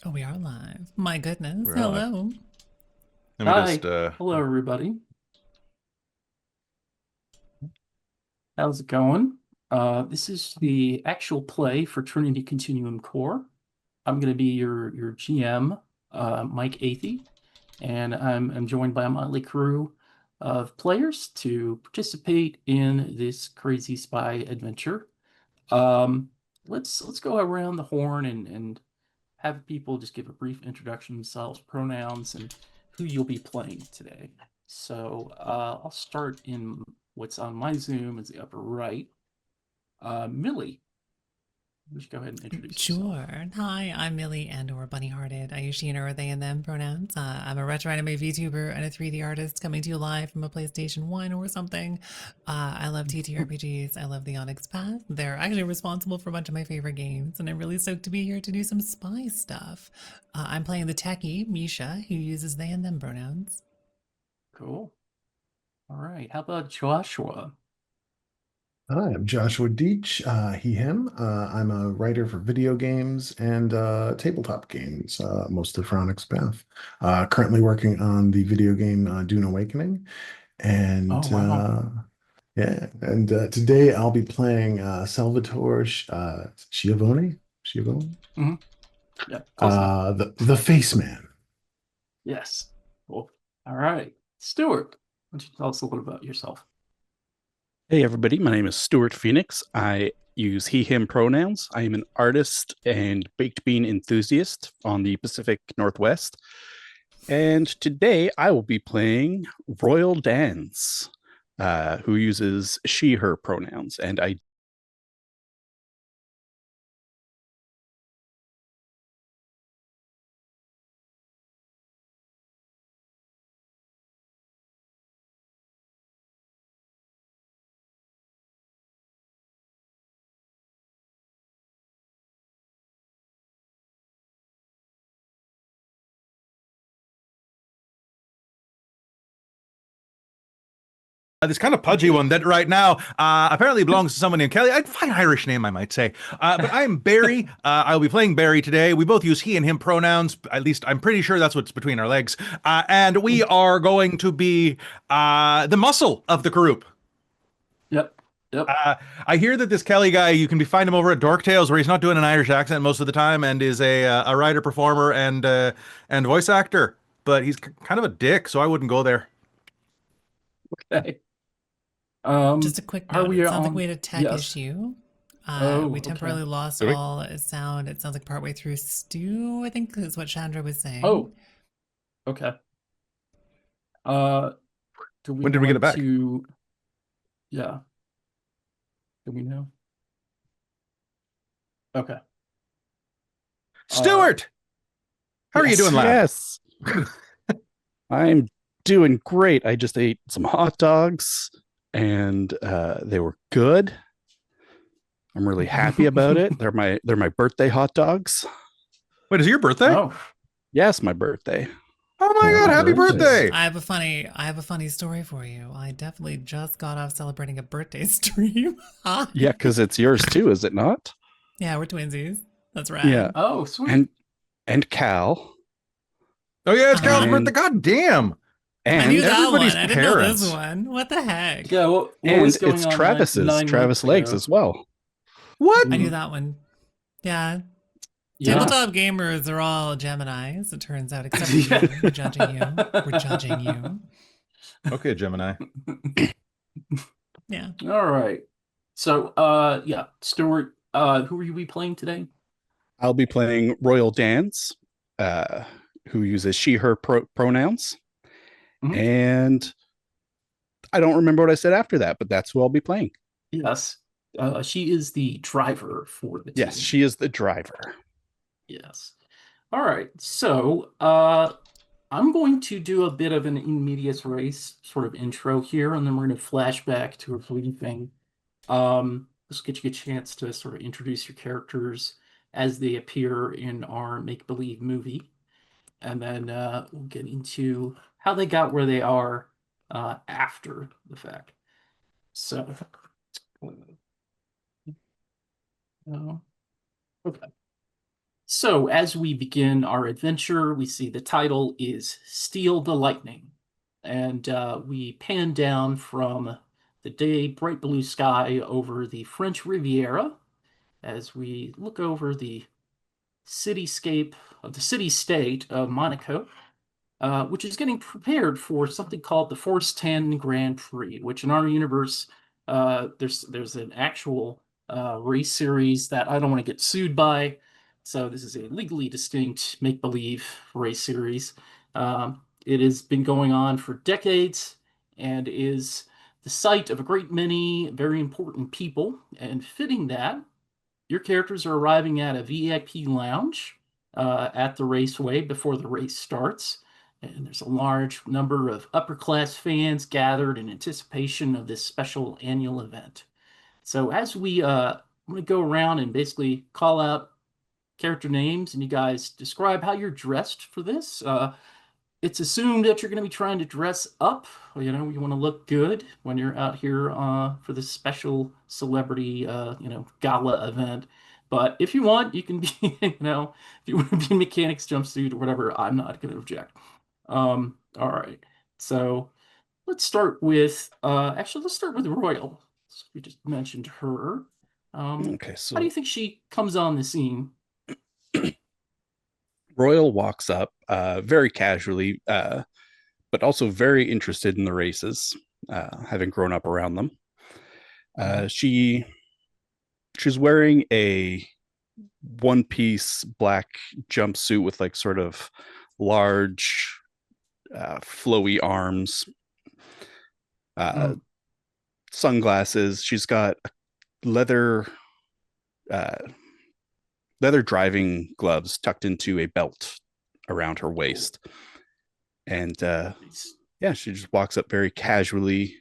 Oh, we are live. My goodness. We're live. Hello. Let me just Hi. Hello, everybody. How's it going? This is the actual play for Trinity Continuum Core. I'm going to be your GM, Mike Athey, and I'm joined by a motley crew of players to participate in this crazy spy adventure. Um, let's go around the horn and have people just give a brief introduction themselves, pronouns, and who you'll be playing today. So I'll start in what's on my Zoom is the upper right. Millie, you should go ahead and introduce yourself. Sure. Hi, I'm Millie and/or Bunny-Hearted. I use she and her, they and them pronouns. I'm a retro anime VTuber and a 3D artist coming to you live from a PlayStation 1 or something. I love TTRPGs. I love the Onyx path. They're actually responsible for a bunch of my favorite games, and I'm really stoked to be here to do some spy stuff. I'm playing the techie, Misha, who uses they and them pronouns. Cool. All right. How about Joshua? Hi, I'm Joshua Deach, he, him. I'm a writer for video games and tabletop games, mostly for Onyx Path. Currently working on the video game Dune Awakening. Oh, And wow. today I'll be playing Salvatore Schiavone. Schiavone? Hmm. Yeah, close enough. The Face Man. Yes. Cool. All right. Stuart, why don't you tell us a little about yourself? Hey everybody, my name is Stuart Phoenix. I use he, him pronouns. I am an artist and baked bean enthusiast on the Pacific Northwest. And today I will be playing Royal Dance, who uses she, her pronouns. And I this kind of pudgy one that right now apparently belongs to someone named Kelly. A fine Irish name, I might say. But I'm Barry. I'll be playing Barry today. We both use he and him pronouns. At least I'm pretty sure that's what's between our legs. And we are going to be the muscle of the group. Yep. Yep. I hear that this Kelly guy, you can find him over at Dork Tales, where he's not doing an Irish accent most of the time, and is a writer, performer, and voice actor. But he's kind of a dick, so I wouldn't go there. Okay. Just a quick Are note. we It sounds like on? we had a tech Yes. issue. Oh, We okay. temporarily lost do we? all sound. It sounds like partway through Stu, I think is what Chandra was saying. Oh, okay. Uh, do we When did we get it want back? to? Yeah. Do we know? Okay. Uh, Stuart, how are you yes. doing, lad? yes, I'm doing great. I just ate some hot dogs and they were good. I'm really happy about it. They're my birthday hot dogs. Wait, is it your birthday? Oh, Yes, my birthday. Oh my God, happy Congratulations. birthday! I have a funny story for you. I definitely just got off celebrating a birthday stream. Hi. Yeah, because it's yours too, is it not? Yeah, we're twinsies. That's Yeah. rad. oh, sweet. And Cal Oh yeah, it's Cal's Hi. birthday. and God damn. I knew and that one. Everybody's I didn't know this parents. one. What the heck? Yeah. What was and going it's on Travis's 9 months Travis Legs ago? as well. What? I knew Mm, that one. Yeah. yeah. Tabletop gamers are all Geminis, it turns out, except for Yeah. you. We're judging you. We're judging you. Okay, Gemini. Yeah. All right. So, yeah, Stuart, who are you be playing today? I'll be playing Royal Dance, uh, who uses she/her pronouns, Mhm. and I don't remember what I said after that, but that's who I'll be playing. Yes. She is the driver for the Yes, team. she is the driver. Yes. All right. So, I'm going to do a bit of an in medias res sort of intro here, and then we're going to flash back to a briefing. Just get you a chance to sort of introduce your characters as they appear in our make-believe movie, and then we'll get into how they got where they are after the fact. So, okay. So as we begin our adventure, we see the title is Steal the Lightning. And we pan down from the day bright blue sky over the French Riviera as we look over the cityscape of the city-state of Monaco, which is getting prepared for something called the Force 10 Grand Prix, which in our universe, there's an actual race series that I don't want to get sued by. So this is a legally distinct make-believe race series. It has been going on for decades and is the site of a great many very important people. And fitting that, your characters are arriving at a VIP lounge at the raceway before the race starts. And there's a large number of upper-class fans gathered in anticipation of this special annual event. So as I'm going to go around and basically call out character names, and you guys describe how you're dressed for this. It's assumed that you're going to be trying to dress up. You know, you want to look good when you're out here for this special celebrity, gala event. But if you want, you can be, if you want to be mechanic's jumpsuit or whatever, I'm not going to object. All right. So let's start with, let's start with Royal. So we just mentioned her. Okay, so How do you think she comes on the scene? Royal walks up very casually, but also very interested in the races, having grown up around them. She's wearing a one-piece black jumpsuit with like sort of large, flowy arms, sunglasses. She's got leather driving gloves tucked into a belt around her waist. And she just walks up very casually,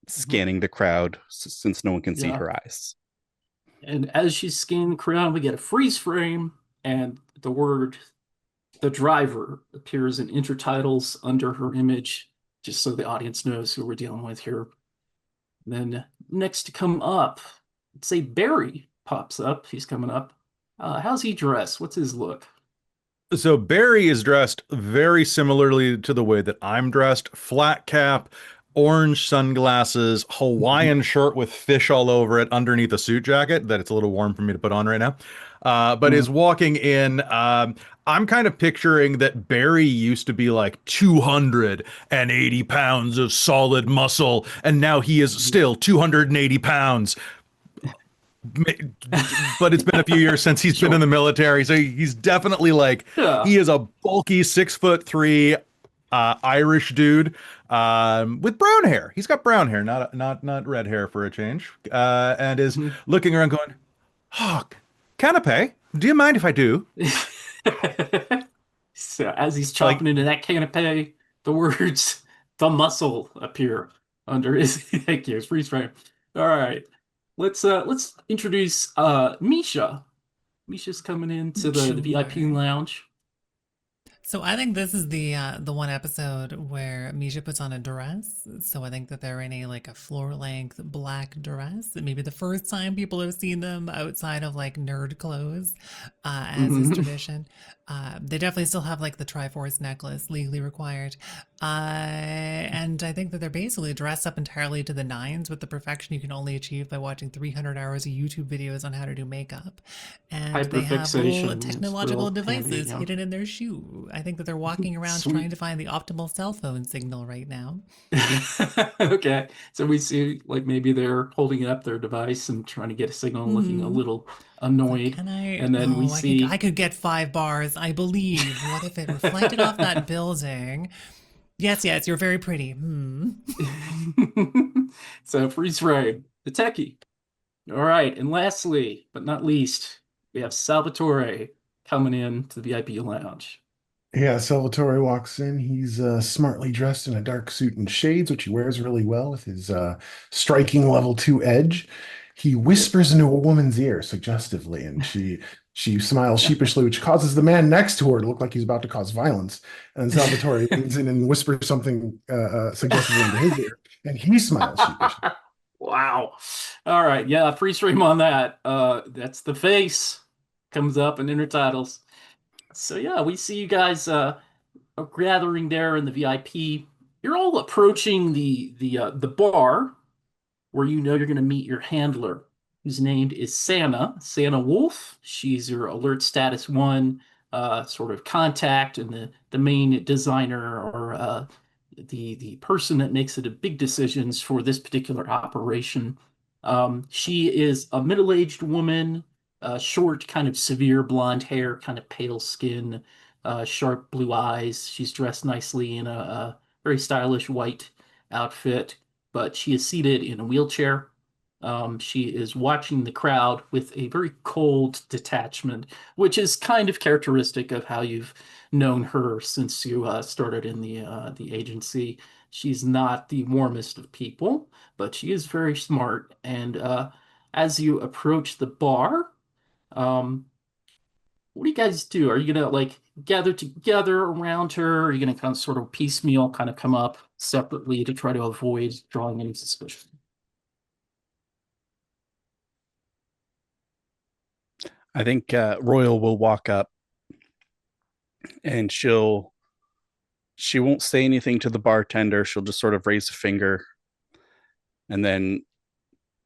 scanning the crowd since no one can see her eyes. And as she's scanning the crowd, we get a freeze frame, and the word "the driver" appears in intertitles under her image, just so the audience knows who we're dealing with here. And then next to come up, let's say Barry pops up. He's coming up. How's he dressed? What's his look? So Barry is dressed very similarly to the way that I'm dressed. Flat cap, orange sunglasses, Hawaiian shirt with fish all over it underneath a suit jacket that it's a little warm for me to put on right now. But is walking in. I'm kind of picturing that Barry used to be like 280 pounds of solid muscle, and now he is still 280 pounds. But it's been a few years since he's been in the military, so he's definitely like he is a bulky 6'3" Irish dude with brown hair. He's got brown hair, not red hair for a change, and is looking around going, "Oh, canapé, do you mind if I do?" So as he's chopping into that canapé, the words "the muscle" appear under his freeze frame. All right. Let's introduce Misha. Misha's coming into the VIP lounge. So I think this is the one episode where Misha puts on a dress. So I think that they're in a floor length black dress. It may be the first time people have seen them outside of like nerd clothes, as is tradition. They definitely still have like the Triforce necklace, legally required. And I think that they're basically dressed up entirely to the nines with the perfection you can only achieve by watching 300 hours of YouTube videos on how to do makeup. And they have little technological devices hidden in their shoe. I think that they're walking around trying to find the optimal cell phone signal right now. Okay. So we see like maybe they're holding up their device and trying to get a signal, looking a little annoyed. And then we see I could get 5 bars, I believe. What if it reflected off that building? Yes, you're very pretty. So freeze frame, the techie. All right, and lastly, but not least, we have Salvatore coming in to the VIP lounge. Yeah, Salvatore walks in. He's smartly dressed in a dark suit and shades, which he wears really well with his striking level 2 edge. He whispers into a woman's ear suggestively, and she smiles sheepishly, which causes the man next to her to look like he's about to cause violence. And Salvatore leans in and whispers something suggestively into his ear, and he smiles sheepishly. Wow. All right. Yeah, freeze frame on that. That's the face. comes up in intertitles. So yeah, we see you guys gathering there in the VIP. You're all approaching the bar where you know you're going to meet your handler, whose name is Santa Wolf. She's your alert status 1 sort of contact and the main designer or the person that makes the big decisions for this particular operation. She is a middle-aged woman, short, kind of severe blonde hair, kind of pale skin, sharp blue eyes. She's dressed nicely in a very stylish white outfit, but she is seated in a wheelchair. She is watching the crowd with a very cold detachment, which is kind of characteristic of how you've known her since you started in the agency. She's not the warmest of people, but she is very smart. And as you approach the bar, um, what do you guys do? Are you gonna like gather together around her? Or are you gonna kind of sort of piecemeal kind of come up separately to try to avoid drawing any suspicion? I think Royal will walk up and she won't say anything to the bartender. She'll just sort of raise a finger and then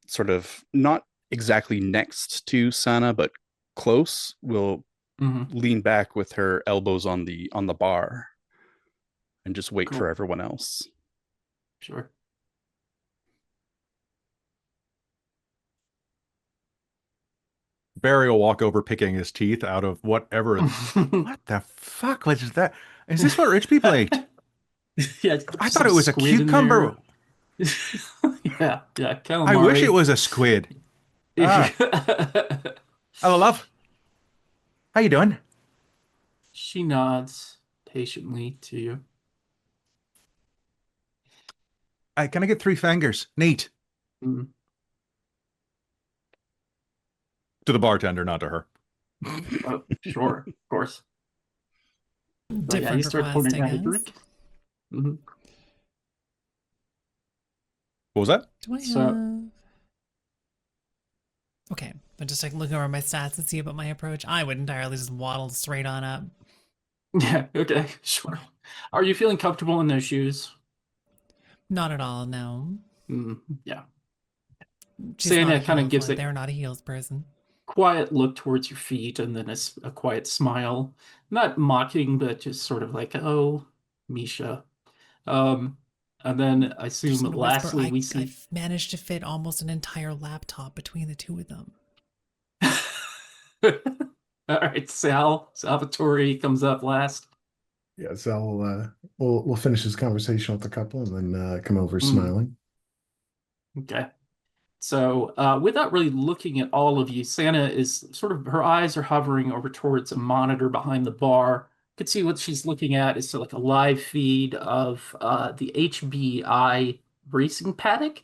sort of not exactly next to Sana, but close, will lean back with her elbows on the bar and just wait Cool. for everyone else. Sure. Barry will walk over picking his teeth out of whatever. What the fuck was that? Is this what rich people ate? Yeah, I thought it was a cucumber. Yeah, calamari. I wish it was a squid. Ah. Hello, love. How you doing? She nods patiently to you. Can I get 3 fingers? Neat. Mm. To the bartender, not to her. Oh, sure, of course. But yeah, Different you start request, pouring I out a guess. drink. Mhm. What was that? Do I So- have? Okay, but just like looking over my stats and see about my approach, I would entirely just waddle straight on up. Yeah, okay, sure. Are you feeling comfortable in those shoes? Not at all, no. Yeah. She's Santa not a kinda heels gives one. it- They're not a heels person. Quiet look towards your feet and then a quiet smile. Not mocking, but just sort of like, oh, Misha. And then I Just assume gonna whisper, lastly we see I've managed to fit almost an entire laptop between the two of them. All right, Salvatore comes up last. Yeah, so we'll finish this conversation with the couple and then come over smiling. Okay. So, without really looking at all of you, Santa is sort of, her eyes are hovering over towards a monitor behind the bar. You can see what she's looking at is like a live feed of the HBI racing paddock.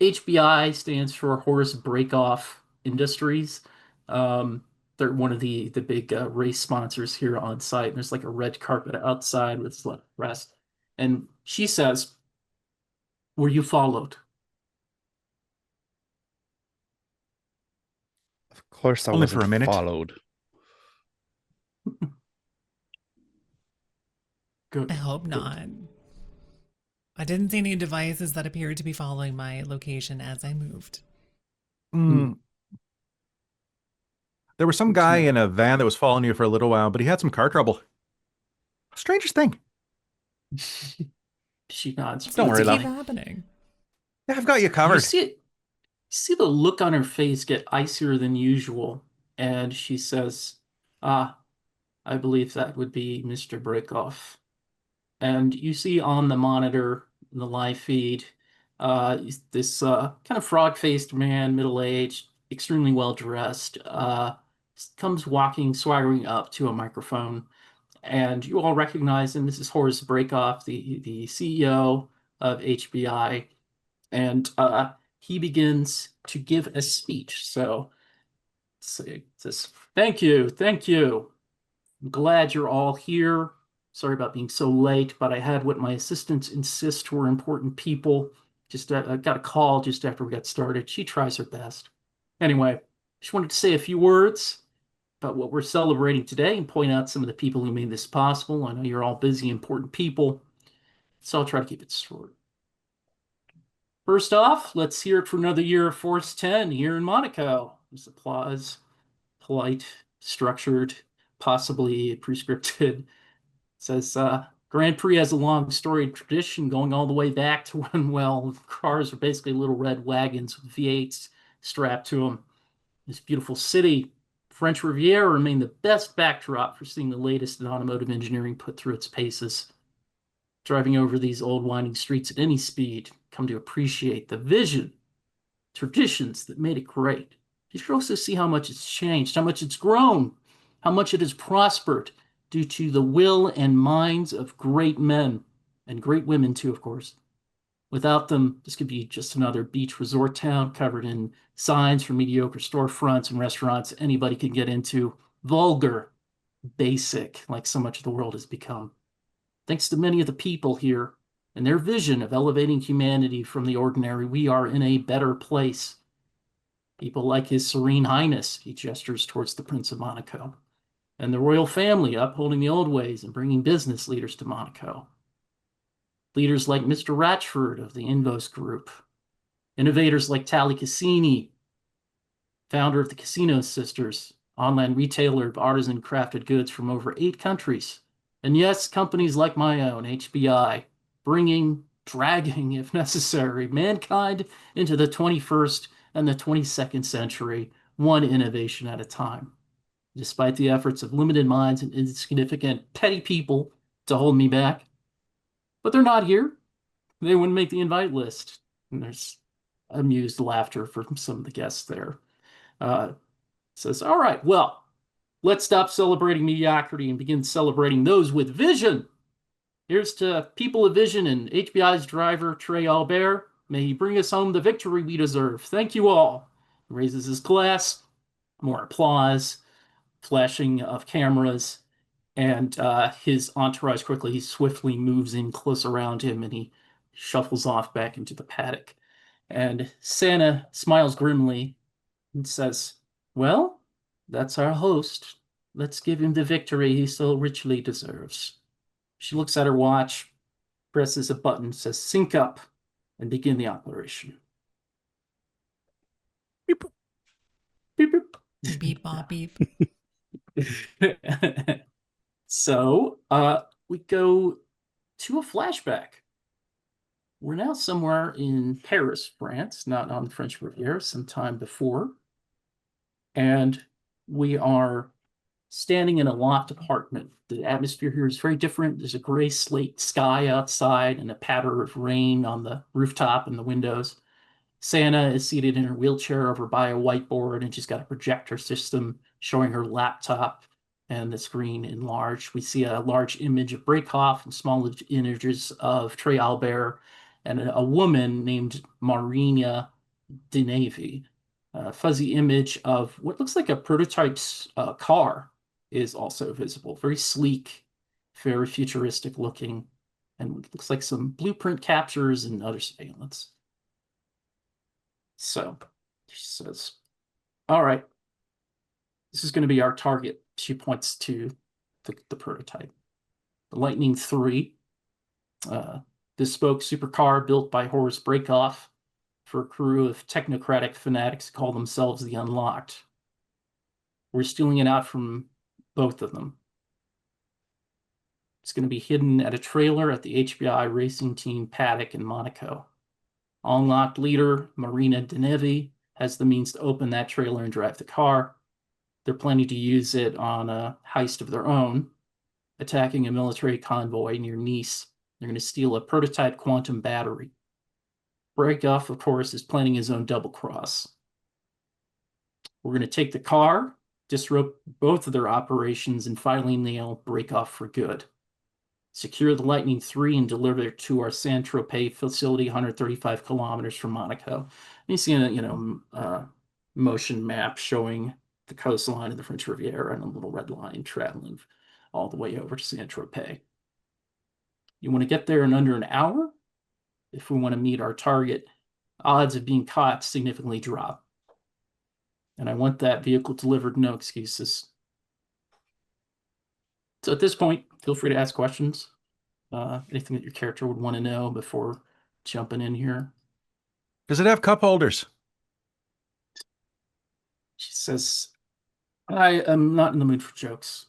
HBI stands for Horse Breakoff Industries. They're one of the big race sponsors here on site. There's like a red carpet outside with the rest. And she says, "Were you followed?" Of course, I Only wasn't for a minute. followed. Good. I hope Good. not. I didn't see any devices that appeared to be following my location as I moved. There was some guy in a van that was following you for a little while, but he had some car trouble. Strangest thing. She nods. Don't worry, What's love. keep happening? Yeah, I've got you You covered. see the look on her face get icier than usual, and she says, "Ah, I believe that would be Mr. Breakoff." And you see on the monitor, in the live feed, this kind of frog-faced man, middle-aged, extremely well-dressed, comes walking, swaggering up to a microphone. And you all recognize him. This is Horace Breakoff, the CEO of HBI. And he begins to give a speech. So it says, thank you. I'm glad you're all here. Sorry about being so late, but I had what my assistants insist were important people. Just got a call just after we got started. She tries her best. Anyway, just wanted to say a few words. about what we're celebrating today and point out some of the people who made this possible. I know you're all busy, important people, so I'll try to keep it short. First off, let's hear it for another year of Force 10 here in Monaco. There's applause, polite, structured, possibly prescripted. It says, Grand Prix has a long storied tradition going all the way back to when, well, cars were basically little red wagons with V8s strapped to them. This beautiful city, French Riviera, remained the best backdrop for seeing the latest in automotive engineering put through its paces. Driving over these old winding streets at any speed, come to appreciate the vision, traditions that made it great. You should also see how much it's changed, how much it's grown, how much it has prospered due to the will and minds of great men and great women too, of course. Without them, this could be just another beach resort town covered in signs for mediocre storefronts and restaurants anybody can get into. Vulgar, basic, like so much of the world has become. Thanks to many of the people here and their vision of elevating humanity from the ordinary, we are in a better place. People like His Serene Highness, he gestures towards the Prince of Monaco, and the royal family upholding the old ways and bringing business leaders to Monaco. Leaders like Mr. Ratchford of the Invos Group, innovators like Tali Cassini, founder of the Casino Sisters, online retailer of artisan crafted goods from over 8 countries. And yes, companies like my own, HBI, dragging, if necessary, mankind into the 21st and the 22nd century, one innovation at a time. Despite the efforts of limited minds and insignificant, petty people to hold me back. But they're not here. They wouldn't make the invite list. And there's amused laughter from some of the guests there. Says, all right, well, let's stop celebrating mediocrity and begin celebrating those with vision. Here's to people of vision and HBI's driver, Trey Albert. May he bring us home the victory we deserve. Thank you all. He raises his glass. More applause, flashing of cameras, and his entourage he swiftly moves in close around him, and he shuffles off back into the paddock. And Santa smiles grimly and says, well, that's our host. Let's give him the victory he so richly deserves. She looks at her watch, presses a button, says, sync up, and begin the operation. Beep, beep, beep. Beep, bop, beep. So we go to a flashback. We're now somewhere in Paris, France, not on the French Riviera, some time before. And we are standing in a loft apartment. The atmosphere here is very different. There's a gray slate sky outside and a patter of rain on the rooftop and the windows. Santa is seated in her wheelchair over by a whiteboard, and she's got a projector system showing her laptop and the screen enlarged. We see a large image of Breakoff and small images of Trey Albert and a woman named Marina Denavy. A fuzzy image of what looks like a prototype car is also visible. Very sleek, very futuristic looking, and looks like some blueprint captures and other surveillance. So she says, all right, this is going to be our target. She points to the prototype. The Lightning III, bespoke supercar built by Horace Breakoff for a crew of technocratic fanatics who call themselves the Unlocked. We're stealing it out from both of them. It's going to be hidden at a trailer at the HBI racing team paddock in Monaco. Unlocked leader Marina Denevy has the means to open that trailer and drive the car. They're planning to use it on a heist of their own, attacking a military convoy near Nice. They're going to steal a prototype quantum battery. Breakoff, of course, is planning his own double cross. We're going to take the car, disrupt both of their operations, and finally nail Breakoff for good. Secure the Lightning III and deliver it to our Saint-Tropez facility, 135 kilometers from Monaco. And you see a motion map showing the coastline of the French Riviera and a little red line traveling all the way over to Saint-Tropez. You want to get there in under an hour? If we want to meet our target, odds of being caught significantly drop. And I want that vehicle delivered, no excuses. So at this point, feel free to ask questions. Anything that your character would want to know before jumping in here. Does it have cup holders? She says, I am not in the mood for jokes.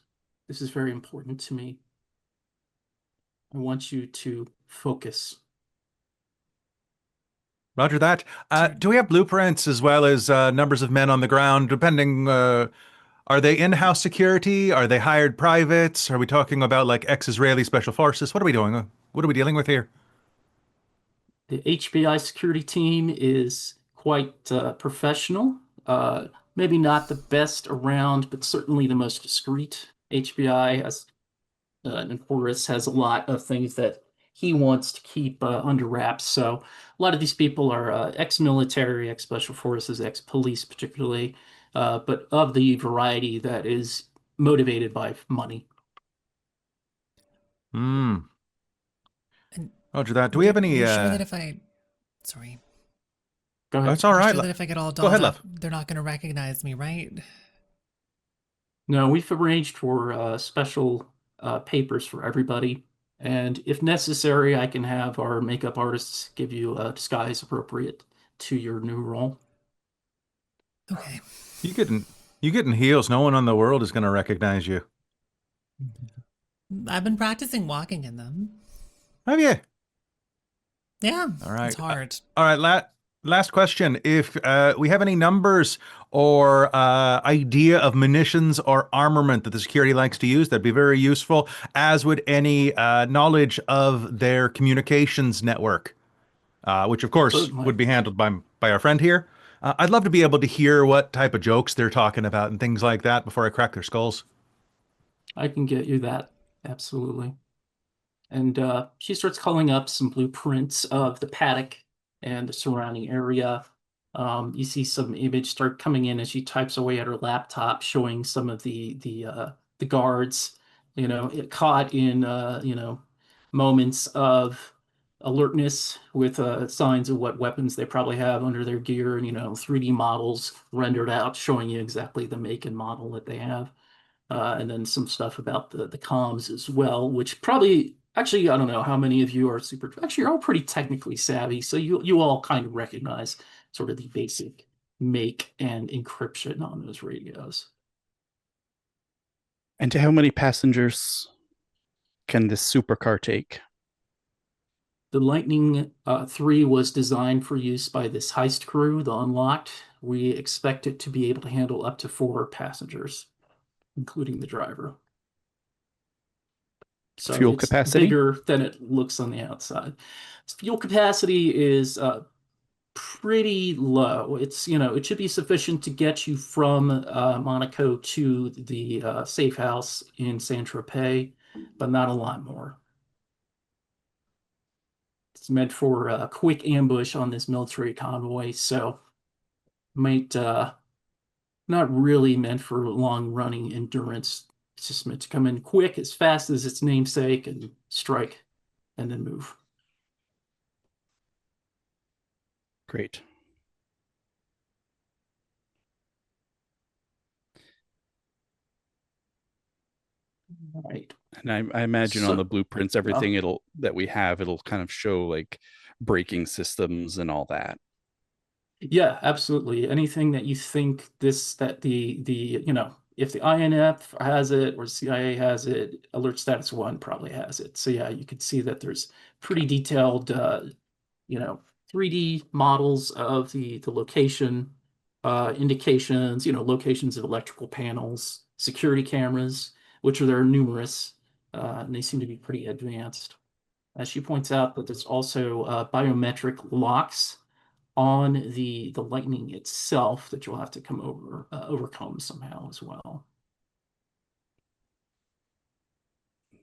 This is very important to me. I want you to focus. Roger that. Do we have blueprints as well as numbers of men on the ground? Depending, are they in-house security? Are they hired privates? Are we talking about like ex-Israeli special forces? What are we doing? What are we dealing with here? The HBI security team is quite professional. Maybe not the best around, but certainly the most discreet. HBI has, and Horace has a lot of things that he wants to keep under wraps. So a lot of these people are ex-military, ex-special forces, ex-police, particularly, but of the variety that is motivated by money. Hmm. And Roger that. Do we have any? You're sure that if I, sorry, Go ahead. That's all you're right. sure that if I get all Go ahead, dolled up, love. they're not going to recognize me, right? No, we've arranged for special papers for everybody. And if necessary, I can have our makeup artists give you a disguise appropriate to your new role. Okay. You getting heels. No one in the world is going to recognize you. I've been practicing walking in them. Have you? Yeah, All right. it's hard. All right. Last question. If we have any numbers or idea of munitions or armament that the security likes to use, that'd be very useful, as would any knowledge of their communications network, which of course Certainly. would be handled by our friend here. I'd love to be able to hear what type of jokes they're talking about and things like that before I crack their skulls. I can get you that. Absolutely. And she starts calling up some blueprints of the paddock and the surrounding area. You see some image start coming in as she types away at her laptop, showing some of the guards, caught in moments of alertness with signs of what weapons they probably have under their gear, and 3D models rendered out showing you exactly the make and model that they have. And then some stuff about the comms as well, which probably actually I don't know how many of you are actually you're all pretty technically savvy, so you all kind of recognize sort of the basic make and encryption on those radios. And how many passengers can this supercar take? The Lightning 3 was designed for use by this heist crew, the Unlocked. We expect it to be able to handle up to 4 passengers, including the driver. So Fuel it's capacity? bigger than it looks on the outside. Fuel capacity is pretty low. It should be sufficient to get you from Monaco to the safe house in Saint-Tropez, but not a lot more. It's meant for a quick ambush on this military convoy, so might not really meant for long running endurance. It's just meant to come in quick, as fast as its namesake, and strike, and then move. Great. All right. And I imagine on So, the blueprints, everything that we have, it'll kind of show like braking systems and all that. yeah, absolutely. Anything that you think if the INF has it or CIA has it, Alert Status 1 probably has it. So yeah, you could see that there's pretty detailed 3D models of the location, indications, locations of electrical panels, security cameras, which there are numerous, and they seem to be pretty advanced. As she points out, that there's also biometric locks on the Lightning itself that you'll have to overcome somehow as well.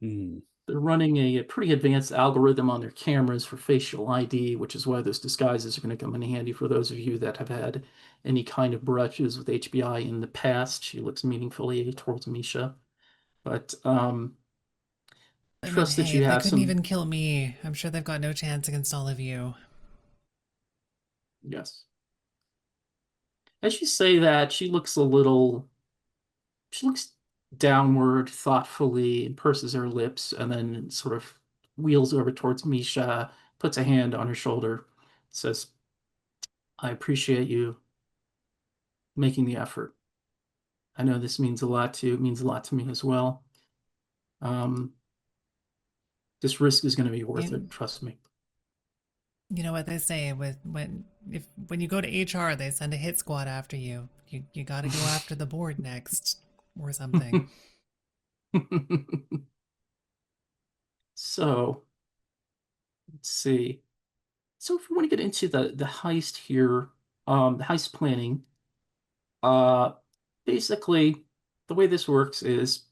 Hmm. They're running a pretty advanced algorithm on their cameras for facial ID, which is why those disguises are going to come in handy for those of you that have had any kind of brushes with HBI in the past. She looks meaningfully towards Misha. But I mean, trust that hey, you if they have couldn't some. even kill me, I'm sure they've got no chance against all of you. Yes. As you say that, she looks downward thoughtfully and purses her lips, and then sort of wheels over towards Misha, puts a hand on her shoulder, says, I appreciate you making the effort. I know this means a lot to you. It means a lot to me as well. This risk is going to be worth it. Trust me. You know what they say when you go to HR, they send a hit squad after you. You got to go after the board next or something. So, let's see. So if we want to get into the heist here, the heist planning, basically the way this works is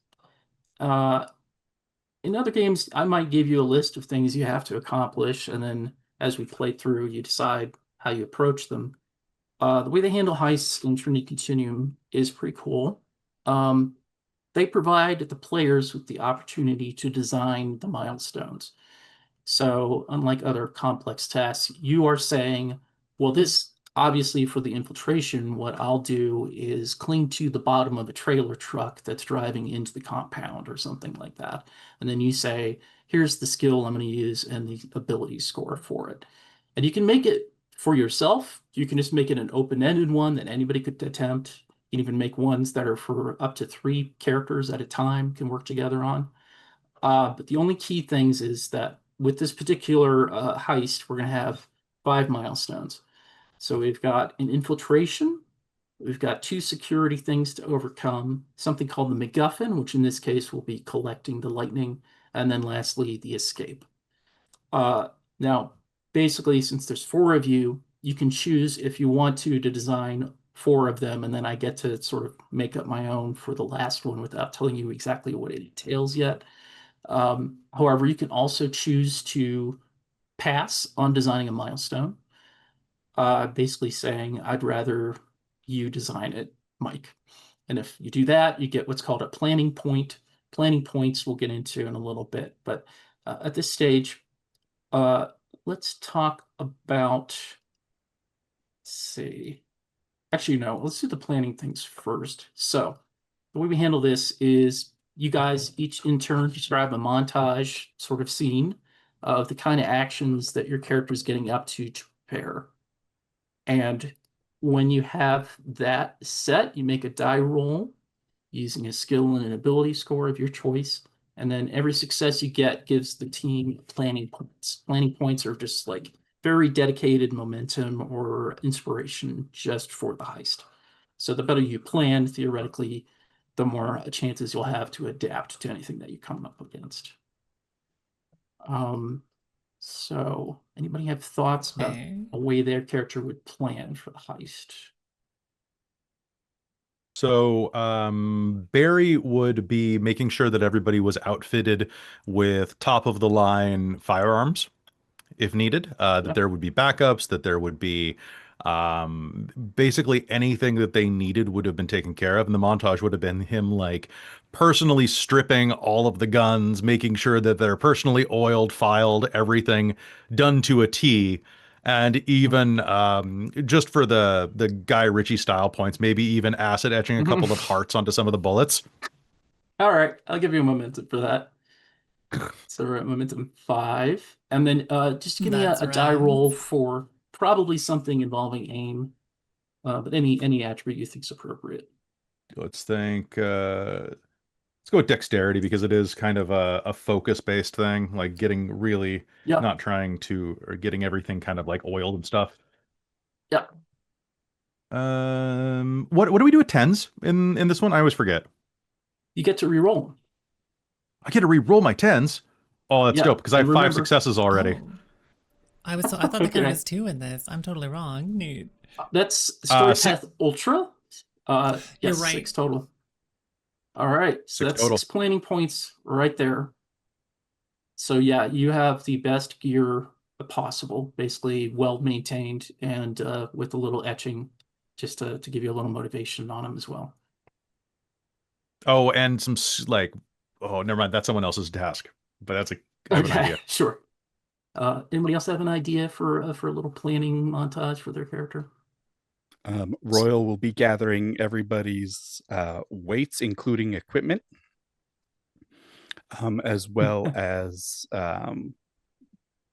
in other games, I might give you a list of things you have to accomplish, and then as we play through, you decide how you approach them. The way they handle heists in Trinity Continuum is pretty cool. They provide the players with the opportunity to design the milestones. So, unlike other complex tasks, you are saying, well, this obviously for the infiltration, what I'll do is cling to the bottom of a trailer truck that's driving into the compound or something like that. And then you say, here's the skill I'm going to use and the ability score for it. And you can make it for yourself. You can just make it an open-ended one that anybody could attempt. You can even make ones that are for up to 3 characters at a time can work together on. But the only key things is that with this particular heist, we're going to have 5 milestones. So we've got an infiltration, we've got 2 security things to overcome, something called the MacGuffin, which in this case will be collecting the lightning, and then lastly, the escape. Now, basically, since there's 4 of you, you can choose if you want to design 4 of them, and then I get to sort of make up my own for the last one without telling you exactly what it entails yet. However, you can also choose to pass on designing a milestone, basically saying, I'd rather you design it, Mike. And if you do that, you get what's called a planning point. Planning points we'll get into in a little bit. But at this stage, let's talk about, let's see. Actually, no, let's do the planning things first. So the way we handle this is you guys each in turn describe a montage sort of scene of the kind of actions that your character is getting up to prepare. And when you have that set, you make a die roll using a skill and an ability score of your choice. And then every success you get gives the team planning points. Planning points are just like very dedicated momentum or inspiration just for the heist. So the better you plan, theoretically, the more chances you'll have to adapt to anything that you come up against. So anybody have thoughts about a way their character would plan for the heist? So Barry would be making sure that everybody was outfitted with top of the line firearms if needed, that there would be backups, that there would be basically anything that they needed would have been taken care of. And the montage would have been him like personally stripping all of the guns, making sure that they're personally oiled, filed, everything done to a T. And even just for the Guy Ritchie style points, maybe even acid etching a couple of hearts onto some of the bullets. All right, I'll give you a momentum for that. So we're at momentum 5. And then just give me a die roll for probably something involving aim, but any attribute you think is appropriate. Let's think. Let's go with dexterity because it is kind of a focus-based thing, like getting really not trying to, or getting everything kind of like oiled and stuff. Yeah. What do we do with 10s in this one? I always forget. You get to re-roll. I get to re-roll my 10s. Oh, that's dope because I have 5 successes already. Oh. I thought the count was 2 in this. I'm totally wrong. Neat. That's Story Path Ultra. Yes, You're right. 6 total. All right, so that's total. 6 planning points right there. So yeah, you have the best gear possible, basically well maintained and with a little etching, just to give you a little motivation on them as well. Oh, and some like, oh, never mind. That's someone else's task, but that's I have an idea. Sure. Anybody else have an idea for a little planning montage for their character? Royal will be gathering everybody's weights, including equipment, as well as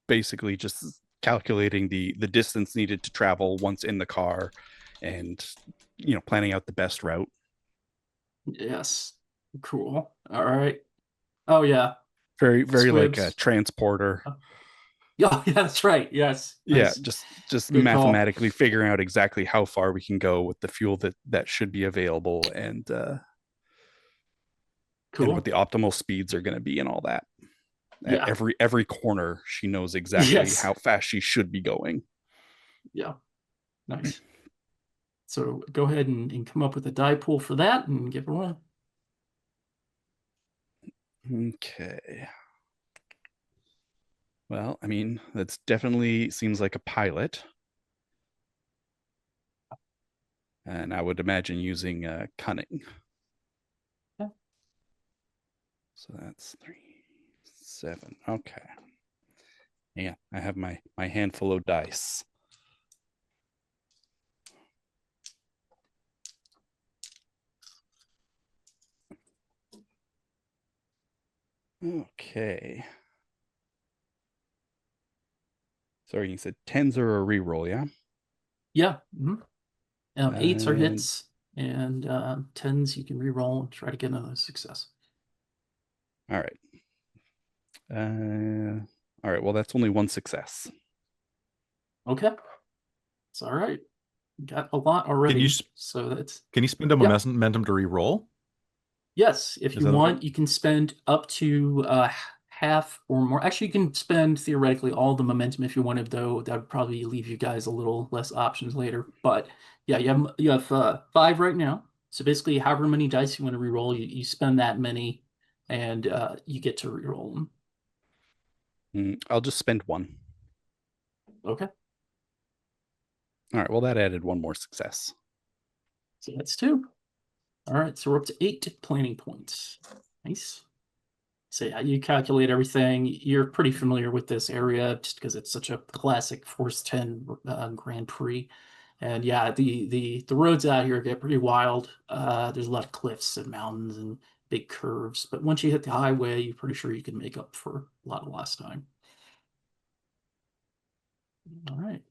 basically just calculating the distance needed to travel once in the car, and planning out the best route. Yes. Cool. All right. Oh yeah. Very like a Squibs. transporter. Yeah, that's right. Yes. Yeah, Nice. just Good call. mathematically figuring out exactly how far we can go with the fuel that should be available, and Cool. what the optimal speeds are going to be and all that. Yeah. At every corner, she knows exactly Yes. how fast she should be going. Yeah. Nice. So go ahead and come up with a die pool for that and give it a roll. Okay. Well, I mean, that's definitely seems like a pilot. And I would imagine using cunning. Yeah. So that's 3, 7. Okay. Yeah, I have my handful of dice. Okay. Sorry, you said 10s are a reroll, yeah? Yeah. Mhm. 8s are And- hits, and 10s you can re-roll and try to get another success. All right. All right. Well, that's only one success. Okay. It's all right. Got a lot already. you so that's Can you spend a Yeah. momentum to re-roll? yes. If Is you that okay? want, you can spend up to half or more. Actually, you can spend theoretically all the momentum if you wanted, though that would probably leave you guys a little less options later. But yeah, you have 5 right now. So basically, however many dice you want to re-roll, you spend that many, and you get to re-roll them. I'll just spend 1. Okay. All right. Well, that added 1 more success. So that's 2. All right, so we're up to 8 planning points. Nice. So yeah, you calculate everything. You're pretty familiar with this area just because it's such a classic Force 10 Grand Prix. And yeah, the roads out here get pretty wild. There's a lot of cliffs and mountains and big curves. But once you hit the highway, you're pretty sure you can make up for a lot of lost time. All right.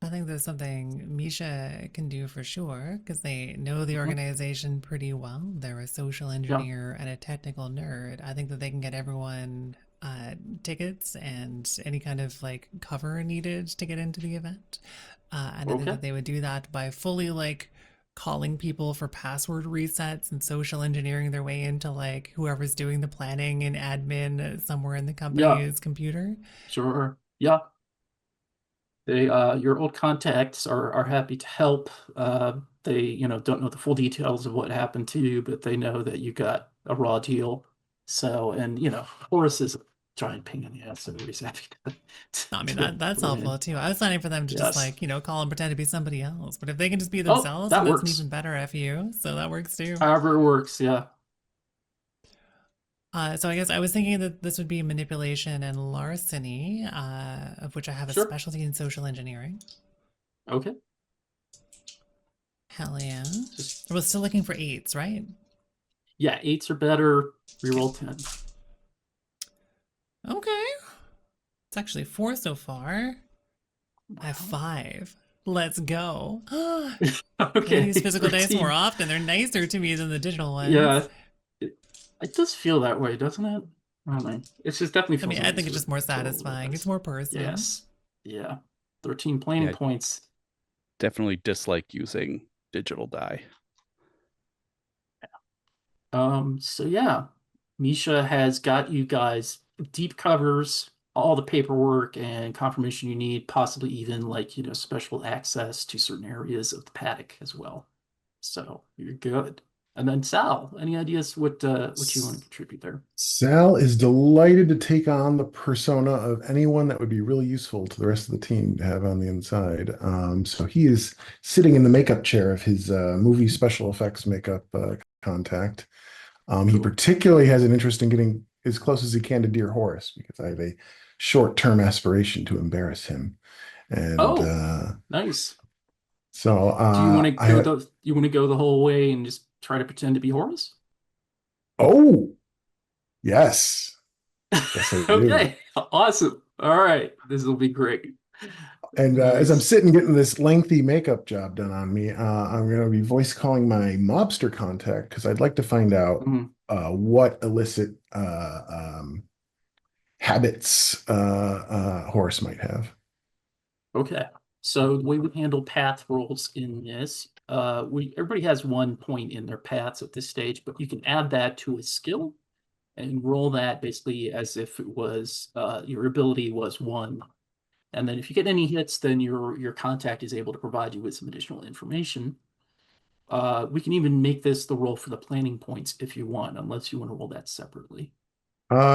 I think there's something Misha can do for sure because they know the organization pretty well. They're a social engineer and a technical nerd. I think that they can get everyone tickets and any kind of like cover needed to get into the event. And I think that they would do that by fully like calling people for password resets and social engineering their way into like whoever's doing the planning and admin somewhere in the company's computer. Sure. Yeah. They your old contacts are happy to help. They don't know the full details of what happened to you, but they know that you got a raw deal. So, and Horace is a giant pain in the ass, so he's happy to I mean, that's helpful too. I was planning for them to just like, call and pretend to be somebody else. But if they can just be themselves, that then that's an works. even better FU. So that works too. However it works, yeah. So I guess I was thinking that this would be manipulation and larceny, of which I have a specialty in social engineering. Okay. Hell yeah. We're still looking for 8s, right? Yeah, 8s are better. Reroll 10. Okay. It's actually 4 so far. I have 5. Let's go. Okay. I use physical dice more often. They're nicer to me than the digital ones. Yeah. It does feel that way, doesn't it? I don't know. It's just definitely. I think it's just more satisfying. It's more personal. Yes. Yeah. 13 planning points. Definitely dislike using digital die. So yeah, Misha has got you guys deep covers, all the paperwork and confirmation you need, possibly even like, special access to certain areas of the paddock as well. So you're good. And then Sal, any ideas what you want to contribute there? Sal is delighted to take on the persona of anyone that would be really useful to the rest of the team to have on the inside. So he is sitting in the makeup chair of his movie special effects makeup contact. He particularly has an interest in getting as close as he can to Dear Horace because I have a short-term aspiration to embarrass him. And Oh, nice. so Do you want to I go the whole way and just try to pretend to be Horus? oh yes. Yes, I do. Okay, awesome. All right, this will be great. And as I'm Nice. sitting getting this lengthy makeup job done on me, I'm going to be voice calling my mobster contact because I'd like to find out Mhm. what illicit habits Horace might have. Okay. So the way we handle path rolls in this, everybody has 1 point in their paths at this stage, but you can add that to a skill and roll that basically as if it was your ability was 1. And then if you get any hits, then your contact is able to provide you with some additional information. We can even make this the roll for the planning points if you want, unless you want to roll that separately.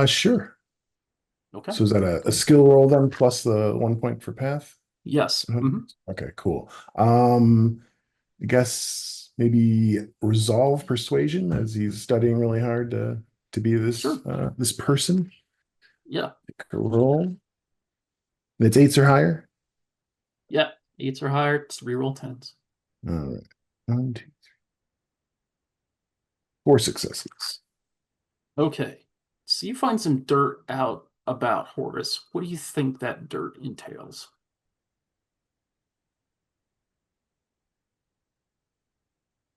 Sure. Okay. So is that a skill roll then plus the 1 point for path? Yes. Okay, cool. I guess maybe resolve persuasion as he's studying really hard to be this Sure. this person. Yeah. Roll. And it's 8s or higher. Yeah. 8s or higher. Just reroll 10s. All right. 1, 2, 3. 4 successes. Okay. So you find some dirt out about Horus. What do you think that dirt entails?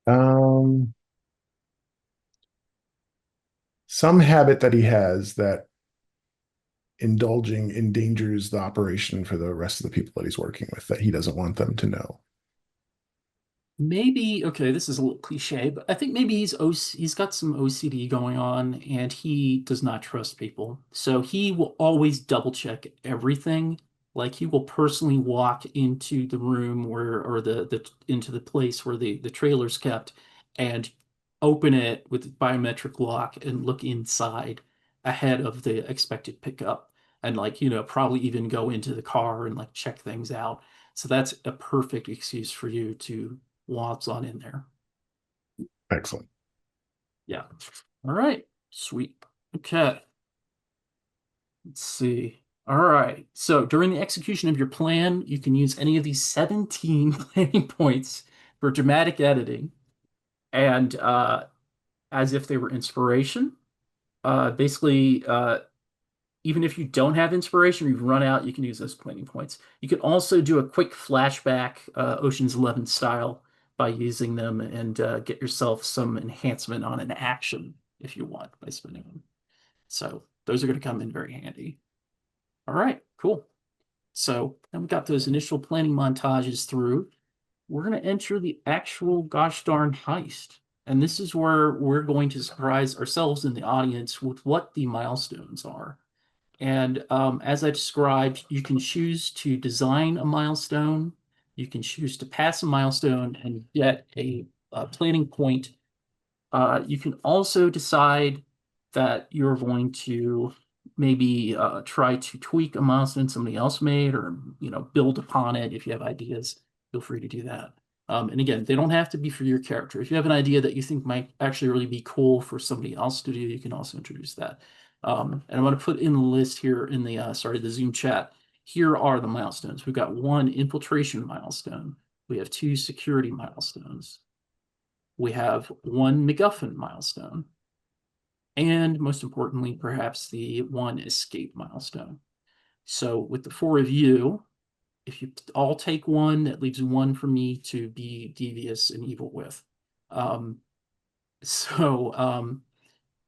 Um, some habit that he has that indulging endangers the operation for the rest of the people that he's working with that he doesn't want them to know. Maybe, okay, this is a little cliche, but I think maybe he's got some OCD going on and he does not trust people. So he will always double check everything. Like he will personally walk into the room where or the into the place where the trailer's kept and open it with biometric lock and look inside ahead of the expected pickup and like, probably even go into the car and like check things out. So that's a perfect excuse for you to lots on in there. Excellent. Yeah. All right. Sweet. Okay. Let's see. All right. So during the execution of your plan, you can use any of these 17 planning points for dramatic editing. And as if they were inspiration. Basically, even if you don't have inspiration, you've run out, you can use those planning points. You can also do a quick flashback, Ocean's 11 style, by using them and get yourself some enhancement on an action if you want by spending them. So those are going to come in very handy. All right, cool. So then we got those initial planning montages through. We're going to enter the actual gosh darn heist. And this is where we're going to surprise ourselves in the audience with what the milestones are. And as I described, you can choose to design a milestone. You can choose to pass a milestone and get a planning point. You can also decide that you're going to maybe try to tweak a milestone somebody else made or build upon it. If you have ideas, feel free to do that. And again, they don't have to be for your character. If you have an idea that you think might actually really be cool for somebody else to do, you can also introduce that. And I'm going to put in the list here in the the Zoom chat. Here are the milestones. We've got 1 infiltration milestone. We have 2 security milestones. We have 1 MacGuffin milestone. And most importantly, perhaps the 1 escape milestone. So with the 4 of you, if you all take 1, that leaves 1 for me to be devious and evil with.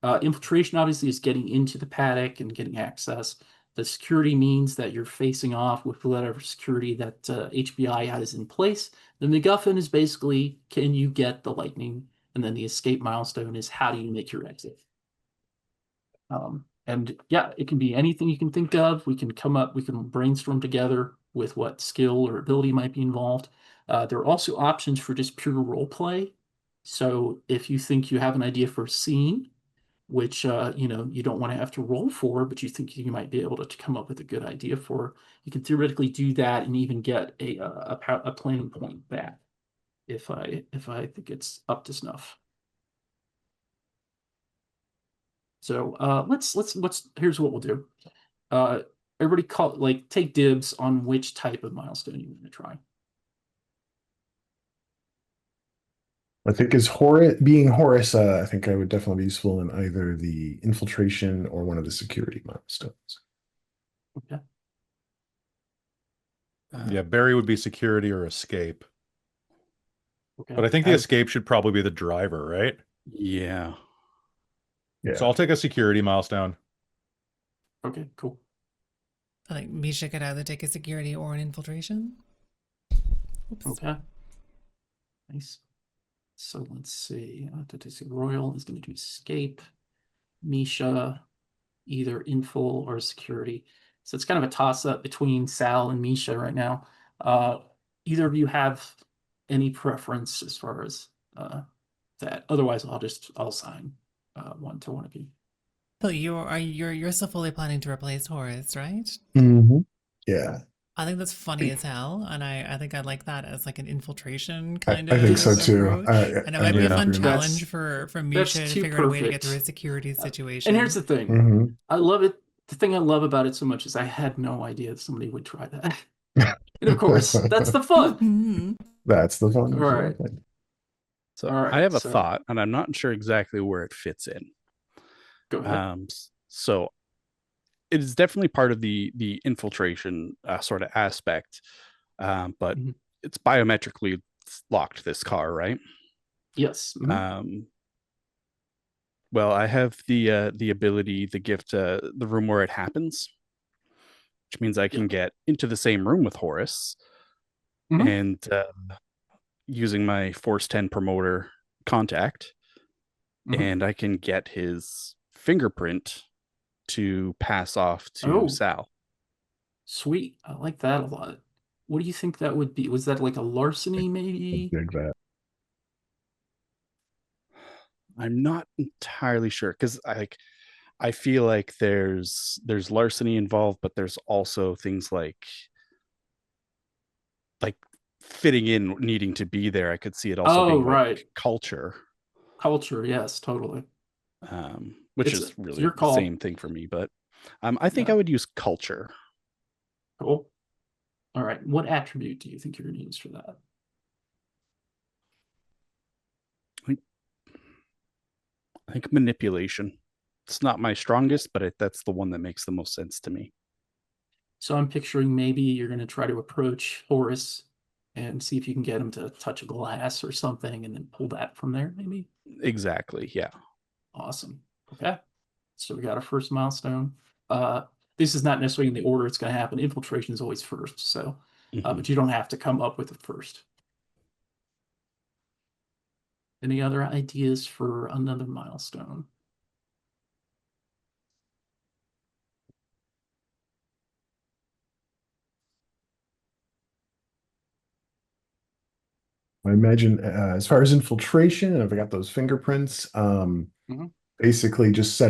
Infiltration obviously is getting into the paddock and getting access. The security means that you're facing off with whatever security that HBI has in place. The MacGuffin is basically, can you get the lightning? And then the escape milestone is, how do you make your exit? And yeah, it can be anything you can think of. We can brainstorm together with what skill or ability might be involved. There are also options for just pure role play. So if you think you have an idea for a scene, which you don't want to have to roll for, but you think you might be able to come up with a good idea for, you can theoretically do that and even get a planning point back if I think it's up to snuff. So here's what we'll do. everybody take dibs on which type of milestone you want to try. I think being Horus, I think I would definitely be useful in either the infiltration or one of the security milestones. Okay. Yeah, Barry would be security or escape. Okay. But I think the escape should probably be the driver, right? Yeah. Yeah. So I'll take a security milestone. Okay, cool. I think Misha could either take a security or an infiltration. Oops. Okay. Nice. So let's see. Royal is going to do escape. Misha, either infil or security. So it's kind of a toss-up between Sal and Misha right now. Either of you have any preference as far as that? Otherwise, I'll sign one to one of you. So you're still fully planning to replace Horus, right? Mm-hmm. Yeah. I think that's funny as hell, and I think I like that as like an infiltration I kind of think so too. approach. And it might be a fun agree. challenge for Misha to too figure out a way to get perfect. through a security situation. And here's the thing. Mm-hmm. I love it. The thing I love about it so much is I had no idea that somebody would try that. And of course, that's the fun. Mhm. That's the fun. All right. So All right, I have a so- thought, and I'm not sure exactly where it fits in. Go ahead. So it is definitely part of the infiltration sort of aspect, but Mhm. it's biometrically locked, this car, right? Yes. Well, I have the ability, the gift, the room where it happens, which means I can get into the same room with Horus, Mhm. and using my Force 10 promoter contact, Mhm. and I can get his fingerprint to pass off to Oh. Sal. Sweet. I like that a lot. What do you think that would be? Was that like a larceny, maybe? Dig that. I'm not entirely sure, because I feel like there's larceny involved, but there's also things like fitting in, needing to be there. I could see it also being right. culture, Yes, totally. which It's is really your the call. same thing for me. But I think Yeah. I would use culture. Cool. All right. What attribute do you think you're going to use for that? I think manipulation. It's not my strongest, but that's the one that makes the most sense to me. So I'm picturing maybe you're going to try to approach Horus and see if you can get him to touch a glass or something and then pull that from there, maybe? Exactly. Yeah. Awesome. Okay. So we got our first milestone. This is not necessarily in the order it's going to happen. Infiltration is always first, so but you don't have to come up with it first. Any other ideas for another milestone? I imagine as far as infiltration, and if I got those fingerprints, basically just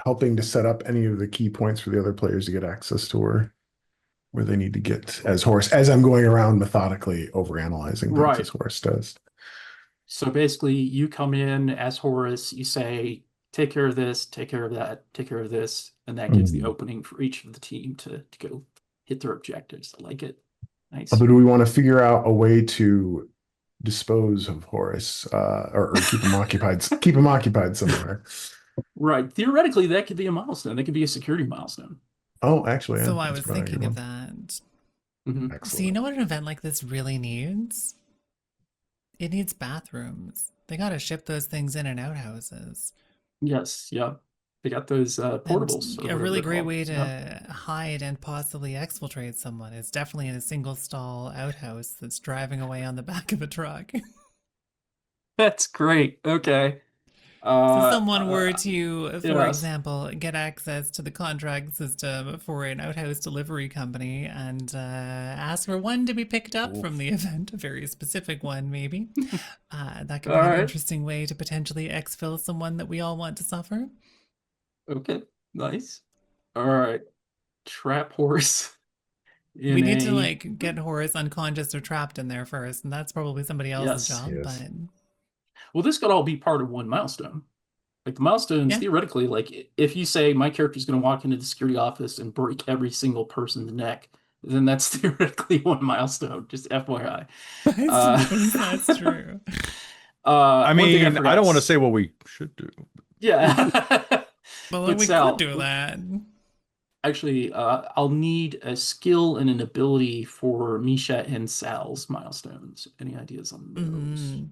helping to set up any of the key points for the other players to get access to where they need to get as Horus, as I'm going around methodically overanalyzing things as Horus does. So basically you come in as Horus, you say, take care of this, take care of that, take care of this, and that gives the opening for each of the team to go hit their objectives. I like it. Nice. But do we want to figure out a way to dispose of Horus or keep him occupied, keep him occupied somewhere? Right. Theoretically, that could be a milestone. That could be a security milestone. Oh, actually, So yeah, I that's was probably a good thinking of one. that. Excellent. So you know what an event like this really needs? It needs bathrooms. They got to ship those things in and out houses. Yes. Yeah. They got those portables. And a really great way to hide and possibly exfiltrate someone is definitely in a single stall outhouse that's driving away on the back of a truck. That's great. Okay. So someone were to, for yes. example, get access to the contract system for an outhouse delivery company and ask for one to be picked up from the event, a very specific one maybe. That could be an interesting way to potentially exfil someone that we all want to suffer. Okay, nice. All right. Trap Horus. We need to get Horus unconscious or trapped in there first, and that's probably somebody else's job. Yes. But well, this could all be part of one milestone. Like the milestones, Yeah. theoretically, like if you say my character's going to walk into the security office and break every single person's neck, then that's theoretically one milestone. Just FYI. I suppose that's true. I One thing I mean, I forgot. don't want to say what we should do. Yeah. Well, But we Sal, could do that. actually, I'll need a skill and an ability for Misha and Sal's milestones. Any ideas on those?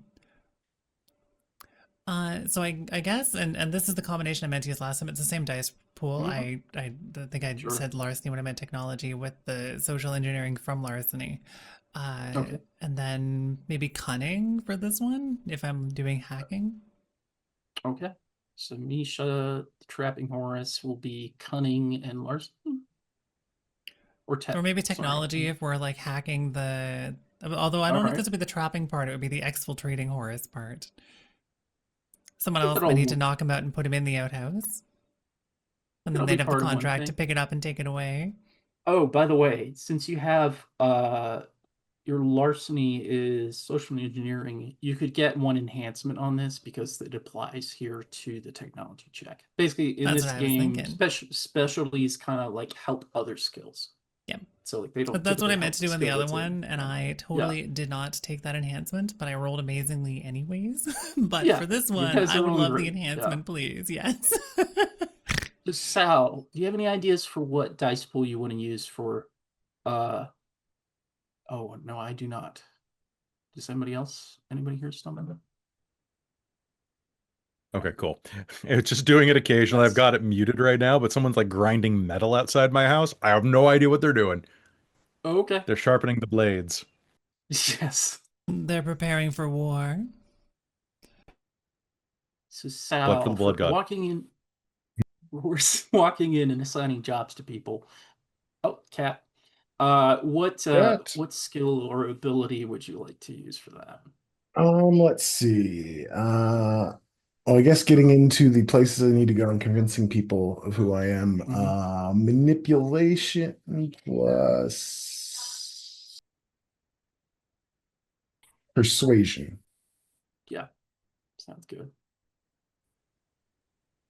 Mhm. So I guess, and this is the combination I meant to use last time. It's the same dice pool. Mhm. I think I Sure. said larceny when I meant technology with the social engineering from larceny. Okay. And then maybe cunning for this one if I'm doing hacking. Okay. So Misha, the trapping Horus, will be cunning and larceny, or tech. Or maybe Sorry. technology if we're like hacking the. Although I don't know if Alright. this would be the trapping part, it would be the exfiltrating Horus part. Someone I think else that'll might need to work. knock him out and put him in the outhouse. And then That'll be they'd have the part of one contract to thing. pick it up and take it away. Oh, by the way, since you have your larceny is social engineering, you could get one enhancement on this because it applies here to the technology check. Basically, in That's this what I was game, thinking. specialties kind of like help other skills. Yeah. So like they don't But that's what I typically meant help to do in the skill other that's in. one, and I totally did not take that enhancement, but I rolled amazingly anyways. But Yeah, for this you one, guys I are would rolling love the great. Yeah. enhancement, please. Yes. Just Sal, do you have any ideas for what dice pool you want to use for oh no, I do not. Does anybody here stumble? Okay, cool. It's just doing it occasionally. I've Yes. got it muted right now, but someone's like grinding metal outside my house. I have no idea what they're doing. Okay. They're sharpening the blades. Yes. They're preparing for war. So Blood for the Sal, blood for god. we're walking in and assigning jobs to people. Oh, cat. What Cat. what skill or ability would you like to use for that? Let's see. Well, I guess getting into the places I need to go and convincing people of who I am. Manipulation plus persuasion. Yeah, sounds good.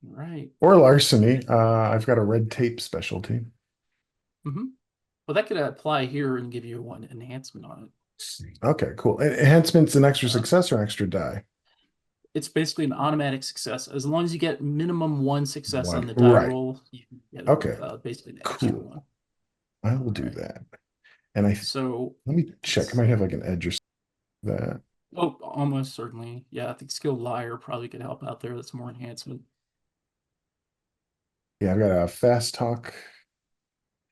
All right. Or larceny. I've got a red tape specialty. Well, that could apply here and give you one enhancement on it. Okay, cool. Enhancement's an extra Yeah. success or extra die? It's basically an automatic success. As long as you get minimum one success on One. the die Right. roll, you can get Okay. basically an extra Cool. one. I will do Alright. that. And So let me check. I might have like an edge or something like that. oh, almost certainly. Yeah, I think skill liar probably could help out there. That's more enhancement. Yeah, I've got a fast talk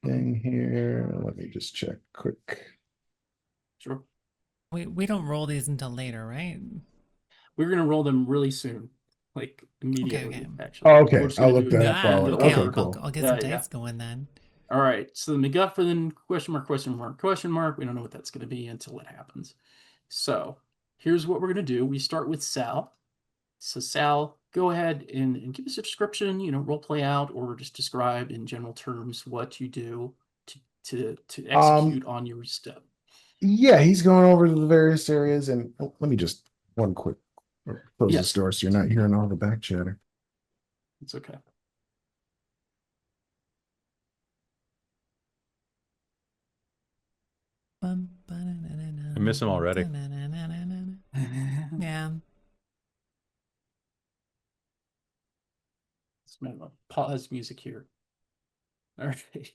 thing here. Let me just check quick. Sure. We don't roll these until later, right? We're gonna roll them really soon. Like immediately, okay. actually. Oh, okay. We're just I'll gonna look do that up while the- okay, okay, cool. I'll get Yeah, some yeah. dice going then. All right. So the MacGuffin question mark, question mark, question mark. We don't know what that's gonna be until it happens. So here's what we're gonna do. We start with Sal. So Sal, go ahead and give us a description, role play out or just describe in general terms what you do to execute on your step. Yeah, he's going over to the various areas and let me just one quick close this Yes. door so you're not hearing all the back chatter. It's okay. I miss him already. Yeah. Let's pause music here. All right.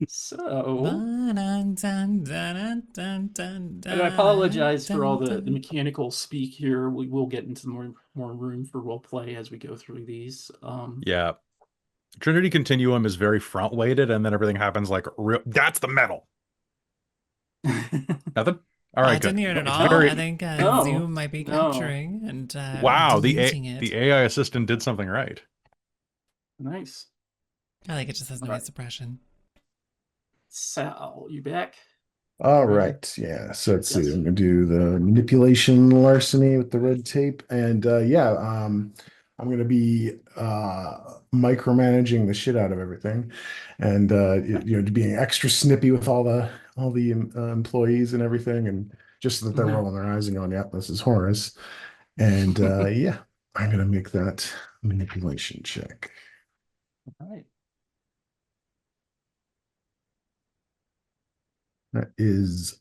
So, and I apologize for all the mechanical speak here. We will get into more room for role play as we go through these. Yeah. Trinity Continuum is very front weighted, and then everything happens like real. That's the metal. Nothing. All right, I didn't good. hear it at No, all. very- I think No, Zoom might be no. capturing and Wow, deleting it. the AI assistant did something right. Nice. I think it just has noise Alright. suppression. Sal, you back? All right. Yeah. So let's see. Yes. I'm gonna do the manipulation larceny with the red tape. And I'm gonna be micromanaging the shit out of everything. And being extra snippy with all the employees and everything, and just so that they're Mhm. rolling their eyes and going, yeah, this is Horace. And yeah. I'm going to make that manipulation check. All right. That is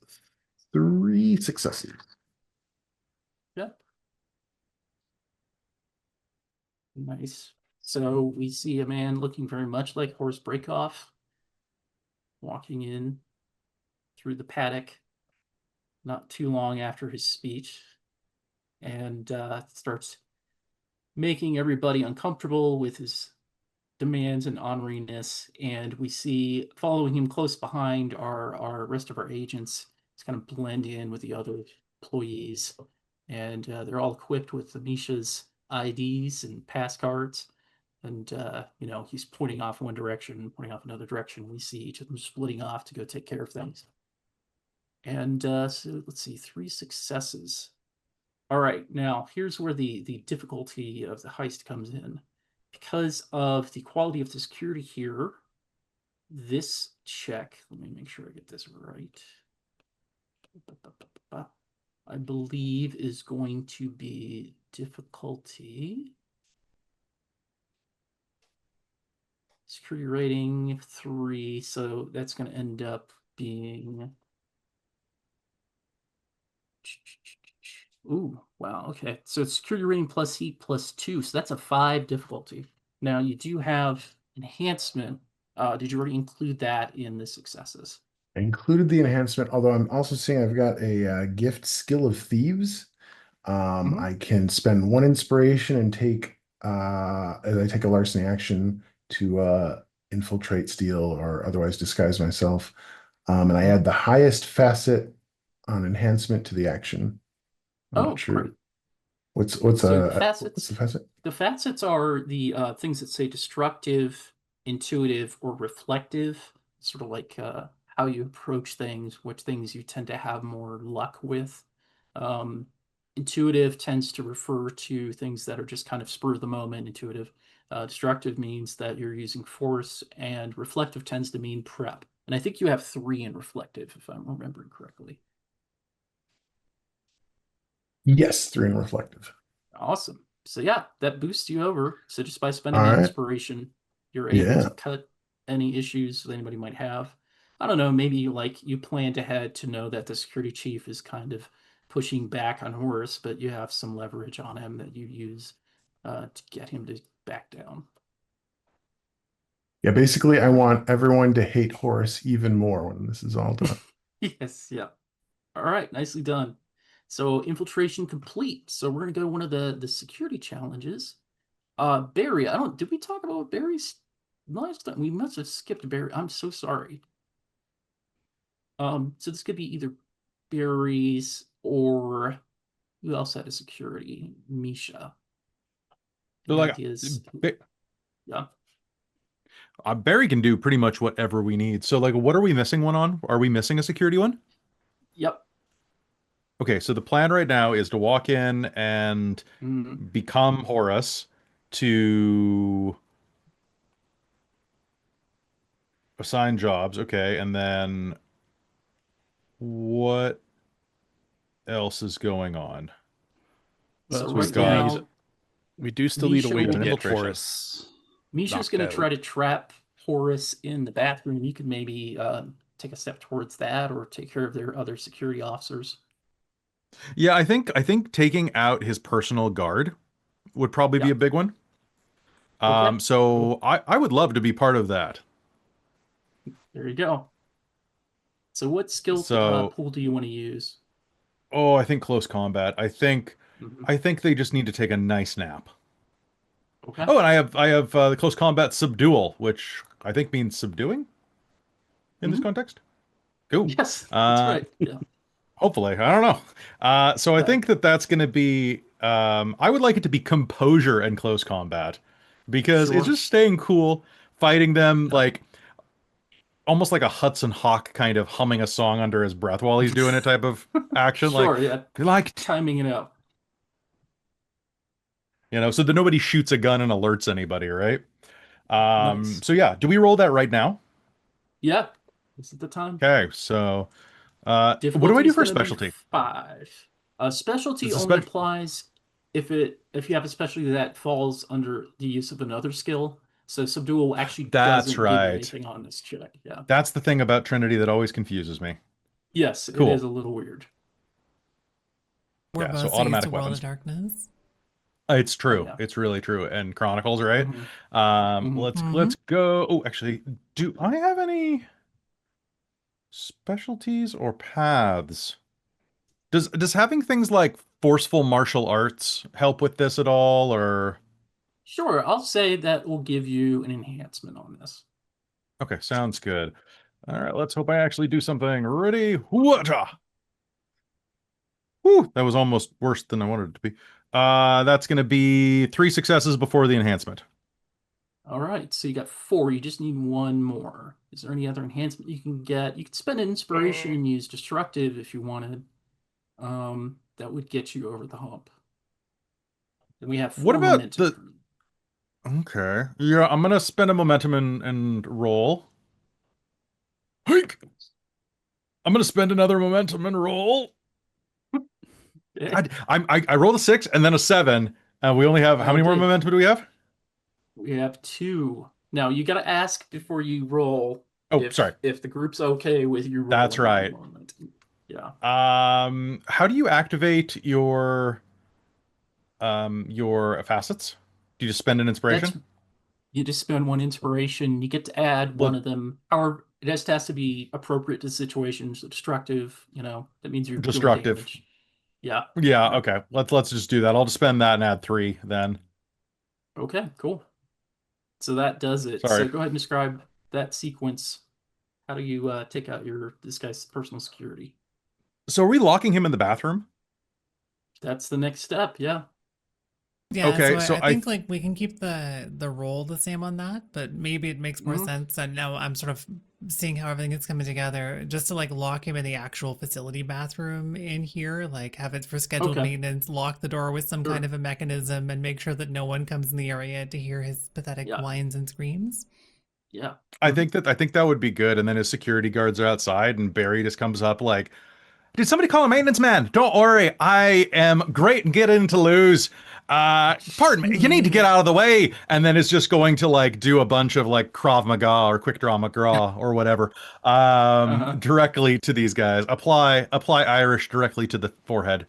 3 successes. Yep. Nice. So we see a man looking very much like Horace Breakoff walking in through the paddock not too long after his speech and starts making everybody uncomfortable with his demands and honoriness. And we see following him close behind our rest of our agents. It's kind of blend in with the other employees. And they're all equipped with Misha's IDs and pass cards. And, you know, he's pointing off in one direction, pointing off another direction. We see each of them splitting off to go take care of things. And so let's see, 3 successes. All right, now here's where the difficulty of the heist comes in. Because of the quality of the security here, this check, let me make sure I get this right. I believe is going to be difficulty. Security rating 3, so that's going to end up being. Ooh, wow, okay. So it's security rating plus heat plus 2, so that's a 5 difficulty. Now you do have enhancement. Did you already include that in the successes? I included the enhancement, although I'm also seeing I've got a gift skill of thieves. I can spend 1 inspiration and take as I take a larceny action to infiltrate, steal, or otherwise disguise myself. And I add the highest facet on enhancement to the action. I'm Oh, not sure. great. What's So what's the facet? The facets are the things that say destructive, intuitive, or reflective, sort of like how you approach things, which things you tend to have more luck with. Intuitive tends to refer to things that are just kind of spur of the moment, intuitive. Destructive means that you're using force, and reflective tends to mean prep. And I think you have 3 in reflective, if I'm remembering correctly. Yes, 3 in reflective. Awesome. So yeah, that boosts you over. So just by spending All the right. inspiration, you're able Yeah. to cut any issues that anybody might have. I don't know, maybe like you planned ahead to know that the security chief is kind of pushing back on Horace, but you have some leverage on him that you use to get him to back down. Yeah, basically, I want everyone to hate Horace even more when this is all done. Yes, yeah. All right, nicely done. So infiltration complete. So we're gonna go to one of the security challenges. Barry, did we talk about Barry's last time? We must have skipped Barry. I'm so sorry. So this could be either Barry's or who else had a security? Misha. So Any like, ideas? Yeah. Barry can do pretty much whatever we need. So like, what are we missing one on? Are we missing a security one? Yep. Okay, so the plan right now is to walk in and become Horus to assign jobs. Okay, and then what else is going on? So we right still need now, we do still need a way to Misha get Infiltration. Horace Misha's knocked going to out. try to trap Horace in the bathroom. You could maybe take a step towards that or take care of their other security officers. Yeah, I think taking out his personal guard would probably be Yeah. a big one. Okay. So I would love to be part of that. There you go. So what skill So, pool do you want to use? oh, I think close combat. I think Mhm. they just need to take a nice nap. Okay. Oh, and I have the close combat subdual, which I think means subduing in this context. Cool. Yes, that's right. Yeah. Hopefully, I don't know. So I think that's going to be. I would like it to be composure and close combat, because it's Sure. just staying cool, fighting them Yeah. like almost like a Hudson Hawk kind of humming a song under his breath while he's doing it type of action. Sure, yeah. Like Timing it out. so that nobody shoots a gun and alerts anybody, right? Nice. So yeah, do we roll that right now? Yeah. This is the time. Okay, so what do I Difficulty do is for a going to be specialty? 5. Specialty It's a only special. applies if you have a specialty that falls under the use of another skill. So subdual actually That's doesn't give you right. anything on this check. Yeah. That's the thing about Trinity that always confuses me. Yes, it Cool. is a little weird. We're Yeah, so both so used to automatic World weapons. of Darkness. It's true. yeah. It's really true. And Chronicles, right? Mhm. Let's go. Oh, actually, do I have any specialties or paths? Does having things like forceful martial arts help with this at all, or Sure, I'll say that will give you an enhancement on this. okay, sounds good. All right, let's hope I actually do something. Ready? Whoa! Whew, that was almost worse than I wanted it to be. That's going to be 3 successes before the enhancement. All right, so you got 4. You just need 1 more. Is there any other enhancement you can get? You could spend an inspiration and use destructive if you wanted. That would get you over the hump. Then we have 4 What about momentum. Okay. Yeah, I'm gonna spend a momentum and roll. Hike! I'm gonna spend another momentum and roll. I rolled a 6 and then a 7. And we only have how many more Okay. momentum do we have? We have 2. Now you got to ask before you roll. Oh, sorry. If the group's okay with you rolling. That's right. Momentum. Yeah. How do you activate your facets? Do you just spend an inspiration? You just spend 1 inspiration. You get to add one of them. However, it has to be appropriate to situations. Destructive, that means you're Destructive. doing damage. Yeah. Yeah. Okay. Let's just do that. I'll just spend that and add 3 then. Okay. Cool. So that does it. Sorry. So go ahead and describe that sequence. How do you take out this guy's personal security? So are we locking him in the bathroom? That's the next step. Yeah. Yeah, Okay, so so I think like we can keep the roll the same on that, but maybe it makes more sense. And now I'm sort of seeing how everything is coming together, just to like lock him in the actual facility bathroom in here, like have it for scheduled maintenance, lock the door with some kind of a mechanism, and make sure that no one comes in the area to hear his pathetic whines and screams. Yeah. I think that would be good. And then his security guards are outside, and Barry just comes up like, "Did somebody call a maintenance man? Don't worry, I am great and get in to lose. Pardon me, you need to get out of the way." And then it's just going to like do a bunch of like Krav Maga or Quick Draw McGraw or whatever directly to these guys. Apply Irish directly to the forehead.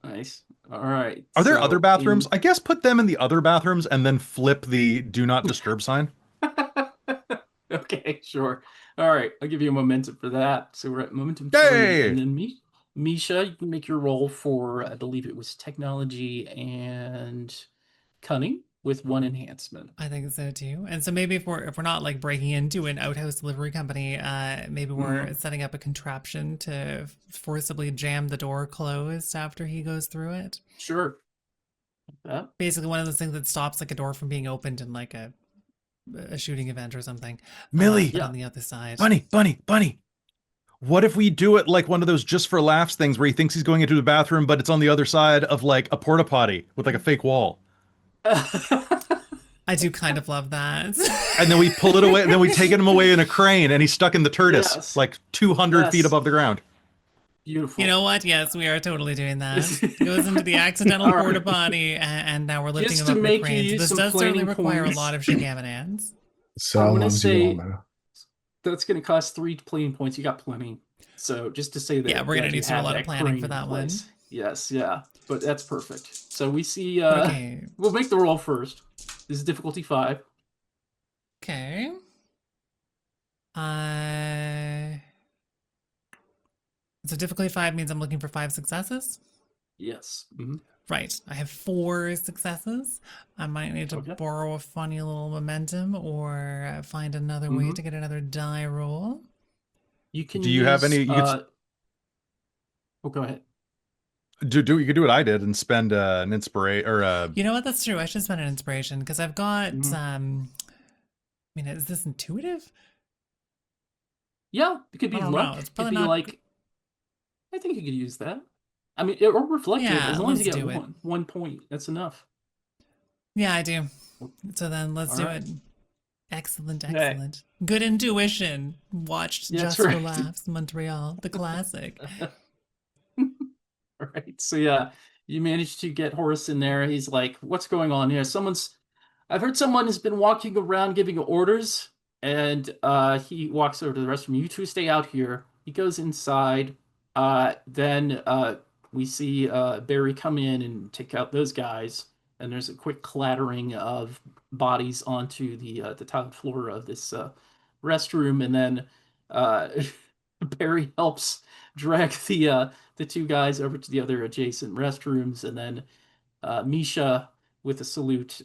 Nice. All right. Are there other bathrooms? I guess put them in the other bathrooms and then flip the do not disturb sign. Okay, sure. All right, I'll give you a momentum for that. So we're at momentum 3, and then Misha, you can make your roll for, I believe it was technology and cunning with 1 enhancement. I think so too. And so maybe if we're not like breaking into an outhouse delivery company, maybe we're setting up a contraption to forcibly jam the door closed after he goes through it. Sure. Like that. Basically, one of those things that stops like a door from being opened in like a shooting event or something. Millie, on the other side. Bunny. What if we do it like one of those just for laughs things where he thinks he's going into the bathroom, but it's on the other side of like a porta potty with like a fake wall? I do kind of love that. And then we pull it away, and then we take him away in a crane, and he's stuck in the Turtis, like 200 feet above the ground. Beautiful. You know what? Yes, we are totally doing that. Goes into the accidental porta potty, and now we're lifting him up with cranes. This does certainly require a lot of shenanigans. So I'm gonna say now. That's going to cost 3 planning points. You got plenty. So just to say that. Yeah, we're going to need to do a lot of planning for that one. Yes, yeah. But that's perfect. So we see, we'll make the roll first. This is difficulty 5. Okay. So difficulty 5 means I'm looking for 5 successes? Yes. Right. I have 4 successes. I might need to borrow a funny little momentum or find another way to get another die roll. You can. Do you have any? Oh, go ahead. You could do what I did and spend an inspiration or You know what? That's true. I should spend an inspiration because I've got. I mean, is this intuitive? Yeah, it could be luck. It's probably not like. I think you could use that. I mean, or reflective. As long as you get 1 point, that's enough. Yeah, I do. So then let's do it. Excellent. Good intuition. Watched Just for Laughs, Montreal, the classic. All right. So yeah, You manage to get Horace in there. He's like, "What's going on here? I've heard someone has been walking around giving orders." And he walks over to the restroom. You two stay out here. He goes inside. Then we see Barry come in and take out those guys. And there's a quick clattering of bodies onto the tiled floor of this restroom. And then Barry helps drag the two guys over to the other adjacent restrooms. And then Misha, with a salute,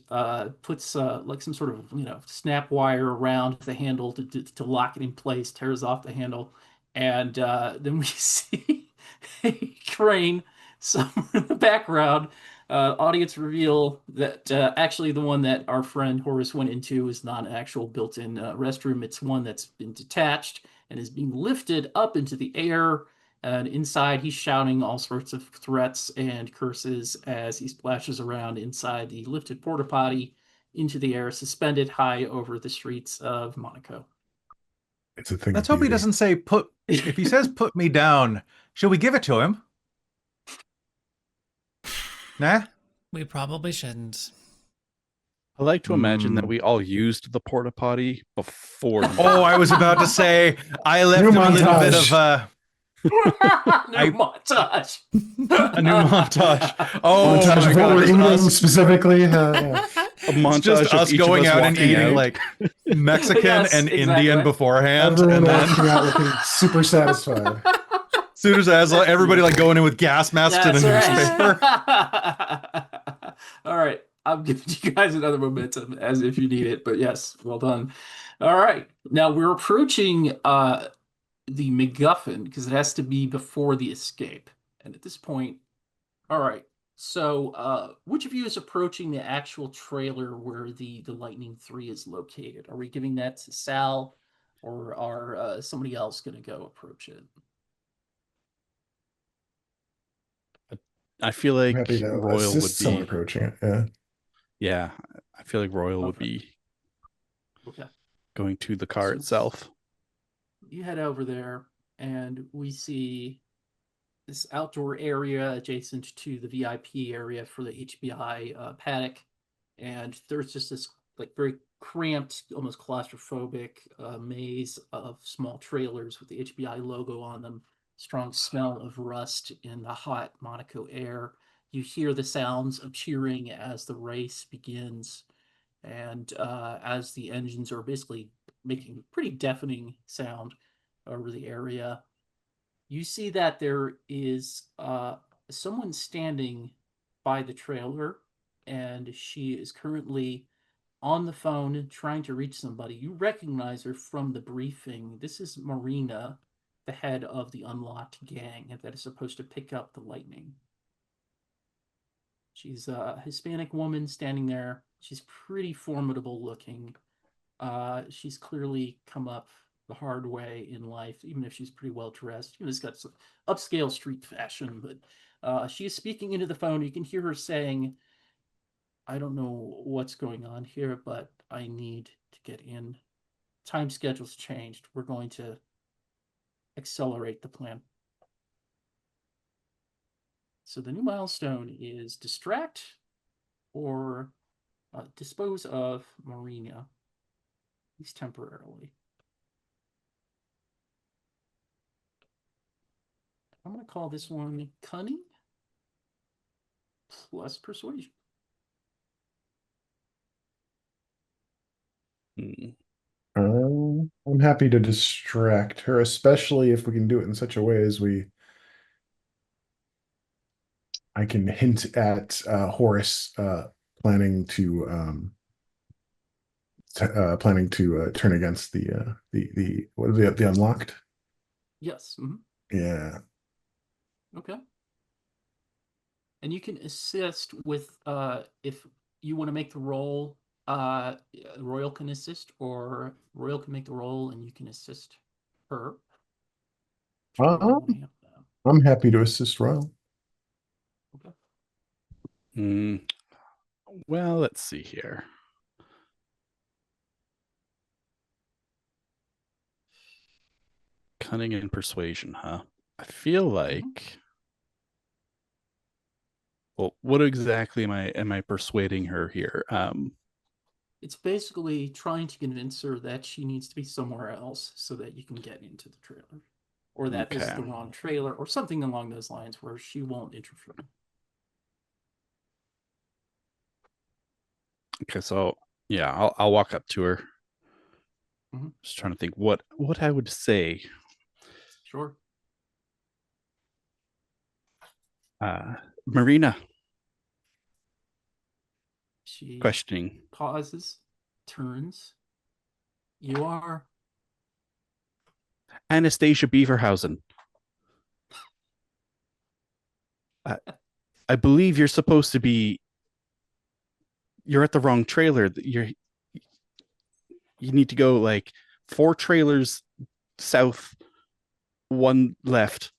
puts like some sort of snap wire around the handle to lock it in place, tears off the handle, and then we see a crane somewhere in the background. Audience reveal that actually the one that our friend Horace went into is not an actual built-in restroom. It's one that's been detached and is being lifted up into the air. And inside, he's shouting all sorts of threats and curses as he splashes around inside the lifted porta potty into the air, suspended high over the streets of Monaco. It's a thing. Let's of hope he beauty. doesn't say put. If he says put me down, should we give it to him? Nah. We probably shouldn't. I like to imagine that we all used the porta potty before. Oh, I was about to say I left New him a little bit montage. of Montage. a new montage. Oh montage my of what god! we're Just eating us, specifically. Yeah. A montage just of us each of going us out and walking eating out. like Mexican Yes, and exactly. Indian beforehand, Everyone and then walking out looking super satisfied. as soon as everybody like going in with gas masks and a That's newspaper. right. All right. I'm giving you guys another momentum as if you need it, but yes, well done. All right. Now we're approaching the MacGuffin because it has to be before the escape. And at this point, all right. So which of you is approaching the actual trailer where the Lightning 3 is located? Are we giving that to Sal, or are somebody else going to go approach it? I feel I'm like happy to Royal would assist someone be. approaching it. Yeah. Yeah, I feel like Royal would Okay. be Okay. going to the car So itself. you head over there, and we see this outdoor area adjacent to the VIP area for the HBI paddock, and there's just this like very cramped, almost claustrophobic maze of small trailers with the HBI logo on them. Strong smell of rust in the hot Monaco air. You hear the sounds of cheering as the race begins, and as the engines are basically making pretty deafening sound over the area. You see that there is someone standing by the trailer, and she is currently on the phone trying to reach somebody. You recognize her from the briefing. This is Marina, the head of the Unlocked gang that is supposed to pick up the Lightning. She's a Hispanic woman standing there. She's pretty formidable looking. She's clearly come up the hard way in life, even if she's pretty well dressed. She's got some upscale street fashion, but she is speaking into the phone. You can hear her saying, "I don't know what's going on here, but I need to get in. Time schedule's changed. We're going to accelerate the plan." So the new milestone is distract or dispose of Marina, at least temporarily. I'm going to call this one cunning plus persuasion. I'm happy to distract her, especially if we can do it in such a way as I can hint at Horace planning to turn against the unlocked. Yes. Mhm. Yeah. Okay. And you can assist with if you want to make the roll. Royal can assist, or Royal can make the roll, and you can assist her. Whichever way you want to handle that. I'm happy to assist Royal. Okay. Well, let's see here. Cunning and persuasion, huh? I feel like Well, what exactly am I persuading her here? It's basically trying to convince her that she needs to be somewhere else so that you can get into the trailer. Or that this is the Okay. wrong trailer, or something along those lines where she won't interfere. Okay, so yeah, I'll walk up to her. Mhm. Just trying to think what I would say. Sure. Marina, She questioning. pauses, turns. You are. Anastasia Beaverhausen. I believe you're supposed to be. You're at the wrong trailer. You need to go like 4 trailers south, 1 left.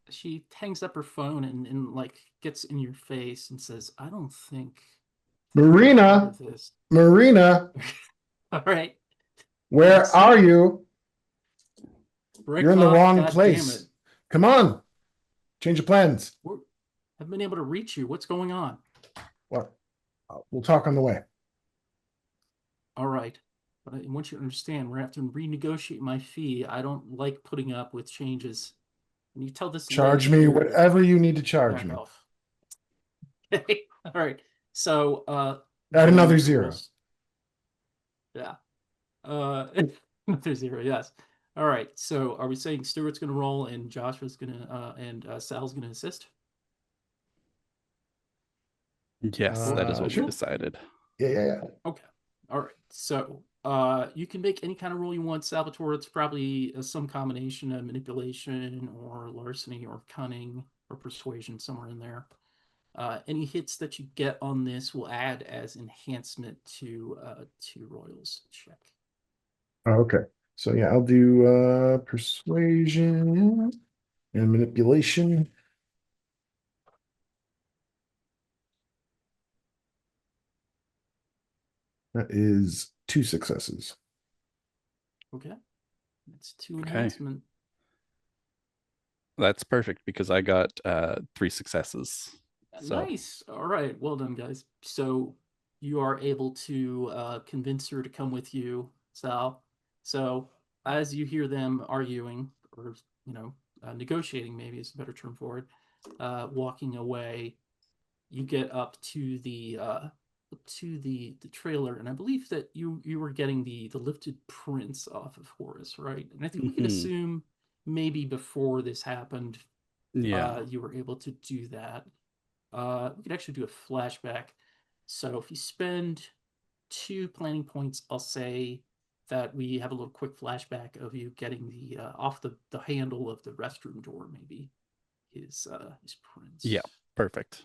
She hangs up her phone and like gets in your face and says, I don't think Marina, part of this. Marina, All right. where Yes. are you? Break You're in the off, wrong God damn place. it. Come on, change of plans. I've been able to reach you. What's going on? What? We'll talk on the way. All right. But I want you to understand, we're going to have to renegotiate my fee. I don't like putting up with changes. And you tell this Charge lady me here whatever you need to to charge back me. off. Okay. All right. So Add another James 0. rolls- Yeah. Another 0, yes. All right. So are we saying Stuart's gonna roll and Joshua's gonna and Sal's gonna assist? Yes, that is what we Sure. decided. Yeah. Okay. All right. So you can make any kind of roll you want, Salvatore. It's probably some combination of manipulation or larceny or cunning or persuasion, somewhere in there. Any hits that you get on this will add as enhancement to Royal's check. Okay. So yeah, I'll do persuasion and manipulation. That is 2 successes. Okay. That's 2 Okay. enhancement. That's perfect because I got 3 successes. So Nice. All right. Well done, guys. So you are able to convince her to come with you, Sal. So as you hear them arguing, or negotiating, maybe is a better term for it, walking away, you get up to the trailer, and I believe that you were getting the lifted prints off of Horace, right? And I think we can assume maybe before this happened, yeah. you were able to do that. We could actually do a flashback. So if you spend 2 planning points, I'll say that we have a little quick flashback of you getting the off the handle of the restroom door, maybe his prints. Yeah, perfect.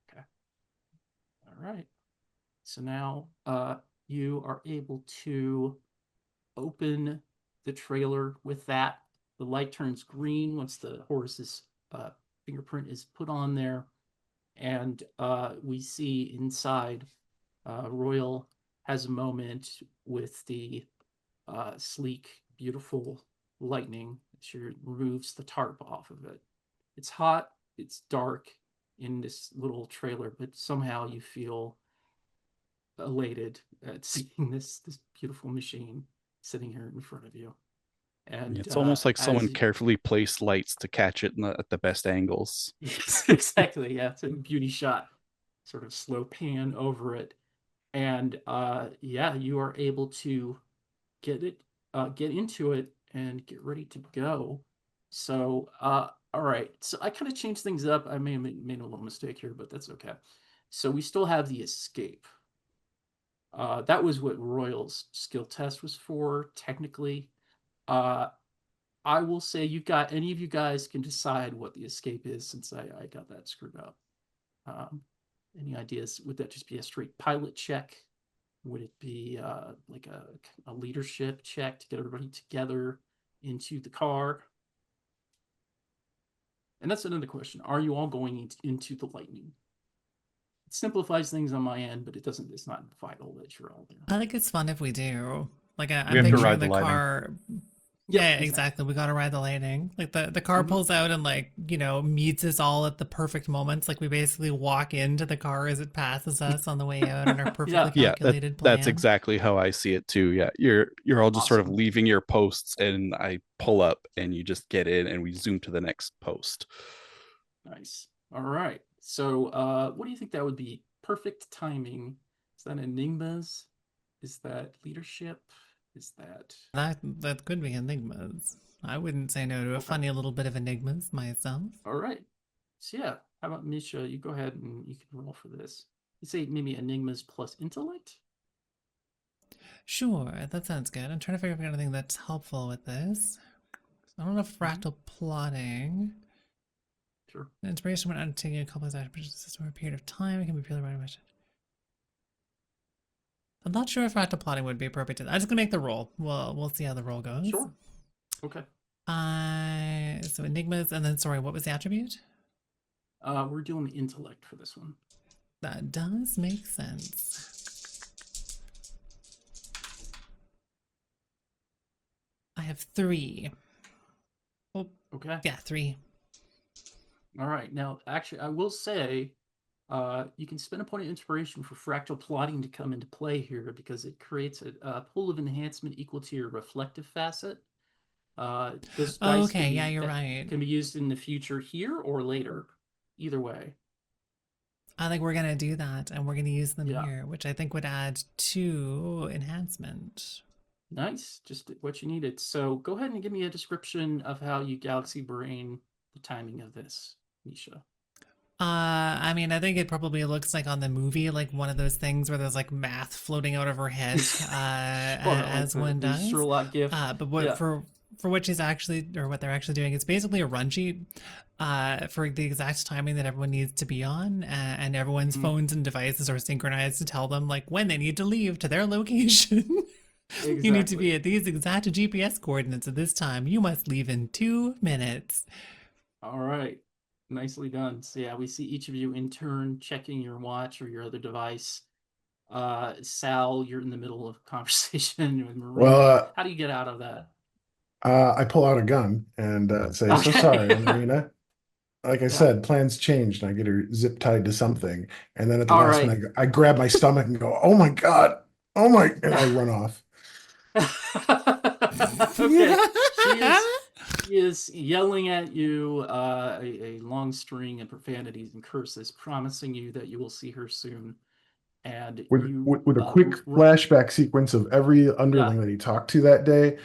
Okay. All right. So now you are able to open the trailer with that. The light turns green once the horse's fingerprint is put on there. And we see inside Royal has a moment with the sleek, beautiful lightning. She removes the tarp off of it. It's hot, it's dark in this little trailer, but somehow you feel elated at seeing this beautiful machine sitting here in front of you. And It's almost like someone you... carefully placed lights to catch it at the best angles. Yes, exactly. Yeah, it's a beauty shot, sort of slow pan over it. And yeah, you are able to get into it and get ready to go. So all right. So I kind of changed things up. I may have made a little mistake here, but that's okay. So we still have the escape. That was what Royal's skill test was for, technically. I will say any of you guys can decide what the escape is, since I got that screwed up. Any ideas? Would that just be a straight pilot check? Would it be like a leadership check to get everybody together into the car? And that's another question. Are you all going into the lightning? It simplifies things on my end, but it's not vital that you're all there. I think it's fun if we do. Like I'm We have to picturing ride the the lightning. car Yep, Yeah, exactly. We gotta ride the lightning. Like the car pulls out and like, meets us all at the perfect moments. Like we basically walk into the car as it passes us on the way out on our perfectly Yeah, calculated that's plan. exactly how I see it too. Yeah, you're all just sort of Awesome. leaving your posts, and I pull up, and you just get in, and we zoom to the next post. Nice. All right. So, what do you think that would be? Perfect timing. Is that enigmas? Is that leadership? Is that That could be enigmas. I wouldn't say no to a Okay. funny little bit of enigmas myself. all right? So yeah, how about Misha? You go ahead and you can roll for this. You say maybe enigmas plus intellect. Sure, that sounds good. I'm trying to figure out anything that's helpful with this. I don't know if fractal plotting. Sure. Inspiration when undertaking a complex system over a period of time, it can be purely random. I'm not sure if fractal plotting would be appropriate. I'm just gonna make the roll. We'll see how the roll goes. Sure. Okay. So enigmas, and then sorry, what was the attribute? We're doing intellect for this one. That does make sense. I have 3. Oh, Okay. yeah, 3. All right. Now, actually, I will say, you can spend a point of inspiration for fractal plotting to come into play here because it creates a pool of enhancement equal to your reflective facet. This Oh, dice okay, yeah, you're right. can be used in the future here or later. Either way. I think we're gonna do that, and we're gonna use them Yeah. here, which I think would add 2 enhancement. Nice. Just what you needed. So go ahead and give me a description of how you galaxy brain the timing of this, Nisha. I mean, I think it probably looks like on the movie, like one of those things where there's like math floating out of her head, as one the does. Sherlock gift. But what Yeah. for what she's actually, or what they're actually doing, it's basically a run sheet, for the exact timing that everyone needs to be on, and everyone's Mhm. phones and devices are synchronized to tell them like when they need to leave to their location. You need to Exactly. be at these exact GPS coordinates at this time. You must leave in 2 minutes. All right. Nicely done. So yeah, we see each of you in turn checking your watch or your other device. Sal, you're in the middle of a conversation with Marina. Well, How do you get out of that? I pull out a gun and say, "So Okay. sorry, Marina." Like I Yeah. said, plans changed, and I get her zip tied to something. And then at the All last right. minute, I grab my stomach and go, "Oh my God, oh my!" and I run off. Okay. She is yelling at you a long string of profanities and curses, promising you that you will see her soon. And you With a quick flashback sequence of every underling that he talked to that day,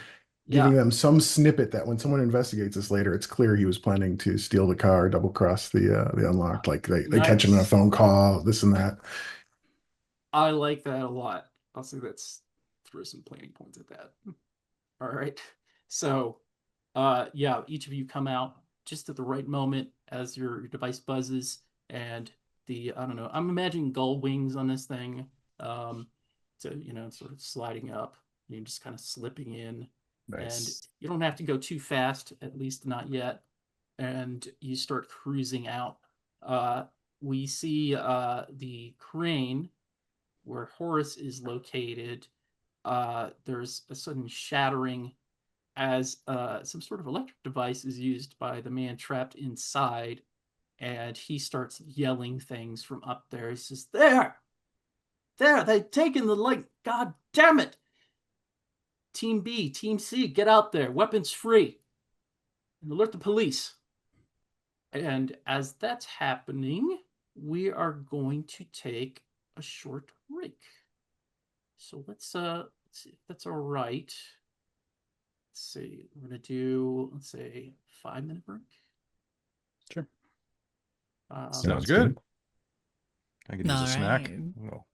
giving them some snippet that when someone investigates this later, it's clear he was planning to steal the car, double cross the unlocked. Like they catch him in a Nice. phone call, this and that. I like that a lot. I'll say that's throw some planning points at that. All right. So, yeah, each of you come out just at the right moment as your device buzzes, and I don't know, I'm imagining gull wings on this thing. So, sort of sliding up, you're just kind of slipping in, and Nice. you don't have to go too fast, at least not yet. And you start cruising out. We see the crane where Horace is located. There's a sudden shattering as some sort of electric device is used by the man trapped inside, and he starts yelling things from up there. He says, there, they've taken the light. God damn it. Team B, Team C, get out there. Weapons free. And alert the police. And as that's happening, we are going to take a short break. So let's see if that's all right. Let's see. We're gonna do, let's say, 5-minute break. Sure. Sounds good. I could use All a snack. right. Well,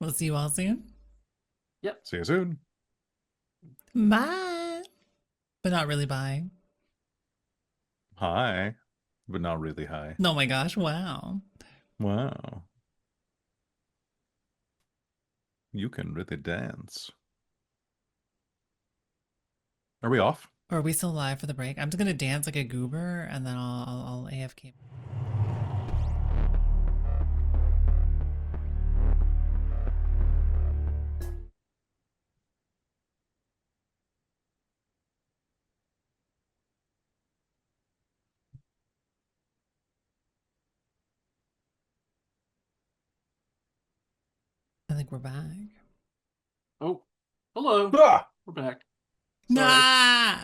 We'll see you all soon. Yep. see you soon. Bye. But not really bye. Hi, but not really hi. Oh my gosh, wow. Wow. You can really dance. Are we off? Or are we still live for the break? I'm just gonna dance like a goober and then I'll AFK. think we're back. Oh, hello. Ah! We're back. Nah.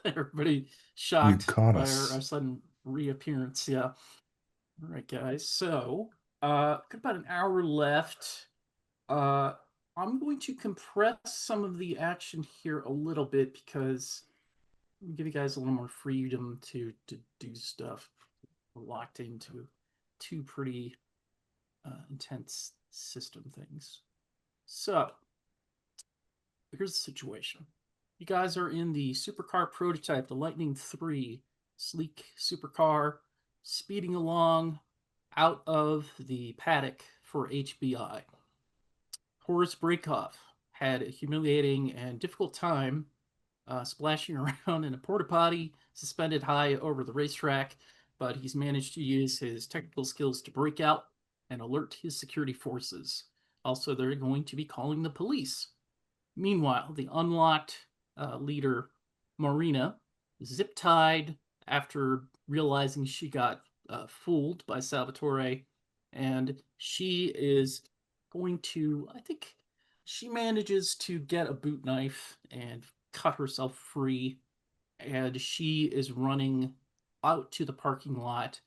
Everybody shocked caught by us. our sudden reappearance. Yeah. All right, guys. So, got about an hour left. I'm going to compress some of the action here a little bit because I'm give you guys a little more freedom to do stuff. We're locked into two pretty intense system things. So, here's the situation. You guys are in the supercar prototype, the Lightning 3, sleek supercar, speeding along out of the paddock for HBI. Horace Breakoff had a humiliating and difficult time splashing around in a porta potty, suspended high over the racetrack, but he's managed to use his technical skills to break out and alert his security forces. Also, they're going to be calling the police. Meanwhile, the unlocked leader, Marina, zip-tied after realizing she got fooled by Salvatore, and she is going to, I think, she manages to get a boot knife and cut herself free, and she is running out to the parking lot,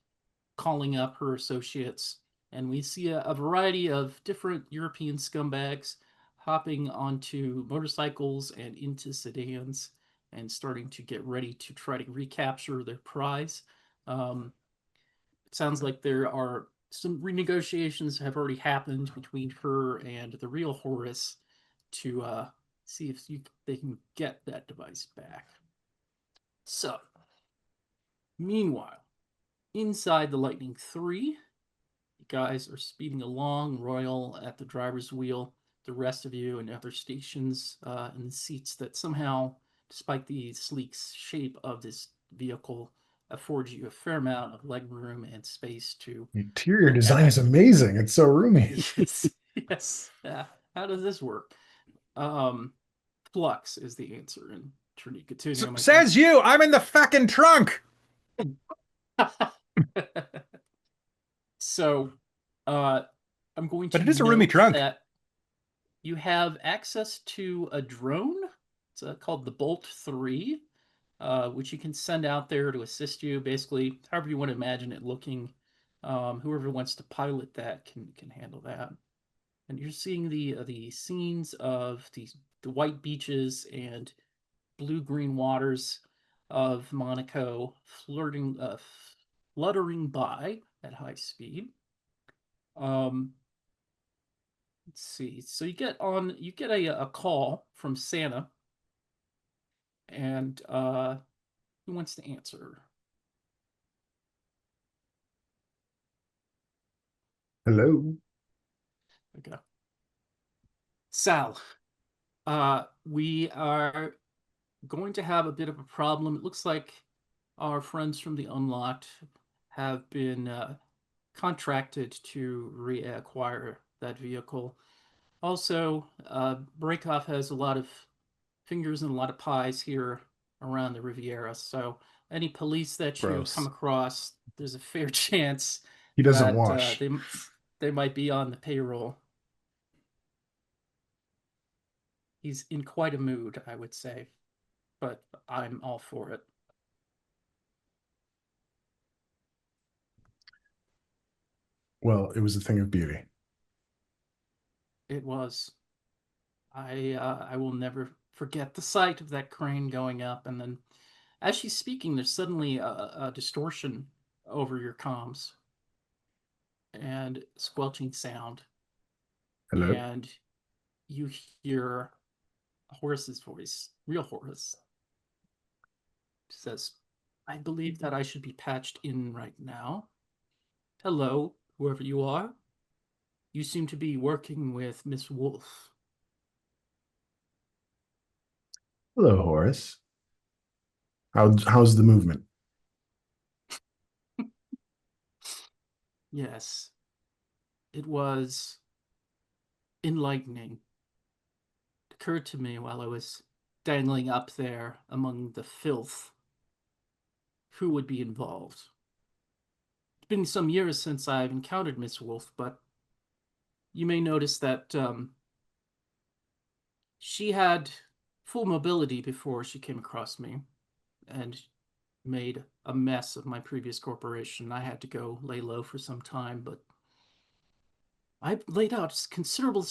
calling up her associates, and we see a variety of different European scumbags hopping onto motorcycles and into sedans and starting to get ready to try to recapture their prize. It sounds like there are some renegotiations have already happened between her and the real Horace to see if they can get that device back. So, meanwhile, inside the Lightning 3, you guys are speeding along, Royal at the driver's wheel, the rest of you in other stations in the seats that somehow, despite the sleek shape of this vehicle, affords you a fair amount of leg room and space to... The interior design is amazing. It's so roomy. Yes, yes. Yeah. How does this work? Flux is the answer in Trinity Continuum. Says you! I'm in the fucking trunk! So, I'm going to But it is a roomy note trunk. that you have access to a drone. It's called the Bolt 3, which you can send out there to assist you. Basically, however you want to imagine it looking. Whoever wants to pilot that can handle that. And you're seeing the scenes of the white beaches and blue-green waters of Monaco fluttering by at high speed. Let's see. So you get a call from Santa, and who wants to answer? Hello. Okay. Sal, we are going to have a bit of a problem. It looks like our friends from the Unlocked have been contracted to reacquire that vehicle. Also, Breakoff has a lot of fingers and a lot of pies here around the Riviera. So any police that you Gross. come across, there's a fair chance He doesn't that wash. they might be on the payroll. He's in quite a mood, I would say, but I'm all for it. Well, it was a thing of beauty. It was. I will never forget the sight of that crane going up, and then as she's speaking, there's suddenly a distortion over your comms and squelching sound, Hello. and you hear Horace's voice, real Horace, says, "I believe that I should be patched in right now. Hello, whoever you are. You seem to be working with Miss Wolf." Hello, Horace. How's the movement? Yes, it was enlightening. It occurred to me while I was dangling up there among the filth who would be involved. It's been some years since I've encountered Miss Wolf, but you may notice that she had full mobility before she came across me and made a mess of my previous corporation. I had to go lay low for some time, but I laid out considerable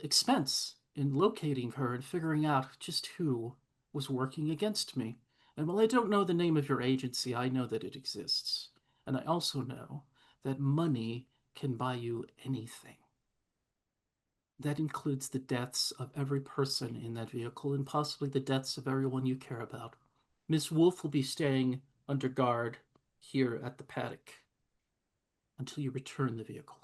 expense in locating her and figuring out just who was working against me. And while I don't know the name of your agency, I know that it exists. And I also know that money can buy you anything. That includes the deaths of every person in that vehicle and possibly the deaths of everyone you care about. Miss Wolf will be staying under guard here at the paddock until you return the vehicle.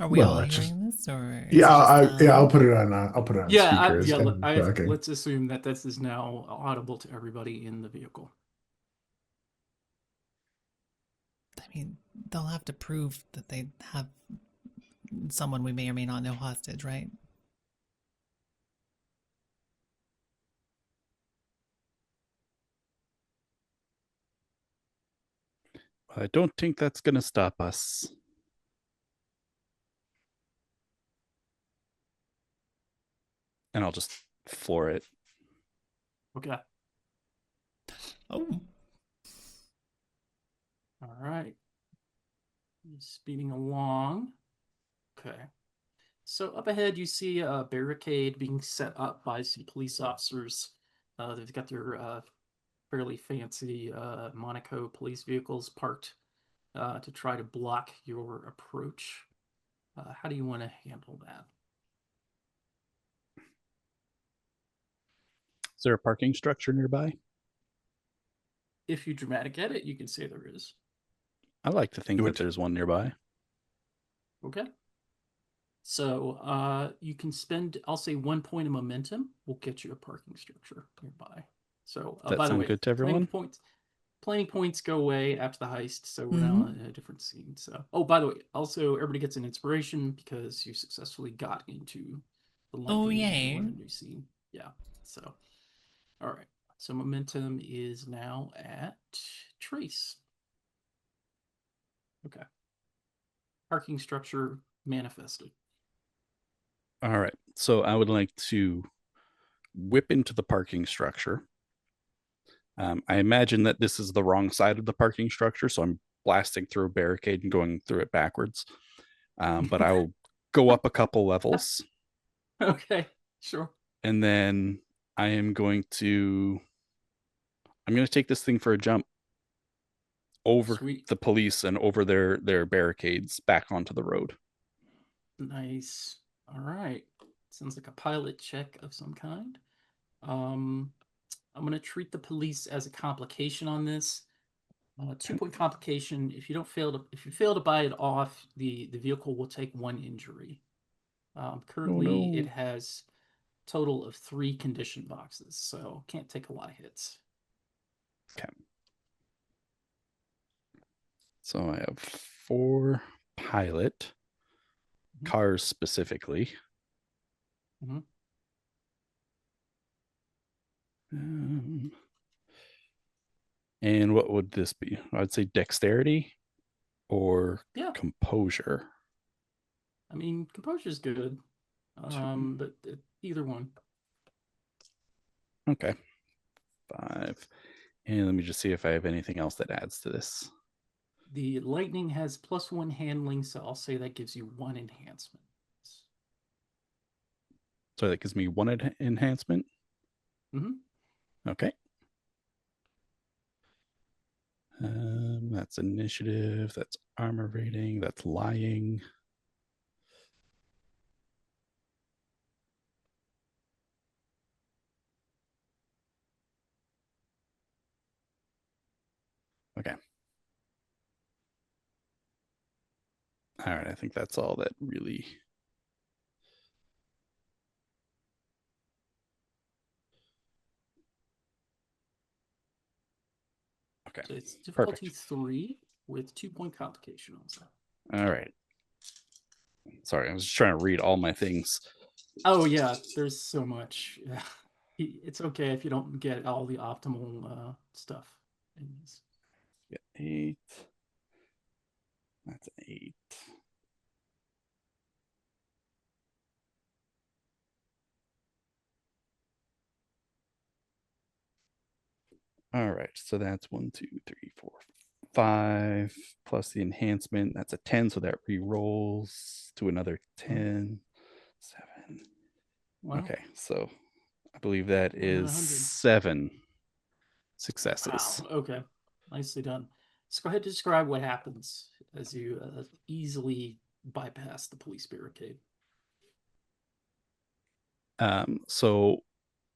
Are we Well, all that's just hearing this, or is yeah. it just I'll them? put it on. I'll put it on speaker as talking. Let's assume that this is now audible to everybody in the vehicle. I mean, they'll have to prove that they have someone we may or may not know hostage, right? I don't think that's going to stop us. And I'll just floor it. Okay. Oh, All right. Speeding along. Okay. So up ahead, you see a barricade being set up by some police officers. They've got their fairly fancy Monaco police vehicles parked to try to block your approach. How do you want to handle that? Is there a parking structure nearby? If you dramatic edit, you can say there is. I like to think Do that it. there's one nearby. Okay. So you can spend, I'll say 1 point of momentum will get you a parking structure nearby. So That by the sound way, good to everyone? planning points go away after the heist, so we're Mm-hmm. now in a different scene. So, oh, by the way, also everybody gets an inspiration because you successfully got into the lightning. Oh, and yay. we're in a new scene. Yeah. So, all right. So momentum is now at Trace. Okay. Parking structure manifested. All right. So I would like to whip into the parking structure. I imagine that this is the wrong side of the parking structure, so I'm blasting through a barricade and going through it backwards. But I will go up a couple levels, Okay, sure. and then I'm going to take this thing for a jump over Sweet. the police and over their barricades back onto the road. Nice. All right. Sounds like a pilot check of some kind. I'm going to treat the police as a complication on this. 2-point complication. If you fail to buy it off, the vehicle will take 1 injury. Currently, no. it has total of 3 condition boxes, so can't take a lot of hits. Okay. So I have 4 pilot cars specifically. Mhm. And what would this be? I'd say dexterity or Yeah. composure. I mean, composure is good, but either one. Okay. 5. And let me just see if I have anything else that adds to this. The lightning has +1 handling, so I'll say that gives you 1 enhancement. So that gives me 1 enhancement. Mm-hmm. Okay. That's initiative. That's armor rating. That's lying. Okay. All right. I think that's all that really. Okay. So it's difficulty Perfect. 3 with 2-point complication also. All right. Sorry, I was just trying to read all my things. Oh yeah, there's so much. It's okay if you don't get all the optimal stuff in this. Yeah, 8. That's an 8. All right, so that's 1, 2, 3, 4, 5 plus the enhancement. That's a 10, so that re-rolls to another 10. 7. Wow. Okay, so I believe that More than is 100. 7 successes. Wow. Okay. Nicely done. So go ahead and describe what happens as you easily bypass the police barricade. So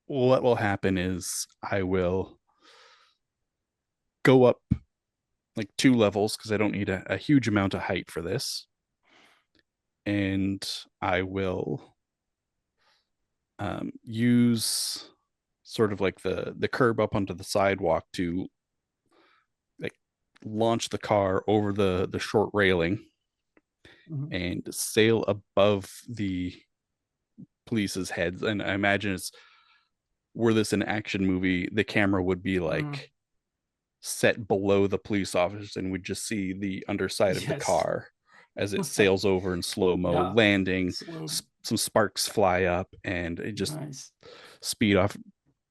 what will happen is I will go up like 2 levels because I don't need a huge amount of height for this. And I will use sort of like the curb up onto the sidewalk to like launch the car over the short railing Mhm. and sail above the police's heads. And I imagine it's were this an action movie, the camera would be like set below the police officers and we'd just see the underside of the Yes. car as it sails over in slow-mo, Yeah. landing. Slow. Some sparks fly up and it just Nice. speed off,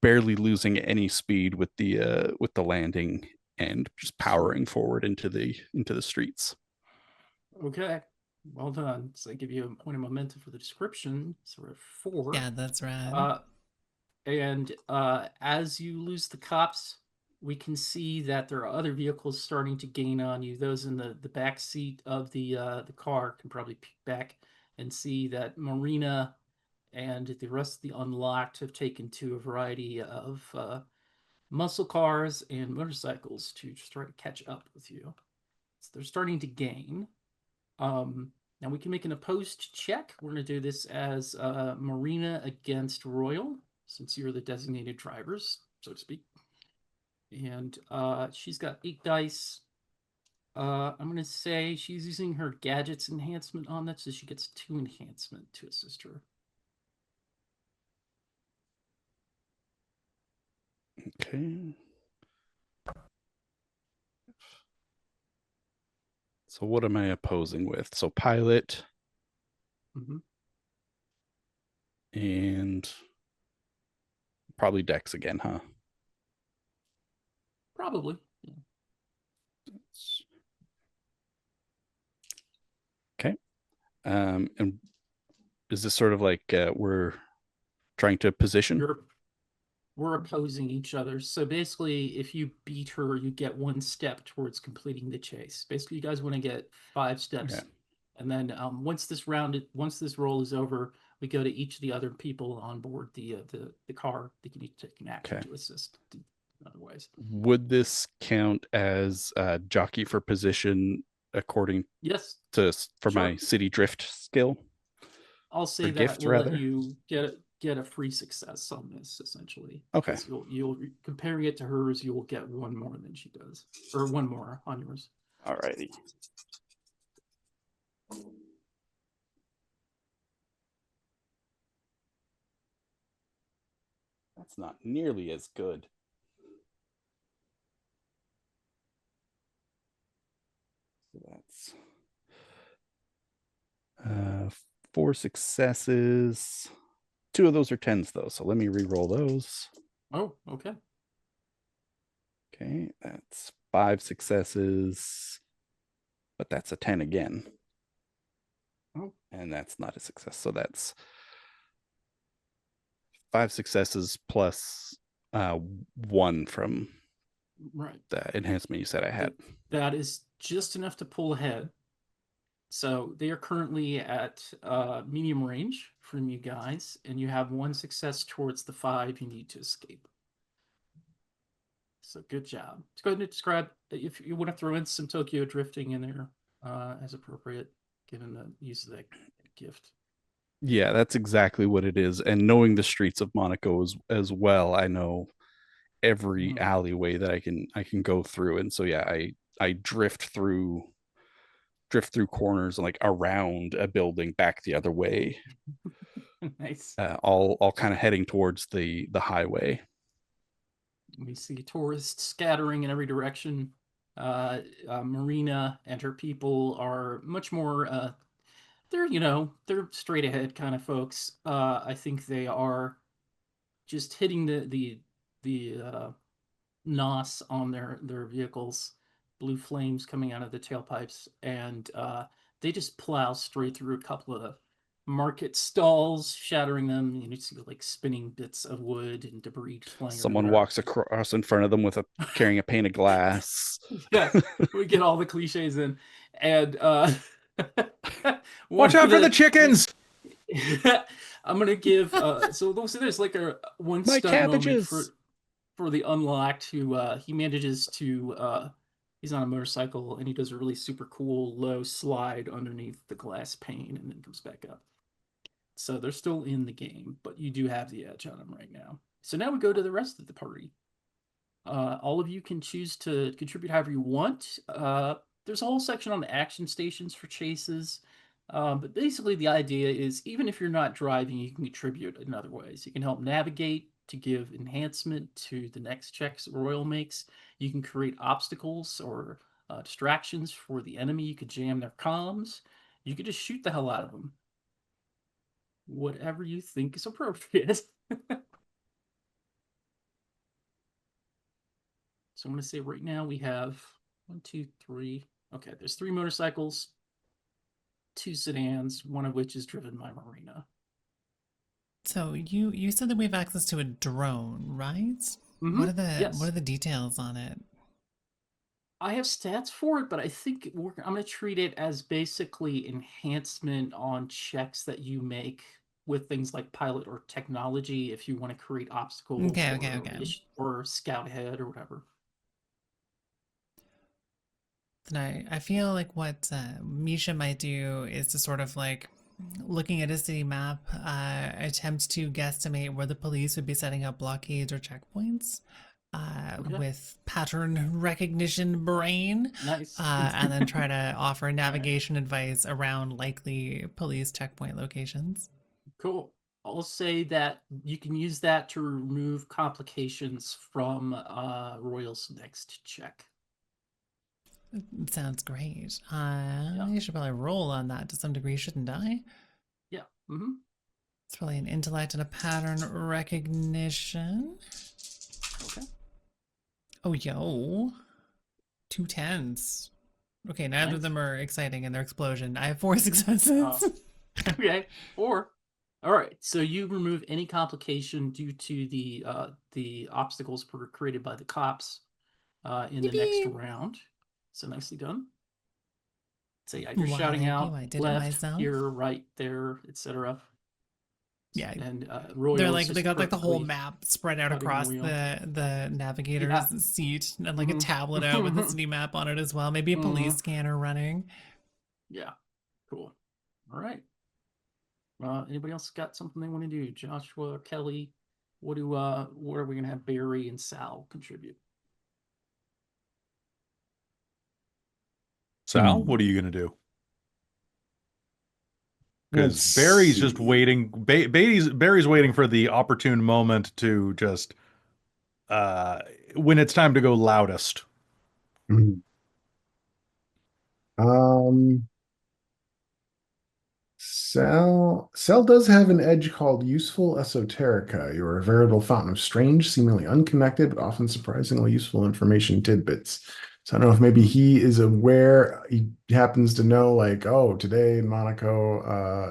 barely losing any speed with the landing and just powering forward into the streets. Okay. Well done. So I give you a point of momentum for the description. So we're at 4. Yeah, that's rad. And as you lose the cops, we can see that there are other vehicles starting to gain on you. Those in the back seat of the car can probably peek back and see that Marina and the rest of the unlocked have taken to a variety of muscle cars and motorcycles to just try to catch up with you. So they're starting to gain. Now we can make an opposed check. We're going to do this as Marina against Royal, since you're the designated drivers, so to speak. And she's got 8 dice. I'm going to say she's using her gadgets enhancement on that, so she gets 2 enhancement to assist her. Okay. So what am I opposing with? So pilot and probably Dex again, huh? Probably. Yeah. Okay. And is this sort of like we're trying to position? We're opposing each other. So basically, if you beat her, you get 1 step towards completing the chase. Basically, you guys want to get 5 steps. Okay. And then once this roll is over, we go to each of the other people on board the car. They can each take an action to assist. Otherwise, would this count as jockey for position according yes, for my city drift skill? I'll say or that gift, will let rather? you get a free success on this essentially. Okay. Because you'll comparing it to hers, you will get 1 more than she does, or 1 more on yours. Alrighty. That's not nearly as good. So that's 4 successes. 2 of those are 10s though, so let me re-roll those. Oh, okay. Okay, that's 5 successes, but that's a 10 again. Oh. And that's not a success. So that's 5 successes plus 1 from the enhancement you said I had. That is just enough to pull ahead. So they are currently at medium range from you guys, and you have 1 success towards the 5 you need to escape. So good job. Let's go ahead and describe if you want to throw in some Tokyo drifting in there as appropriate, given the use of that gift. Yeah, that's exactly what it is. And knowing the streets of Monaco as well, I know every alleyway that I can go through. And so yeah, I drift through corners and like around a building back the other way. Nice. all kind of heading towards the highway. We see tourists scattering in every direction. Marina and her people are much more. They're straight ahead kind of folks. I think they are just hitting the nos on their vehicles, blue flames coming out of the tailpipes, and they just plow straight through a couple of market stalls, shattering them. You see like spinning bits of wood and debris flying Someone everywhere. walks across in front of them with carrying a pane of glass. Yes, we get all the cliches in, and Watch out for the chickens! I'm gonna give so there's like a one My stunt moment cabbages! for the unlocked who he manages to he's on a motorcycle and he does a really super cool low slide underneath the glass pane and then comes back up. So they're still in the game, but you do have the edge on them right now. So now we go to the rest of the party. All of you can choose to contribute however you want. There's a whole section on the action stations for chases. But basically, the idea is even if you're not driving, you can contribute in other ways. You can help navigate to give enhancement to the next checks Royal makes. You can create obstacles or distractions for the enemy. You could jam their comms. You could just shoot the hell out of them. Whatever you think is appropriate. So I'm going to say right now we have 1, 2, 3. Okay, there's 3 motorcycles, 2 sedans, one of which is driven by Marina. So you said that we have access to a drone, right? What are the details on it? I have stats for it, but I think I'm going to treat it as basically enhancement on checks that you make with things like pilot or technology if you want to create obstacles Okay. or scout ahead or whatever. Then I feel like what Misha might do is to sort of like looking at a city map, attempt to guesstimate where the police would be setting up blockades or checkpoints. Okay. With pattern recognition brain. Nice. And then try to offer navigation advice around likely police checkpoint locations. Cool. I'll say that you can use that to remove complications from Royal's next check. Sounds great. Yeah. I should probably roll on that to some degree, shouldn't I? Yeah. Mm-hmm. It's probably an intellect and a pattern recognition. Okay. Oh, yo. 2 10s. Okay, neither of them are exciting in their explosion. I have 4 successes. Okay. 4. All right. So you remove any complication due to the obstacles created by the cops in the next round. So nicely done. So yeah, you're shouting out left, here, right, there, etc. Yeah, and they're like they got like the whole map spread out across the navigator's seat and like a tablet out with the city map on it as well. Maybe a police scanner running. Yeah, cool. All right. Anybody else got something they want to do? Joshua, Kelly, what are we gonna have Barry and Sal contribute? Sal, what are you gonna do? Because Barry's just waiting. Barry's waiting for the opportune moment to just when it's time to go loudest. Sal does have an edge called Useful Esoterica. You're a veritable fountain of strange, seemingly unconnected, but often surprisingly useful information tidbits. So I don't know if maybe he is aware, he happens to know, like, oh, today in Monaco,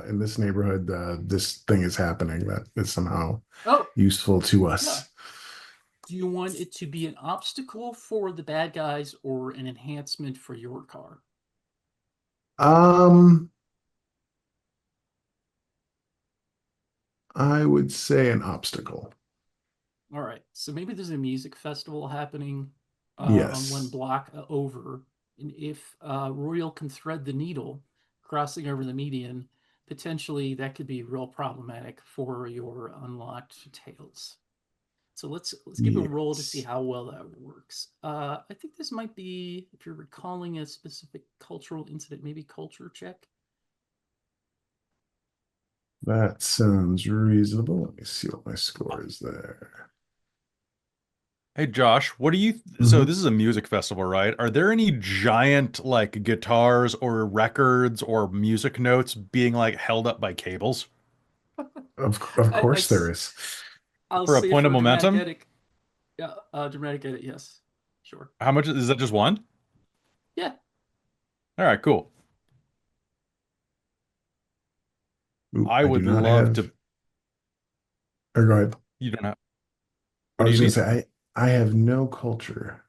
in this neighborhood, this thing is happening that is somehow useful to us. Yeah. Do you want it to be an obstacle for the bad guys or an enhancement for your car? I would say an obstacle. All right. So maybe there's a music festival happening Yes. on one block over. And if Royal can thread the needle crossing over the median, potentially that could be real problematic for your unlocked tails. So let's give a roll to see how well that works. I think this might be, if you're recalling a specific cultural incident, maybe culture check. That sounds reasonable. Let me see what my score is there. Hey Josh, what do you so Mhm. this is a music festival, right? Are there any giant like guitars or records or music notes being like held up by cables Of I, course there is. I'll for a say point of for dramatic momentum? edit. Yeah, dramatic edit. Yes, sure. How much is that, just one? Yeah. All right, cool. Ooh, I I do would not love have. to. Or go ahead. You don't have. I What do was you going to need? say I have no culture.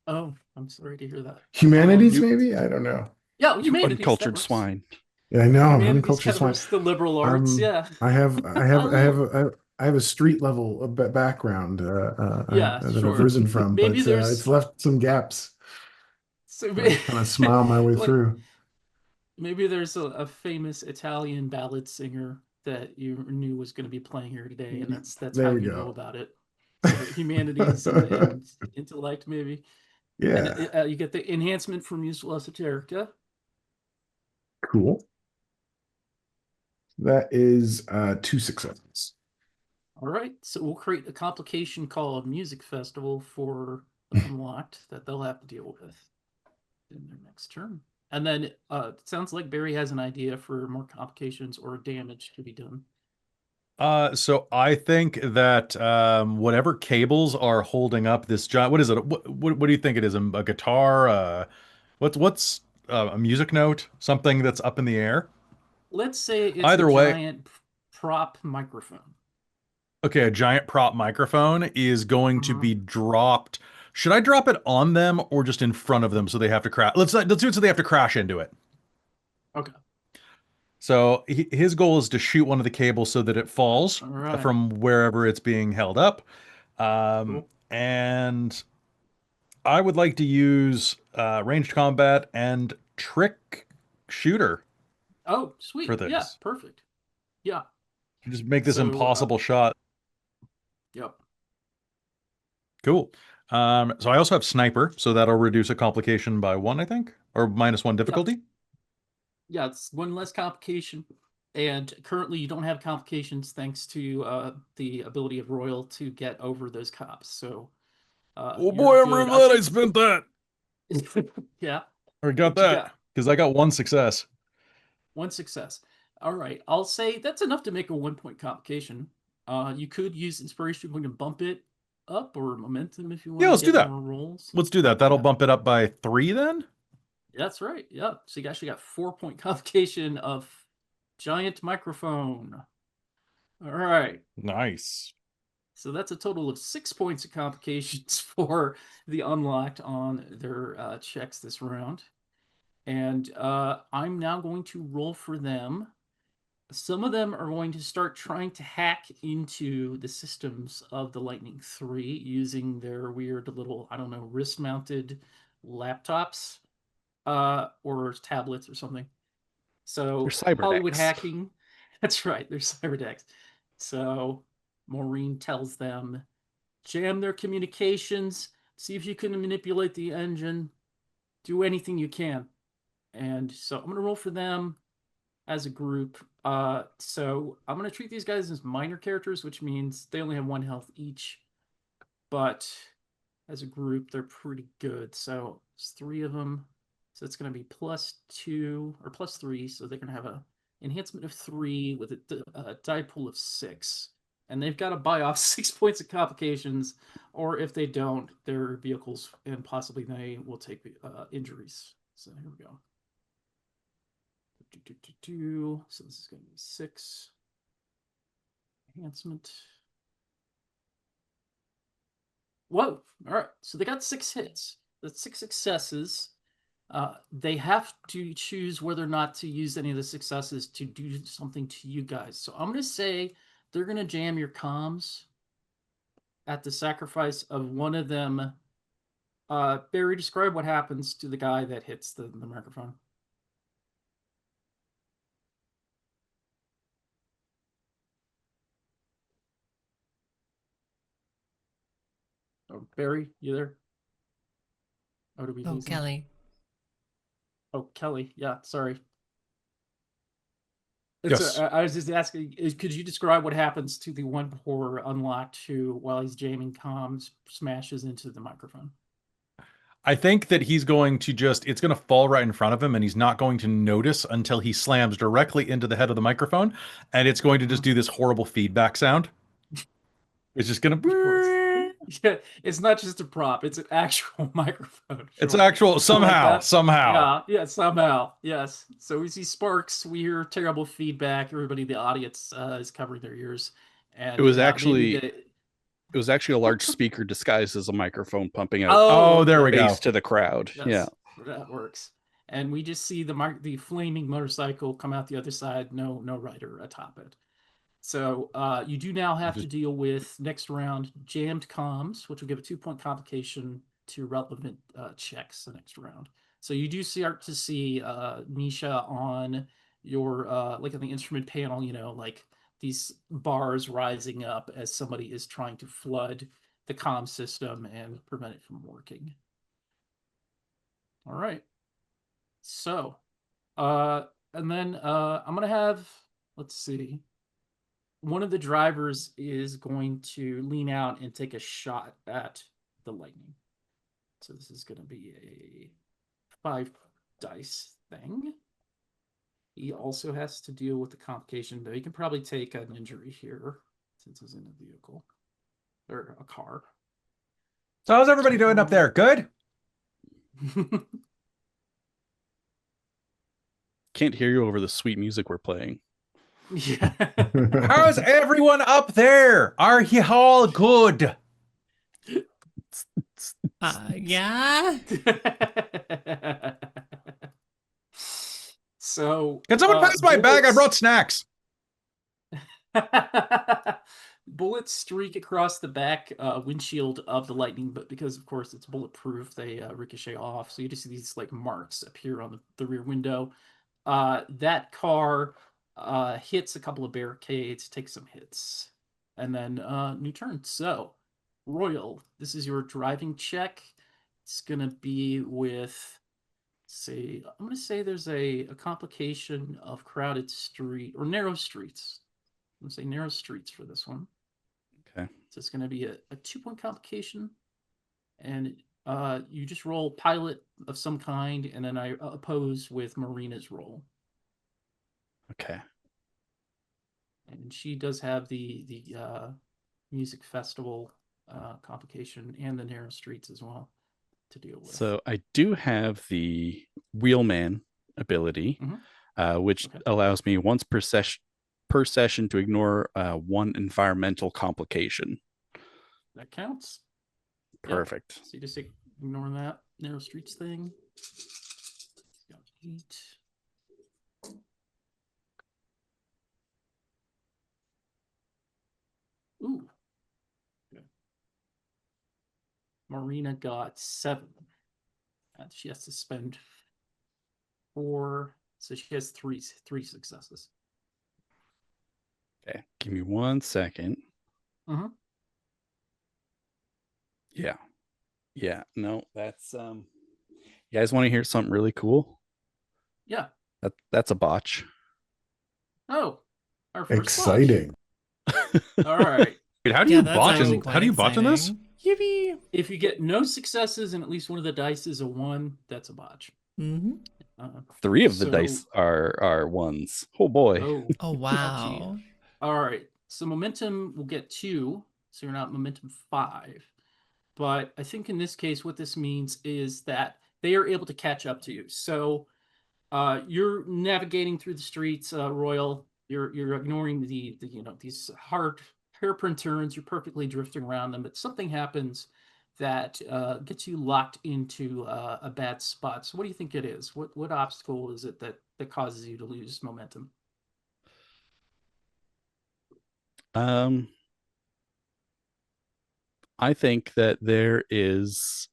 Oh, I'm sorry to hear that. Humanities, You maybe? I don't know. Yeah, you humanities, that uncultured works. swine. Yeah, I know. I'm Humanities uncultured swine. covers the liberal arts. Yeah. I have I I have I have love. I have a street level background Yeah, that I've sure. risen from, Maybe but it's there's left some gaps. so I kind of smile my way like through. maybe there's a famous Italian ballad singer that you knew was going to be playing here today, and that's There how we you know go. about it. So humanities and intellect maybe, and Yeah, you get the enhancement for musical esoterica. cool. That is 2 successes. All right, so we'll create a complication called Music Festival for the Unlocked that they'll have to deal with in their next turn. And then it sounds like Barry has an idea for more complications or damage to be done. So I think that whatever cables are holding up this giant, what is it? What do you think it is? A guitar? What's a music note? Something that's up in the air? Let's say it's a Either way, giant prop microphone. okay, a giant prop microphone is going to Mhm. be dropped. Should I drop it on them or just in front of them so they have to crash? Let's do it so they have to crash into it. Okay. So his goal is to shoot one of the cables so that it falls All right. from wherever it's being held up. Cool. And I would like to use ranged combat and trick shooter Oh, for sweet. Yeah, this. perfect. Yeah. Just make this So, impossible shot. yep. Cool. So I also have sniper, so that'll reduce a complication by 1, I think, or -1 Yep. difficulty. Yeah, it's one less complication. And currently, you don't have complications thanks to the ability of Royal to get over those cops. So, Oh you're boy, I'm really good. I'd glad I say, spent that yeah. or got What you that got? because I got 1 success. One success. All right. I'll say that's enough to make a 1 point complication. You could use inspiration if we can bump it up or momentum if you Yeah, want to let's do get that. more rolls. Let's do that. That'll Yeah, bump it up by 3 then. that's right. Yeah. So you actually got 4 point complication of giant microphone. All right. Nice. So that's a total of 6 points of complications for the unlocked on their checks this round. And I'm now going to roll for them. Some of them are going to start trying to hack into the systems of the Lightning 3 using their weird little, I don't know, wrist mounted laptops or tablets or something. They're So, Hollywood cybernetics. hacking. That's right, they're cyberdecks. So, Maureen tells them jam their communications, see if you can manipulate the engine, do anything you can. And so, I'm going to roll for them as a group. So I'm gonna treat these guys as minor characters, which means they only have 1 health each. But as a group, they're pretty good. So it's 3 of them. So it's gonna be +2 or +3. So they're gonna have a enhancement of 3 with a die pool of 6. And they've got to buy off 6 points of complications, or if they don't, their vehicles and possibly they will take injuries. So here we go. So this is going to be 6 enhancement. Whoa! All right, so they got 6 hits. That's 6 successes. They have to choose whether or not to use any of the successes to do something to you guys. So I'm going to say they're going to jam your comms at the sacrifice of one of them. Barry, describe what happens to the guy that hits the microphone. Oh, Barry, you there? Oh, did we Oh, lose him? Kelly. Oh, Kelly. Yeah, sorry. Yes. I was just asking, could you describe what happens to the one before unlocked who, while he's jamming comms, smashes into the microphone? I think that he's going to it's going to fall right in front of him, and he's not going to notice until he slams directly into the head of the microphone, and it's going to just do this horrible feedback sound. It's just going to... Yeah, it's not just a prop; it's an actual microphone. It's Sure. actual, somehow, that. somehow. Yeah, somehow, yes. So we see sparks, we hear terrible feedback. Everybody in the audience is covering their ears, and It was maybe actually the it was actually a large speaker disguised as a microphone pumping out Oh, there we go. bass to the crowd. yes, Yeah. that works. And we just see the flaming motorcycle come out the other side. No rider atop it. So you do now have to deal with next round jammed comms, which will give a 2-point complication to relevant checks the next round. So you do start to see Nisha on your like on the instrument panel, you know, like these bars rising up as somebody is trying to flood the comm system and prevent it from working. All right. So and then I'm gonna have, let's see, one of the drivers is going to lean out and take a shot at the lightning. So this is going to be a 5 dice thing. He also has to deal with the complication, though he can probably take an injury here since he's in a vehicle or a car. So how's everybody doing up there? Good? Can't hear you over the sweet music we're playing. Yeah. How's everyone up there? Are you all good? Yeah. So Can someone pass my bag? I bullets- brought snacks. Bullets streak across the back windshield of the lightning, but because of course it's bulletproof, they ricochet off. So you just see these like marks appear on the rear window. That car hits a couple of barricades, takes some hits, and then new turn. So Royal, this is your driving check. It's gonna be with, say, I'm gonna say there's a complication of crowded street or narrow streets. I'm gonna say narrow streets for this one. Okay. So it's gonna be a 2-point complication, and you just roll pilot of some kind, and then I oppose with Marina's roll. Okay. And she does have the music festival complication and the narrow streets as well to deal with. So I do have the wheelman ability, which Okay. allows me once per session to ignore one environmental complication. That counts. Perfect. So you just ignore that narrow streets thing. Got 8. Ooh. Good. Marina got 7. She has to spend 4, so she has three successes. Okay. Give me 1 second. Mhm. Yeah. Yeah. No, that's you guys want to hear something really cool? Yeah. That's a botch. Oh, our first Exciting. botch. All right. Wait, how do Yeah, you that's botch actually in, quite how do you botch in this? exciting. Yippee. If you get no successes and at least one of the dice is a 1, that's a botch. Mm-hmm. 3 of the So- dice are ones. Oh boy. Oh, Oh, wow. all right. So momentum will get 2, so you're not momentum 5. But I think in this case, what this means is that they are able to catch up to you. So you're navigating through the streets, Royal. You're ignoring the these hard hairpin turns. You're perfectly drifting around them, but something happens that gets you locked into a bad spot. So what do you think it is? What obstacle is it that causes you to lose momentum? I think that there is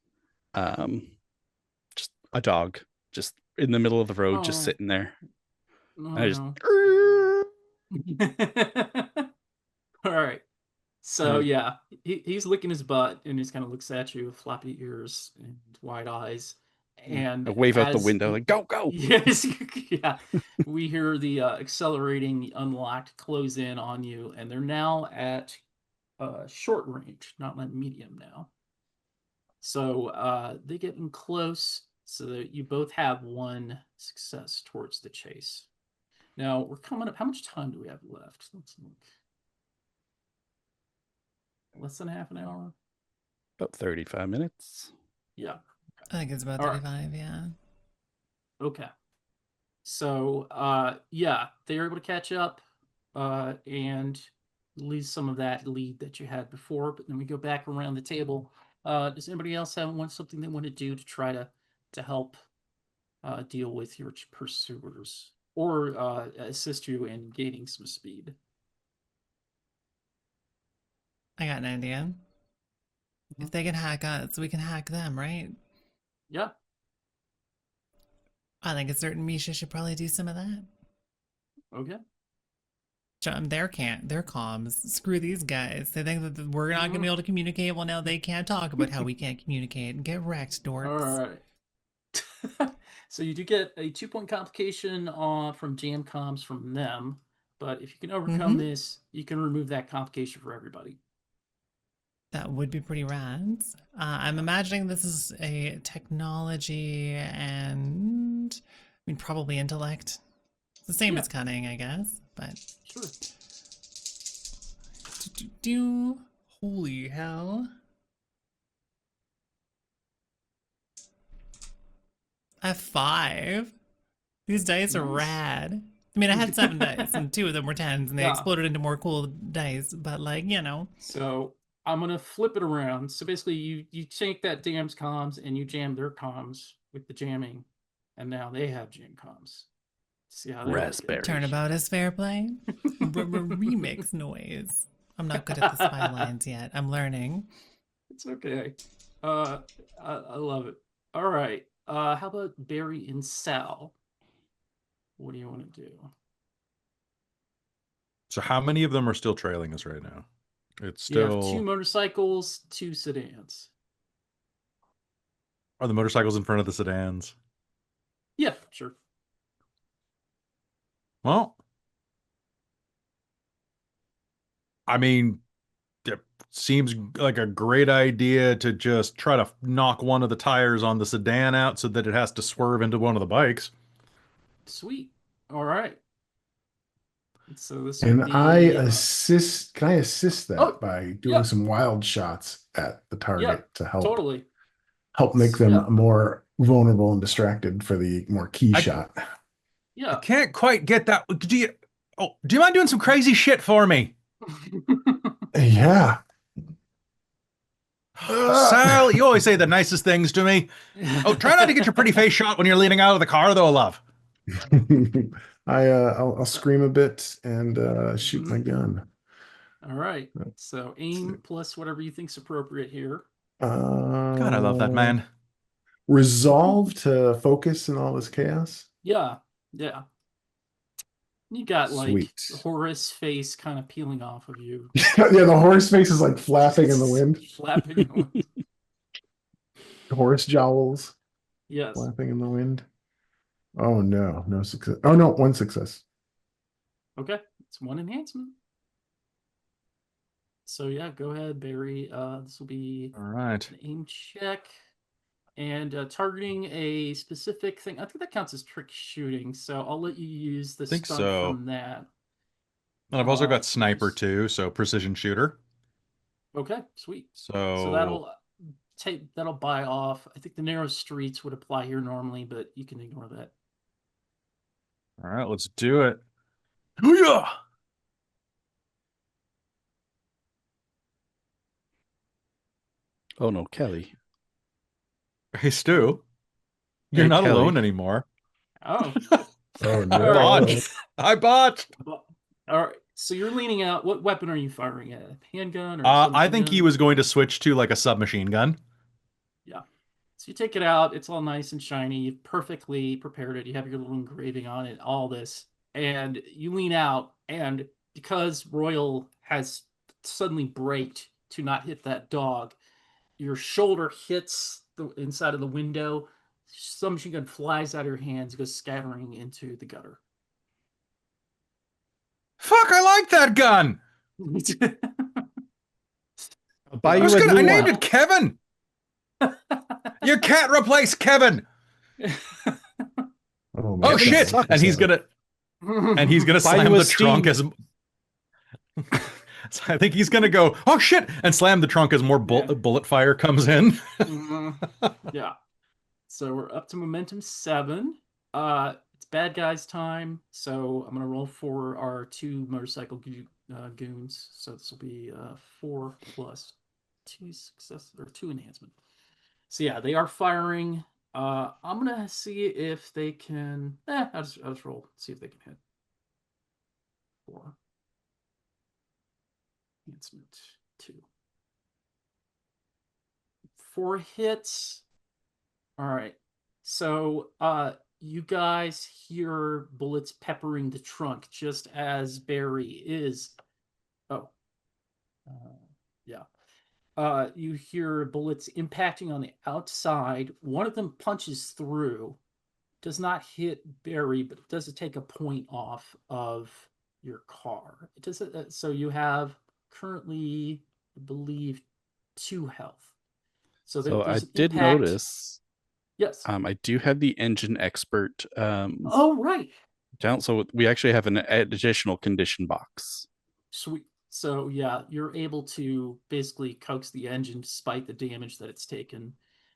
just a dog just in the middle of the road, just Oh. sitting there. No, And I just no. All right. So And- yeah, he's licking his butt and he just kind of looks at you with floppy ears and wide eyes. And I wave out the as window like, go, go. yes, yeah, we hear the accelerating, the unlocked close in on you, and they're now at short range, not like medium now. So they get in close, so that you both have one success towards the chase. Now we're coming up. How much time do we have left? Let's look. Less than half an hour. About 35 minutes. Yeah. I think it's about All right. 35, yeah. Okay. So yeah, they are able to catch up and lose some of that lead that you had before. But then we go back around the table. Does anybody else have something they want to do to try to help deal with your pursuers or assist you in gaining some speed? I got an idea. If they can hack us, we can hack them, right? Yeah. I think a certain Misha should probably do some of that. Okay. Show them their comms. Screw these guys. They think that we're not gonna be able to communicate. Well, now they can't talk about how we can't communicate. Get wrecked, dorks. All right. So you do get a 2-point complication from jam comms from them, but if you can overcome this, you can remove that complication for everybody. That would be pretty rad. I'm imagining this is a technology and, I mean, probably intellect. It's the same as cunning, I guess, but. Sure. Holy hell. F5. These dice are rad. I mean, I had 7 dice, and 2 of them were 10s, and they exploded into more cool dice, but, like, you know. So I'm going to flip it around. So basically, you take that dam's comms, and you jam their comms with the jamming, and now they have jam comms. See how they Raspberry. Turnabout is fair play. Remix noise. I'm not good at the spy lines yet. I'm learning. It's okay. I love it. All right. How about Barry and Sal? What do you want to do? So how many of them are still trailing us right now? It's You have still 2 motorcycles, 2 sedans. Are the motorcycles in front of the sedans? Yeah, sure. Well, I mean, it seems like a great idea to just try to knock one of the tires on the sedan out so that it has to swerve into one of the bikes. Sweet. All right. So this And would be, I assist. Can I assist that by doing yeah. some wild shots at the target to help make them more vulnerable and distracted for the more key shot? Yeah. I can't quite get that. Do you mind doing some crazy shit for me? Yeah. Sal, you always say the nicest things to me. Oh, try not to get your pretty face shot when you're leaning out of the car, though, love. I'll scream a bit and shoot my gun. All right. So aim plus whatever you think's appropriate here. God, I love that man. Resolve to focus in all this chaos. Yeah. Yeah. You got like Sweet. the Horus face kind of peeling off of you. Yeah, the horse face is like flapping in the wind. Flapping in the wind. Horse jowls. Yes. Flapping in the wind. Oh no, no success. Oh no, 1 success. Okay. It's 1 enhancement. So yeah, go ahead, Barry. This will be All right. an aim check. And targeting a specific thing. I think that counts as trick shooting, so I'll let you use the stunt from that. And I've also got sniper too, so precision shooter. Okay, sweet. So that'll buy off. I think the narrow streets would apply here normally, but you can ignore that. All right, let's do it. Hoo-yah! Oh no, Kelly. Hey, Stu. You're not Kelly. alone anymore. Oh. Oh no. I botched. All right. So you're leaning out. What weapon are you firing at? Handgun or I think gun? he was going to switch to like a submachine gun. Yeah. So you take it out. It's all nice and shiny. You've perfectly prepared it. You have your little engraving on it, all this. And you lean out. And because Royal has suddenly braked to not hit that dog, your shoulder hits the inside of the window, submachine gun flies out of your hands, goes scattering into the gutter. Fuck, I like that gun. I'll buy you a I new named one. it Kevin. You can't replace Kevin. Oh, Oh man, shit! sucks. And he's gonna Buy slam you a the trunk Steam. as. So I think he's gonna go, oh shit, and slam the trunk as more bullet fire comes in. Yeah. So we're up to momentum 7. It's bad guys time. So I'm gonna roll for our 2 motorcycle goons. So this will be 4 plus 2 success or 2 enhancement. So yeah, they are firing. I'm gonna see if they can. I'll just roll. See if they can hit. 4 enhancement 2. 4 hits. All right. So you guys hear bullets peppering the trunk just as Barry is. Oh. Yeah. You hear bullets impacting on the outside. One of them punches through. Does not hit Barry, but it does take a point off of your car. It does. So you have currently, I believe, 2 health. So So I there's an did impact. notice. Yes. I do have the engine expert Oh, right. down, so we actually have an additional condition box. Sweet. So yeah, you're able to basically coax the engine despite the damage that it's taken.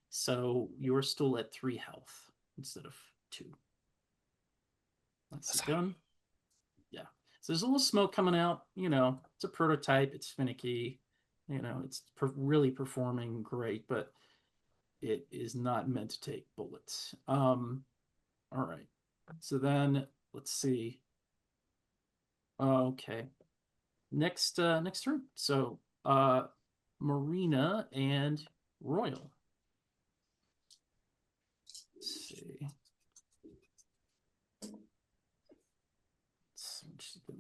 So you're still at 3 health instead of 2. That's the gun. Yeah. So there's a little smoke coming out. You know, it's a prototype. It's finicky. You know, it's really performing great, but it is not meant to take bullets. All right. So then let's see. Okay. Next turn. So Marina and Royal. Let's see.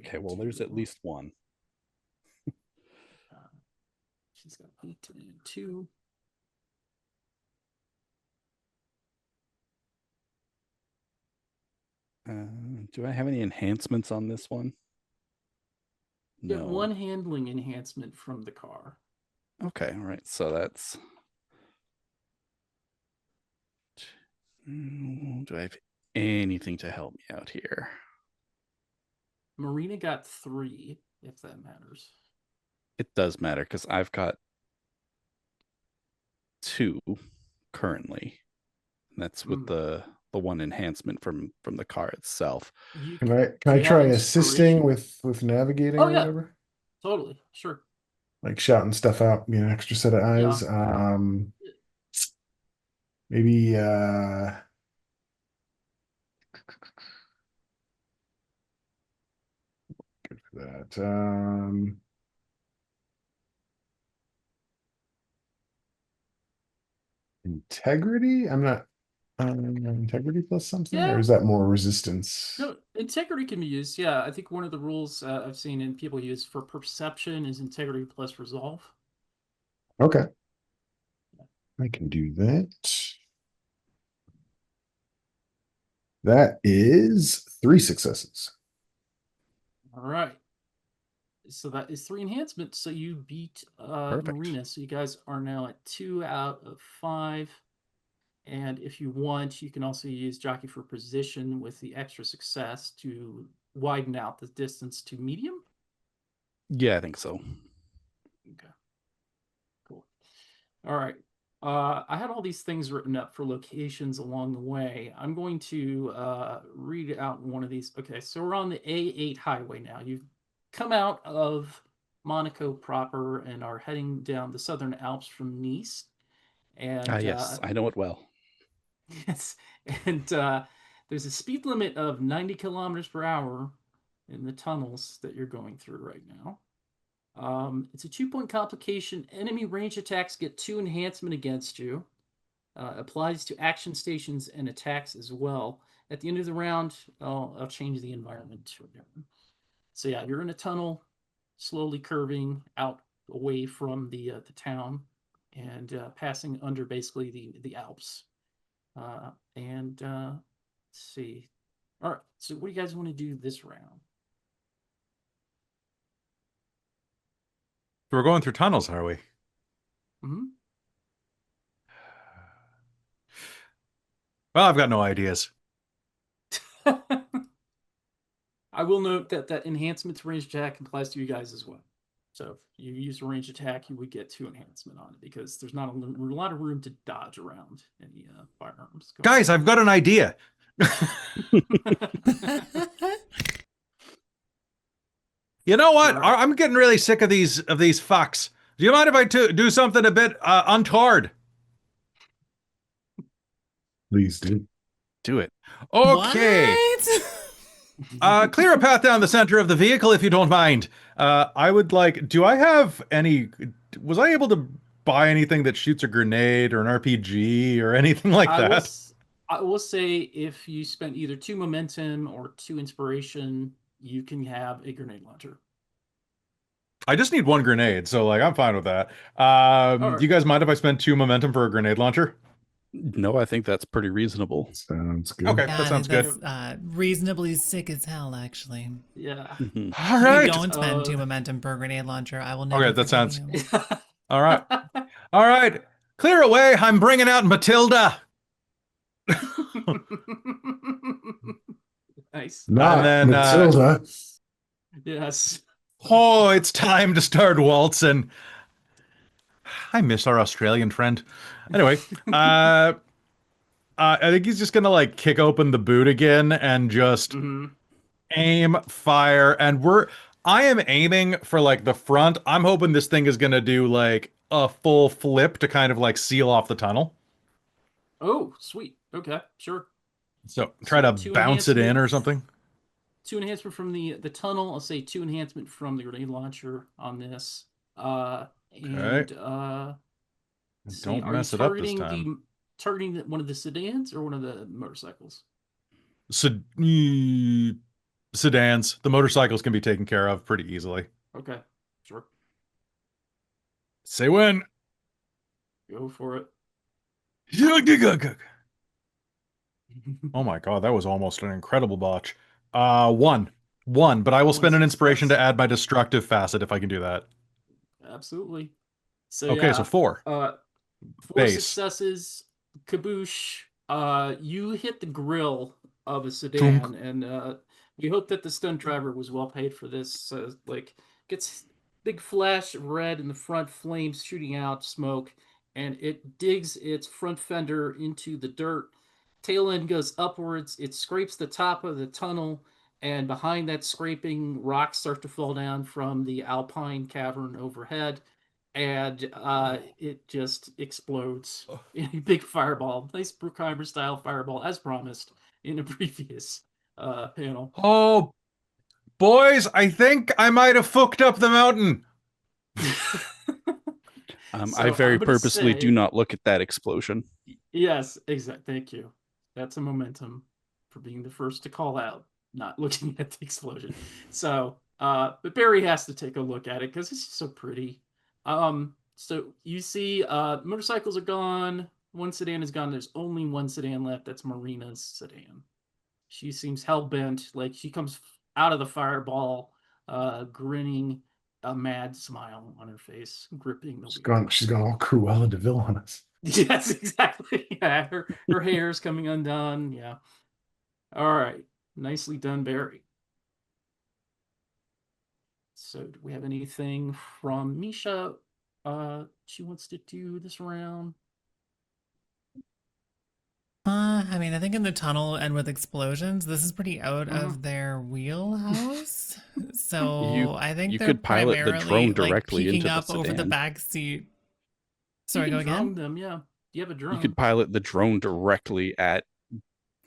Okay, well, there's at least one. She's got 8 and 2. Do I have any enhancements on this one? You No. get 1 handling enhancement from the car. Okay, all right. So that's. Do I have anything to help me out here? Marina got 3, if that matters. It does matter because I've got 2 currently. And that's with the 1 enhancement from the car itself. Can I try assisting with navigating or whatever? Totally, sure. Like shouting stuff out, be an extra set of eyes. Maybe good for that. Integrity? I'm not integrity plus something, or is that more resistance? No, integrity can be used. Yeah, I think one of the rules I've seen in people use for perception is integrity plus resolve. Okay. I can do that. That is 3 successes. All right. So that is 3 enhancements. So you beat Marina. So you guys are now at 2 out of 5. And if you want, you can also use Jockey for Position with the extra success to widen out the distance to medium. Yeah, I think so. Okay. Cool. All right. I had all these things written up for locations along the way. I'm going to read out one of these. Okay, so we're on the A8 highway now. You've come out of Monaco proper and are heading down the Southern Alps from Nice. And yes, I know it well. Yes, and there's a speed limit of 90 kilometers per hour in the tunnels that you're going through right now. It's a 2-point complication. Enemy range attacks get 2 enhancement against you. Applies to action stations and attacks as well. At the end of the round, I'll change the environment. So yeah, you're in a tunnel, slowly curving out away from the town and passing under basically the Alps. Let's see. All right. So what do you guys want to do this round? We're going through tunnels, are we? Hmm. Well, I've got no ideas. I will note that that enhancement to range attack applies to you guys as well. So if you use a range attack, you would get 2 enhancement on it because there's not a lot of room to dodge around any firearms. Guys, I've got an idea. You know what? Right. I'm getting really sick of these fucks. Do you mind if I do something a bit untoward? Please do. Do it. Okay. What? Clear a path down the center of the vehicle if you don't mind. I would like. Do I have any? Was I able to buy anything that shoots a grenade or an RPG or anything like that? I will say if you spent either 2 momentum or 2 inspiration, you can have a grenade launcher. I just need 1 grenade, so like I'm fine with that. right. Do you guys mind if I spend 2 momentum for a grenade launcher? No, I think that's pretty reasonable. Sounds good. Okay. Yeah, That I sounds think good. that's reasonably sick as hell, actually. Yeah. Mhm. All You right. don't spend 2 momentum per grenade launcher. I will never. Okay, that forgive sounds- you. All right. All right. Clear away. I'm bringing out Matilda. Nice. Not And then, Matilda. Yes. Oh, it's time to start waltzing. I miss our Australian friend. Anyway, I think he's just gonna like kick open the boot again and just Mhm. aim, fire, and I am aiming for like the front. I'm hoping this thing is gonna do like a full flip to kind of like seal off the tunnel. Oh, sweet. Okay, sure. So try So to 2 bounce it in or enhancements. something. 2 enhancement from the tunnel. I'll say 2 enhancement from the grenade launcher on this. And let's see, Don't are mess you it up this targeting time. targeting one of the sedans or one of the motorcycles? Sedans. The motorcycles can be taken care of pretty easily. Okay, sure. Say when. Go for it. Oh my god, that was almost an incredible botch. One, but I will spend an inspiration to add my destructive facet if I can do that. Absolutely. So Okay, yeah, so 4. 4 Base. successes. Kaboosh. You hit the grill of a Thunk. sedan, and we hope that the stunt driver was well paid for this. Like, gets big flash of red in the front, flames shooting out, smoke, and it digs its front fender into the dirt. Tail end goes upwards. It scrapes the top of the tunnel, and behind that scraping, rocks start to fall down from the alpine cavern overhead, and it just explodes in a big fireball. Nice Bruckheimer style fireball, as promised in a previous panel. Oh, boys, I think I might have fucked up the mountain. So I very I'm gonna purposely do say- not look at that explosion. Yes, exactly. Thank you. That's a momentum for being the first to call out, not looking at the explosion. So, but Barry has to take a look at it because it's just so pretty. So you see, motorcycles are gone. 1 sedan is gone. There's only 1 sedan left. That's Marina's sedan. She seems hell bent. Like she comes out of the fireball, grinning, a mad smile on her face, gripping the wheel. She's gone all Cruella de Vil on us. Yes, exactly. Yeah, her hair's coming undone. Yeah. All right. Nicely done, Barry. So do we have anything from Misha she wants to do this round? I mean, I think in the tunnel and with explosions, this is pretty out of their wheelhouse. So I think you they're could pilot the primarily, drone like, directly peeking into the up over the sedan. back seat. Sorry, You go can drone again. them, yeah. You have a drone. You could pilot the drone directly at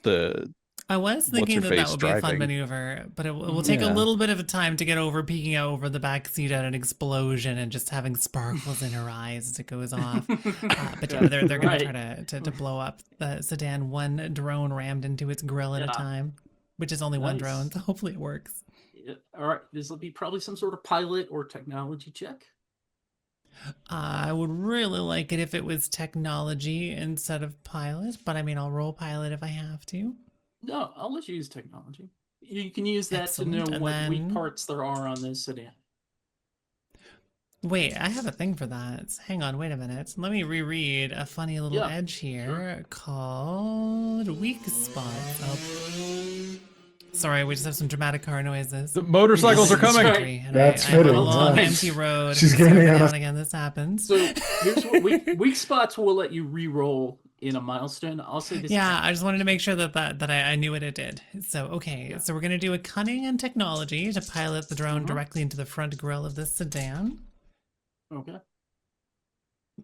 the I was thinking that What's-her-face would be a fun driving. maneuver, but it will take a Yeah. little bit of a time to get over peeking out over the back seat at an explosion and just having sparkles in her eyes as it goes off. But yeah, they're going Right. to try to blow up the sedan, one drone rammed into its grill at a Yeah. time, which is only one Nice. drone, so hopefully it works. Yeah, all right, this will be probably some sort of pilot or technology check. I would really like it if it was technology instead of pilot, but I mean, I'll roll pilot if I have to. No, I'll let you use technology. You can use that to know Excellent. And what weak then, parts there are on this sedan. wait, I have a thing for that. Hang on, wait a minute. Let me reread a funny little Yeah, edge here called weak spots. Oh, sorry, we just have some dramatic car noises. The motorcycles are That's coming. right. And That's I'm on fitting, a long yeah. empty road. She's So gaining every on now us. and again this happens. So here's what weak spots will let you re-roll in a milestone. I'll say this. Yeah, I just wanted to make sure that I knew what it did. So, okay, Yeah. so we're going to do a cunning and technology to pilot the drone directly into the front grille of this sedan. Okay.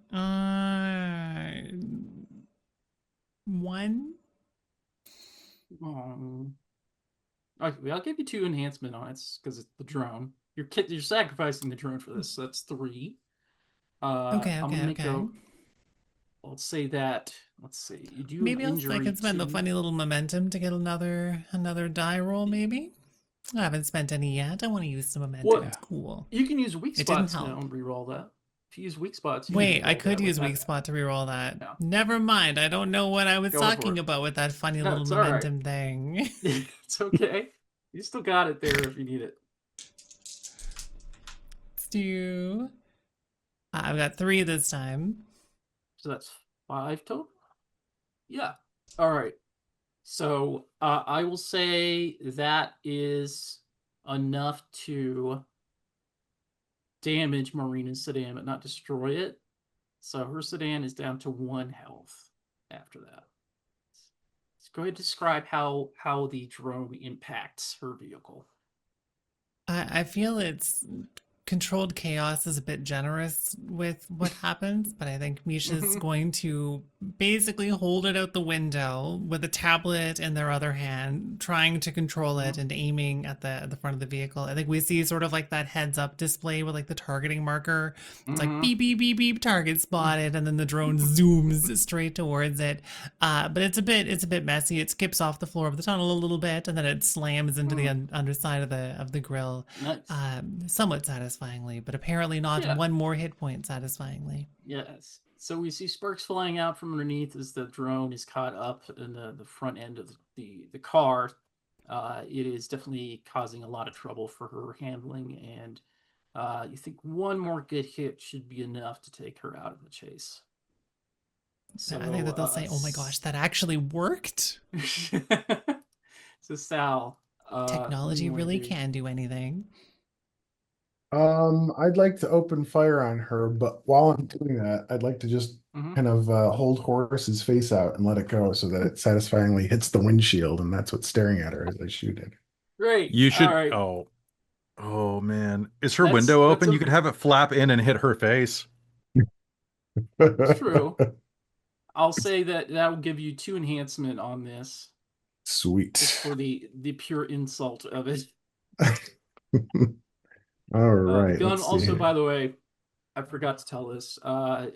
1. I'll give you 2 enhancement on it because it's the drone. You're sacrificing the drone for this, so that's 3. Okay, I'm okay, gonna make okay. let's say that. Let's see. You do Maybe an I injury can spend the to. funny little momentum to get another die roll, maybe? I haven't spent any yet. I want to use some momentum. What? It's cool. You can use weak It didn't spots now help. and re-roll that. If you use weak spots, you can Wait, I re-roll could that use without weak that. spot to reroll that. Yeah. Never mind. I don't know what I was Go for talking it. about with that funny No, little it's all right. momentum thing. It's okay. You still got it there if you need it. Let's do. I've got 3 this time. So that's 5 total. Yeah. All right. So I will say that is enough to damage Marina's sedan, but not destroy it. So her sedan is down to 1 health after that. Let's go ahead and describe how the drone impacts her vehicle. I feel it's controlled chaos is a bit generous with what happens, but I think Misha's going to basically hold it out the window with a tablet in their other hand, trying to control it and aiming at the front of the vehicle. I think we see sort of like that heads up display with like the targeting marker. It's like beep beep beep beep, target spotted, and then the drone zooms straight towards it. But it's a bit messy. It skips off the floor of the tunnel a little bit, and then it slams into the underside of the grill. Nice. Somewhat satisfyingly, but apparently not Yeah. 1 more hit point satisfyingly. Yes. So we see sparks flying out from underneath as the drone is caught up in the front end of the car. It is definitely causing a lot of trouble for her handling, and you think 1 more good hit should be enough to take her out of the chase. So I think that they'll say, "Oh my gosh, that actually worked." So Sal, Technology really can do anything. I'd like to open fire on her, but while I'm doing that, I'd like to just kind of hold Horace's face out and let it go so that it satisfyingly hits the windshield, and that's what's staring at her as I shoot it. Great. You should. All right. Oh man, is her That's- window that's open? a- You could have it flap in and hit her face. It's true. I'll say that will give you 2 enhancement on this. Sweet. Just for the pure insult of it. All right. Gun let's see also, here. by the way, I forgot to tell this.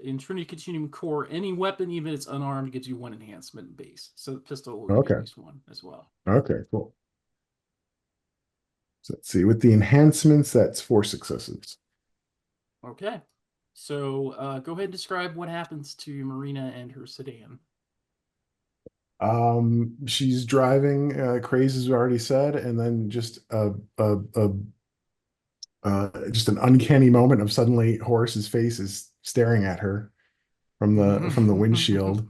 In Trinity Continuum Core, any weapon, even if it's unarmed, gives you 1 enhancement base. So the pistol will give you at least 1 as well. Okay, cool. So let's see. With the enhancements, that's 4 successes. Okay. So go ahead and describe what happens to Marina and her sedan. She's driving crazy, as we already said, and then just just an uncanny moment of suddenly Horace's face is staring at her from the windshield,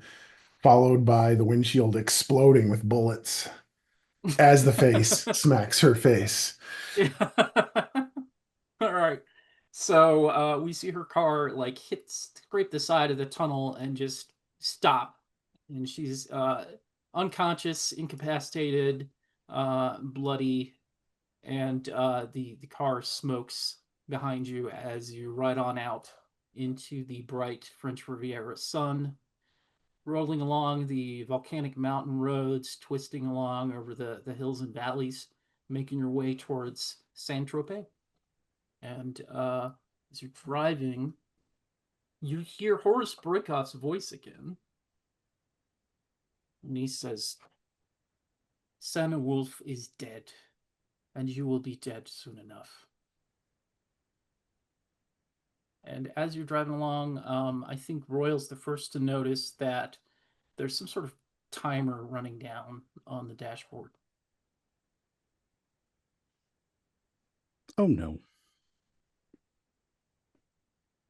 followed by the windshield exploding with bullets as the face smacks her face. All right. So we see her car like scrape the side of the tunnel and just stop. And she's unconscious, incapacitated, bloody, and the car smokes behind you as you ride on out into the bright French Riviera sun, rolling along the volcanic mountain roads, twisting along over the hills and valleys, making your way towards Saint-Tropez. And as you're driving, you hear Horace Brickoff's voice again. And he says, Santa Wolf is dead, and you will be dead soon enough. And as you're driving along, I think Royal's the first to notice that there's some sort of timer running down on the dashboard. Oh no.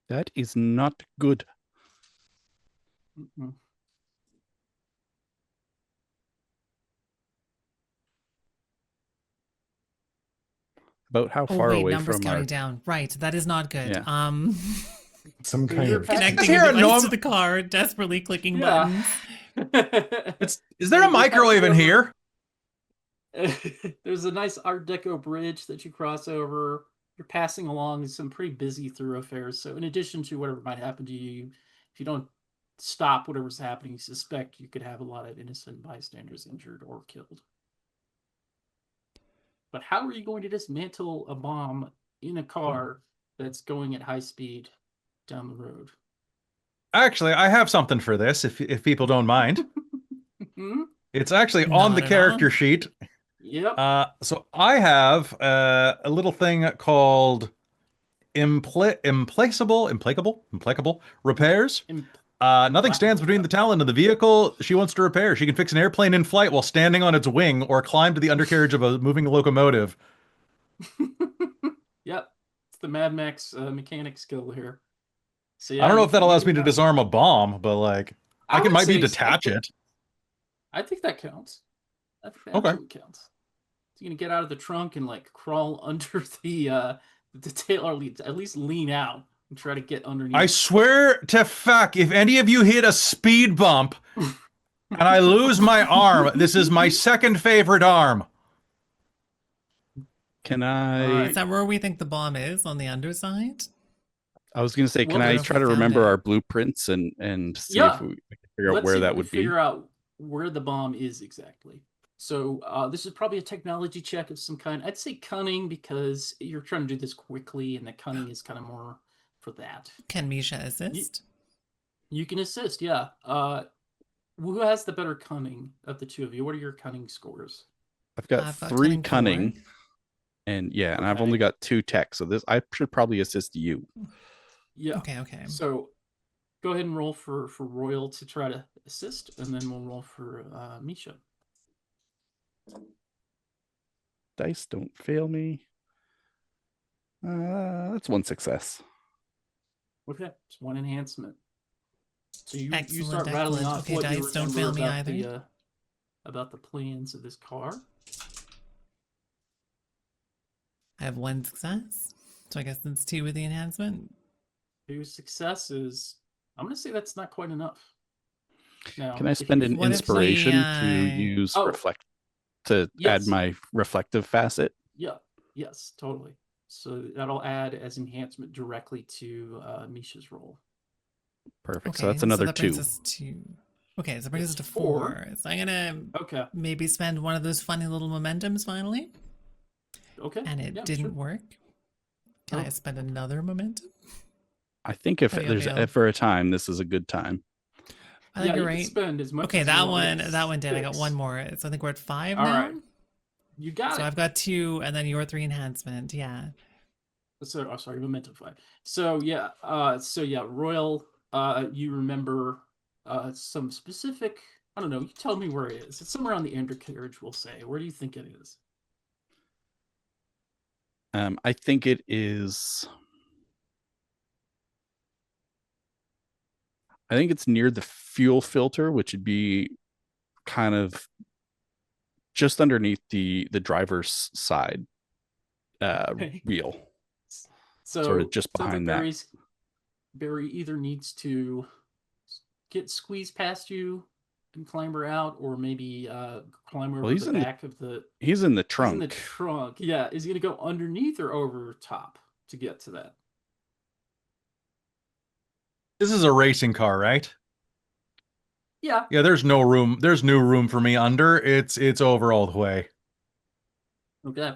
That is not good. Mm-mm. About how Oh far wait, away numbers from counting our down. Right, that is not good. Yeah. Some So kind you're of passing- Connecting Here, a device no, to the car, desperately clicking Yeah. buttons. Is there a microwave in here? There's a nice Art Deco bridge that you cross over. You're passing along some pretty busy thoroughfares. So in addition to whatever might happen to you, if you don't stop whatever's happening, you suspect you could have a lot of innocent bystanders injured or killed. But how are you going to dismantle a bomb in a car that's going at high speed down the road? Actually, I have something for this, if people don't mind. Hmm? It's actually on the Not at character all. sheet. Yep. So I have a little thing called implacable repairs. Nothing stands between the talent and the vehicle she wants to repair. She can fix an airplane in flight while standing on its wing or climb to the undercarriage of a moving locomotive. Yep. It's the Mad Max mechanic skill here. So I don't know if that allows me to can, disarm a bomb, but like I can would might be say- detach it. I think that counts. I think that Okay. absolutely counts. So you're gonna get out of the trunk and like crawl under the tail, or at least lean out and try to get underneath. I swear to fuck, if any of you hit a speed bump and I lose my arm, this is my second favorite arm. Can I Alright. Is that where we think the bomb is, on the underside? I was gonna say, can Well, I if try we to found remember it. our blueprints and see Yeah. if we can figure out Let's where see if that we would can be? figure out where the bomb is exactly. So this is probably a technology check of some kind. I'd say cunning, because you're trying to do this quickly, and the cunning is kind of more for that. Can Misha assist? You can assist, yeah. Who has the better cunning of the two of you? What are your cunning scores? I've got I've got 3 cunning cunning, 4. and yeah, and I've Okay. only got 2 tech, so this I should probably assist you. Yeah. Okay. So go ahead and roll for Royal to try to assist, and then we'll roll for Misha. Dice don't fail me. That's 1 success. Okay, it's 1 enhancement. So you Excellent, start rattling excellent. off Okay, what you dice don't remember fail me about either. about the plans of this car. I have 1 success, so I guess that's 2 with the enhancement. 2 successes. I'm going to say that's not quite enough. Now, Can I spend an What if we, inspiration to use Oh. reflect to Yes. add my reflective facet? Yeah. Yes, totally. So that'll add as enhancement directly to Misha's roll. Perfect. Okay, So that's another that 2. brings us to. Okay, so that brings us That's to 4. 4. So I'm gonna Okay. maybe spend one of those funny little momentums finally, Okay. and it yeah, didn't sure. work. Can I Oh. spend another momentum? I think if Oh, yeah, there's fail. ever a time, this is a good time. I think Yeah, you're you can right. spend as much Okay, as you that want. one, Yes, that one did. I got 6. 1 more, so I think we're at 5 All now. right. You got So it. I've got 2, and then your 3 enhancement. Yeah. So, oh, sorry, momentum 5. So yeah, Royal, you remember some specific. I don't know. You tell me where it is. It's somewhere on the undercarriage, we'll say. Where do you think it is? I think it is. I think it's near the fuel filter, which would be kind of just underneath the driver's side Okay. wheel, So sort of just sounds like behind that. Barry either needs to get squeezed past you and clamber out, or maybe climb over he's the in the back of the. He's in the He's trunk. in the trunk. Yeah, is he gonna go underneath or over top to get to that? This is a racing car, right? Yeah. Yeah, there's no room. There's no room for me under. It's over all the way. Okay.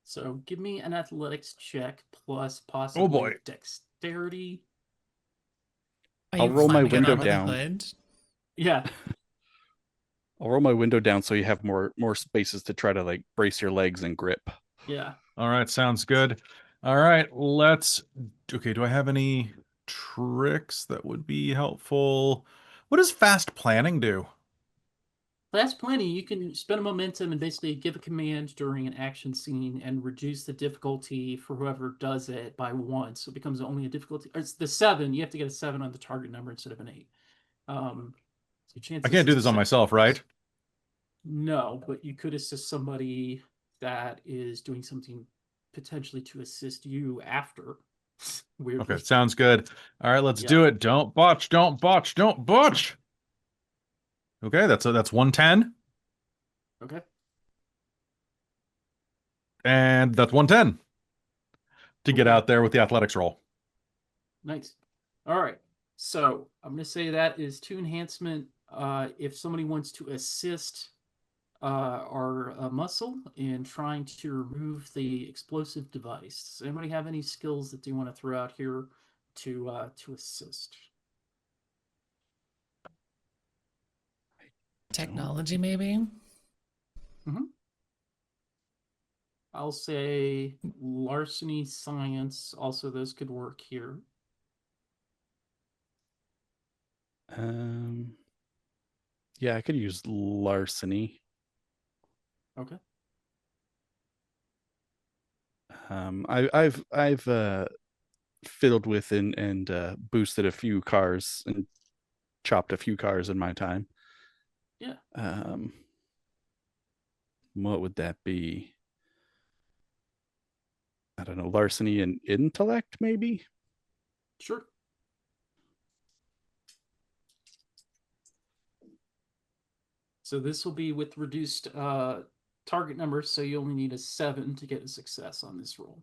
So give me an athletics check plus possibly boy. dexterity. Are I'll you roll my climbing window onto the down. hood? Yeah. I'll roll my window down so you have more spaces to try to like brace your legs and grip. Yeah. All right, sounds good. All right, let's Okay, do I have any tricks that would be helpful? What does fast planning do? Fast planning, you can spend a momentum and basically give a command during an action scene and reduce the difficulty for whoever does it by 1. So it becomes only a difficulty. Or it's the 7. You have to get a 7 on the target number instead of an 8. So chances I can't do this on success myself, right? No, but you could assist somebody that is doing something potentially to assist you after. Weirdly. Okay, sounds good. All right, let's Yeah. do it. Don't botch, don't botch, don't botch. Okay, that's 110. Okay. And that's 110 to get Okay. out there with the athletics roll. Nice. All right. So I'm going to say that is 2 enhancement. If somebody wants to assist our muscle in trying to remove the explosive device, does anybody have any skills that they want to throw out here to assist? Technology, maybe? I'll say larceny, science. Also, those could work here. Yeah, I could use larceny. Okay. I've fiddled with and boosted a few cars and chopped a few cars in my time. Yeah. What would that be? I don't know, larceny and intellect, maybe? Sure. So this will be with reduced target number, so you only need a 7 to get a success on this roll.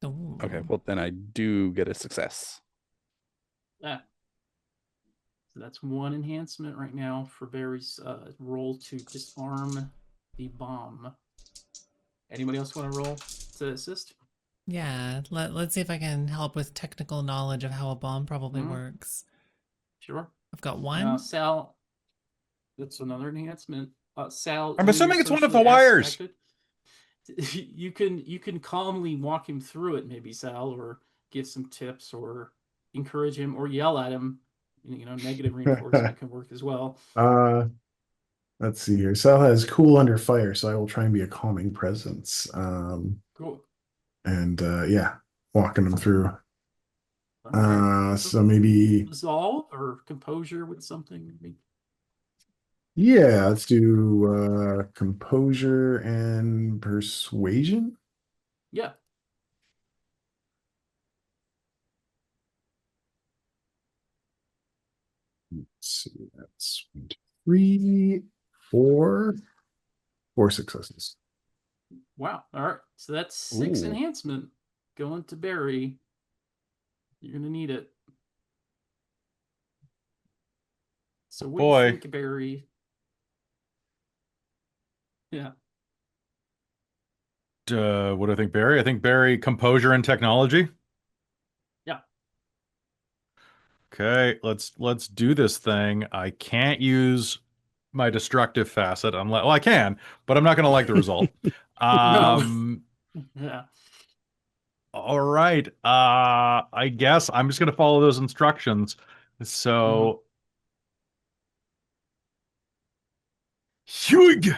Ooh. Okay, well then I do get a success. Ah. So that's 1 enhancement right now for Barry's roll to disarm the bomb. Anybody else want to roll to assist? Yeah, let's see if I can help with technical knowledge of how a bomb probably Mhm. works. Sure. I've got Now, 1. Sal, that's another enhancement. Sal, I'm you're assuming it's one of the socially wires. aspected. You can calmly walk him through it, maybe, Sal, or give some tips, or encourage him, or yell at him. Negative reinforcement can work as well. Let's see here. Sal has cool under fire, so I will try and be a calming presence. Cool. And yeah, walking them through. All right. So maybe Resolve or composure with something, maybe. yeah, let's do composure and persuasion. Yeah. Let's see, that's 1, 2, 3, 4, 4 successes. Wow. All right. So that's 6 Ooh. enhancement going to Barry. You're gonna need it. So what do you Boy. think, Barry? Yeah. What do I think, Barry? I think Barry, composure and technology. Yeah. Okay, let's do this thing. I can't use my destructive facet unless, well, I can, but I'm not going to like the result. No. Yeah. All right. I guess I'm just going to follow those instructions. So, Huig!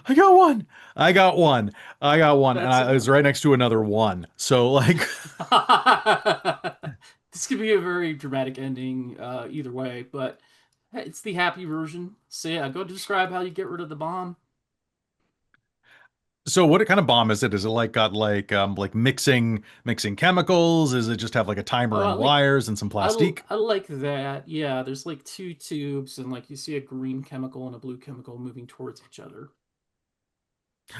I got one. I got one. I got one, and That's I was right next to another one. So, like, This could be a very dramatic ending either way, but hey, it's the happy version. So yeah, go describe how you get rid of the bomb. so what kind of bomb is it? Is it like got like mixing chemicals? Is it just have like a timer Oh, and wires and some plastique? I like that. Yeah, there's like 2 tubes, and like you see a green chemical and a blue chemical moving towards each other.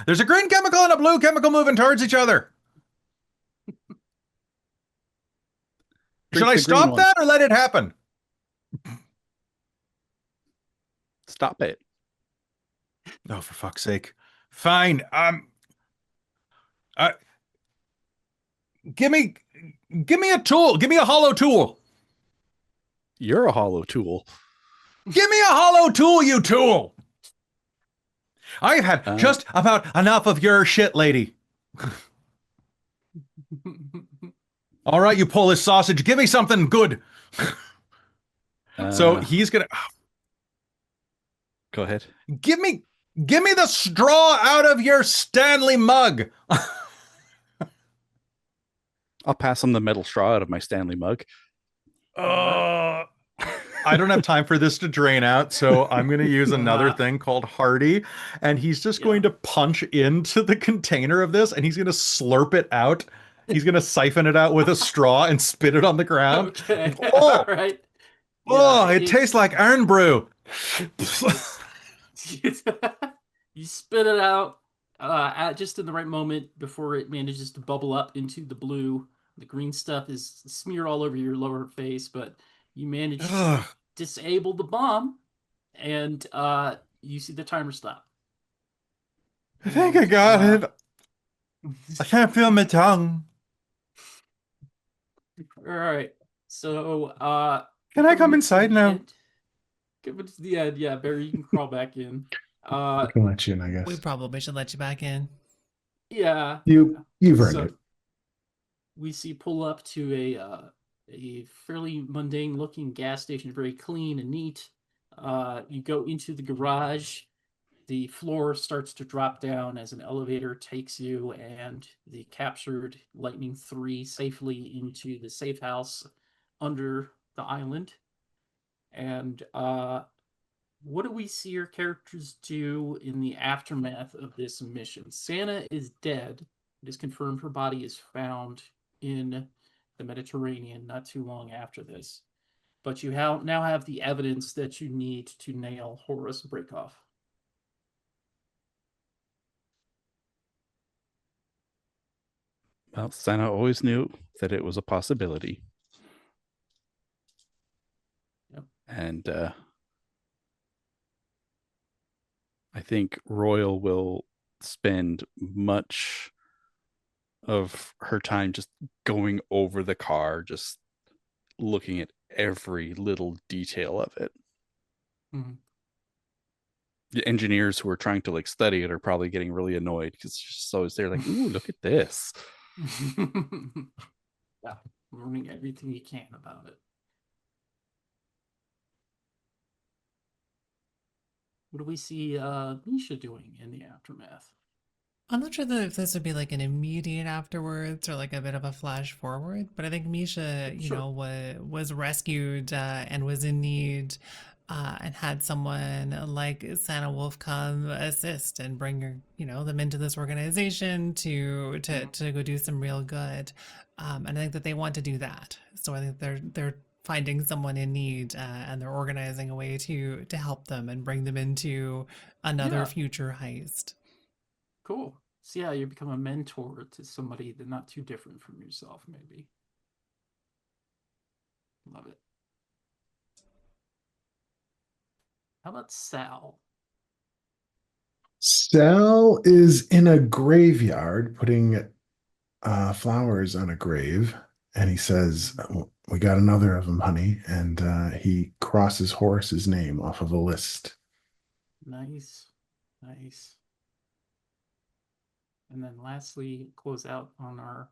There's a green chemical and a blue chemical moving towards each other. Drink Should I the green stop one. that or let it happen? Stop it. Oh, for fuck's sake. Fine. Uh, give me a tool. Give me a hollow tool. You're a hollow tool. Give me a hollow tool, you tool. I've had Uh, just about enough of your shit, lady. All right, you Polish sausage, give me something good. So Uh, he's gonna go ahead. give me the straw out of your Stanley mug. I'll pass him the metal straw out of my Stanley mug. I don't have time for this to drain out, so I'm going to use another thing called Hardy, and he's just going to punch into the container of this, and he's going to slurp it out. He's going to siphon it out with a straw and spit it on the ground. Okay. Oh, All right. oh, Yeah, it tastes like iron brew. You spit it out just in the right moment before it manages to bubble up into the blue. The green stuff is smeared all over your lower face, but you manage to disable the bomb, and you see the timer stop. I think I got it. I can't feel my tongue. All right. So, Can I come inside now? Give it to the end. Yeah, Barry, you can crawl back in. I can let you in, I guess. We probably should let you back in. Yeah. You've earned it. We see pull up to a fairly mundane looking gas station, very clean and neat. You go into the garage. The floor starts to drop down as an elevator takes you and the captured Lightning 3 safely into the safe house under the island. And what do we see your characters do in the aftermath of this mission? Santa is dead. It is confirmed her body is found in the Mediterranean not too long after this. But you now have the evidence that you need to nail Horace Breakoff. Well, Santa always knew that it was a possibility. Yep. And I think Royal will spend much of her time just going over the car, just looking at every little detail of it. Mm-hmm. The engineers who are trying to like study it are probably getting really annoyed because it's just always there like, ooh, look at this. Yeah, learning everything you can about it. What do we see Misha doing in the aftermath? I'm not sure that if this would be like an immediate afterwards or like a bit of a flash forward, but I think Misha, you Sure. know, was rescued and was in need and had someone like Santa Wolf come assist and bring her, you know, them into this organization to go do some real good. And I think that they want to do that. So I think they're finding someone in need and they're organizing a way to help them and bring them into another Yeah. future heist. Cool. So yeah, you become a mentor to somebody that's not too different from yourself, maybe. Love it. How about Sal? Sal is in a graveyard putting flowers on a grave, and he says, "We got another of them, honey." And he crosses Horace's name off of a list. Nice. Nice. And then lastly, close out on our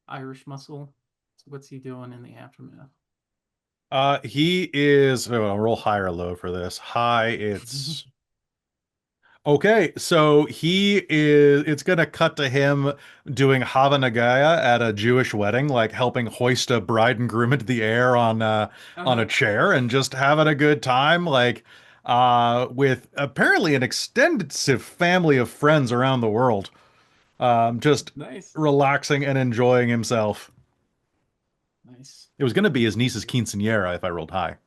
Irish muscle. So what's he doing in the aftermath? He is roll high or low for this. High, it's okay. So it's gonna cut to him doing Hava Nagaya at a Jewish wedding, like helping hoist a bride and groom into the air on a chair and just having a good time, like with apparently an extensive family of friends around the world. Just Nice. relaxing and enjoying himself. Nice. It was going to be his niece's quinceanera if I rolled high.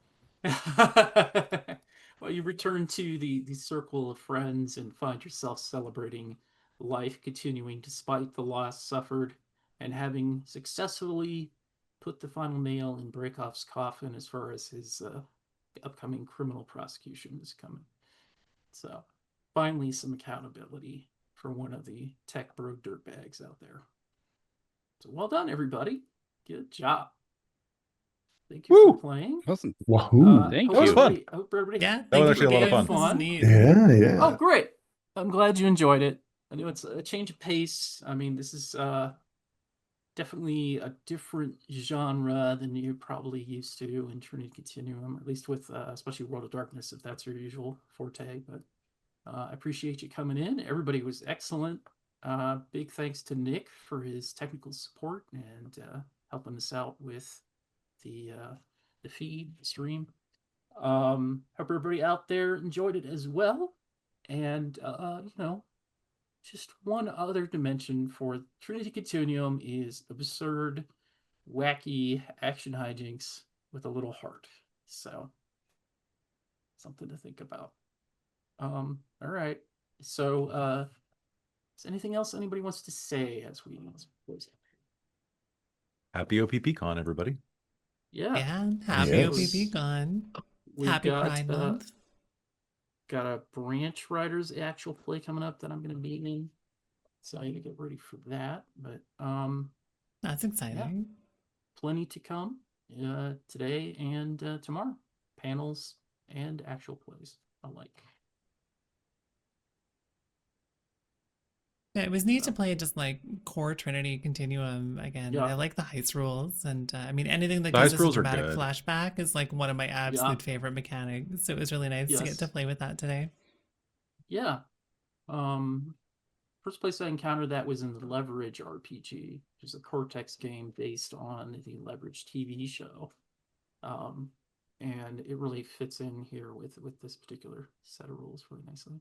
Well, you return to the circle of friends and find yourself celebrating life continuing despite the loss suffered and having successfully put the final nail in Breakoff's coffin as far as his upcoming criminal prosecution is coming. So, finally, some accountability for one of the tech bro dirtbags out there. So, well done, everybody. Good job. Thank you Woo! for playing. Awesome. Wahoo! Thank Hope you. everybody- hope everybody- Yeah, That was thank you actually a lot of for fun. games. This is neat. Yeah. Oh, great. I'm glad you enjoyed it. I know it's a change of pace. I mean, this is definitely a different genre than you're probably used to in Trinity Continuum, at least with especially World of Darkness, if that's your usual forte. But I appreciate you coming in. Everybody was excellent. Big thanks to Nick for his technical support and helping us out with the feed, the stream. Hope everybody out there enjoyed it as well. And just one other dimension for Trinity Continuum is absurd, wacky action hijinks with a little heart. So something to think about. All right. So is anything else anybody wants to say as we close out? Happy OPPCon, everybody. Yeah. Yeah. Happy Yes. OPP gone. We've Happy got, Pride Month. got a Branch Riders actual play coming up that I'm going to be in. So I need to get ready for that. But That's exciting. plenty to come today and tomorrow. Panels and actual plays alike. Yeah, it was neat to So, play just like core Trinity Continuum again. Yeah. I like the heist rules, and I mean anything that The gives heist us a rules are dramatic good. flashback is like one of my absolute favorite mechanics. So it was really nice to get to Yes. play with that today. Yeah. First place I encountered that was in the Leverage RPG, which is a Cortex game based on the Leverage TV show. And it really fits in here with this particular set of rules really nicely.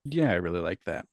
Yeah, I really like that.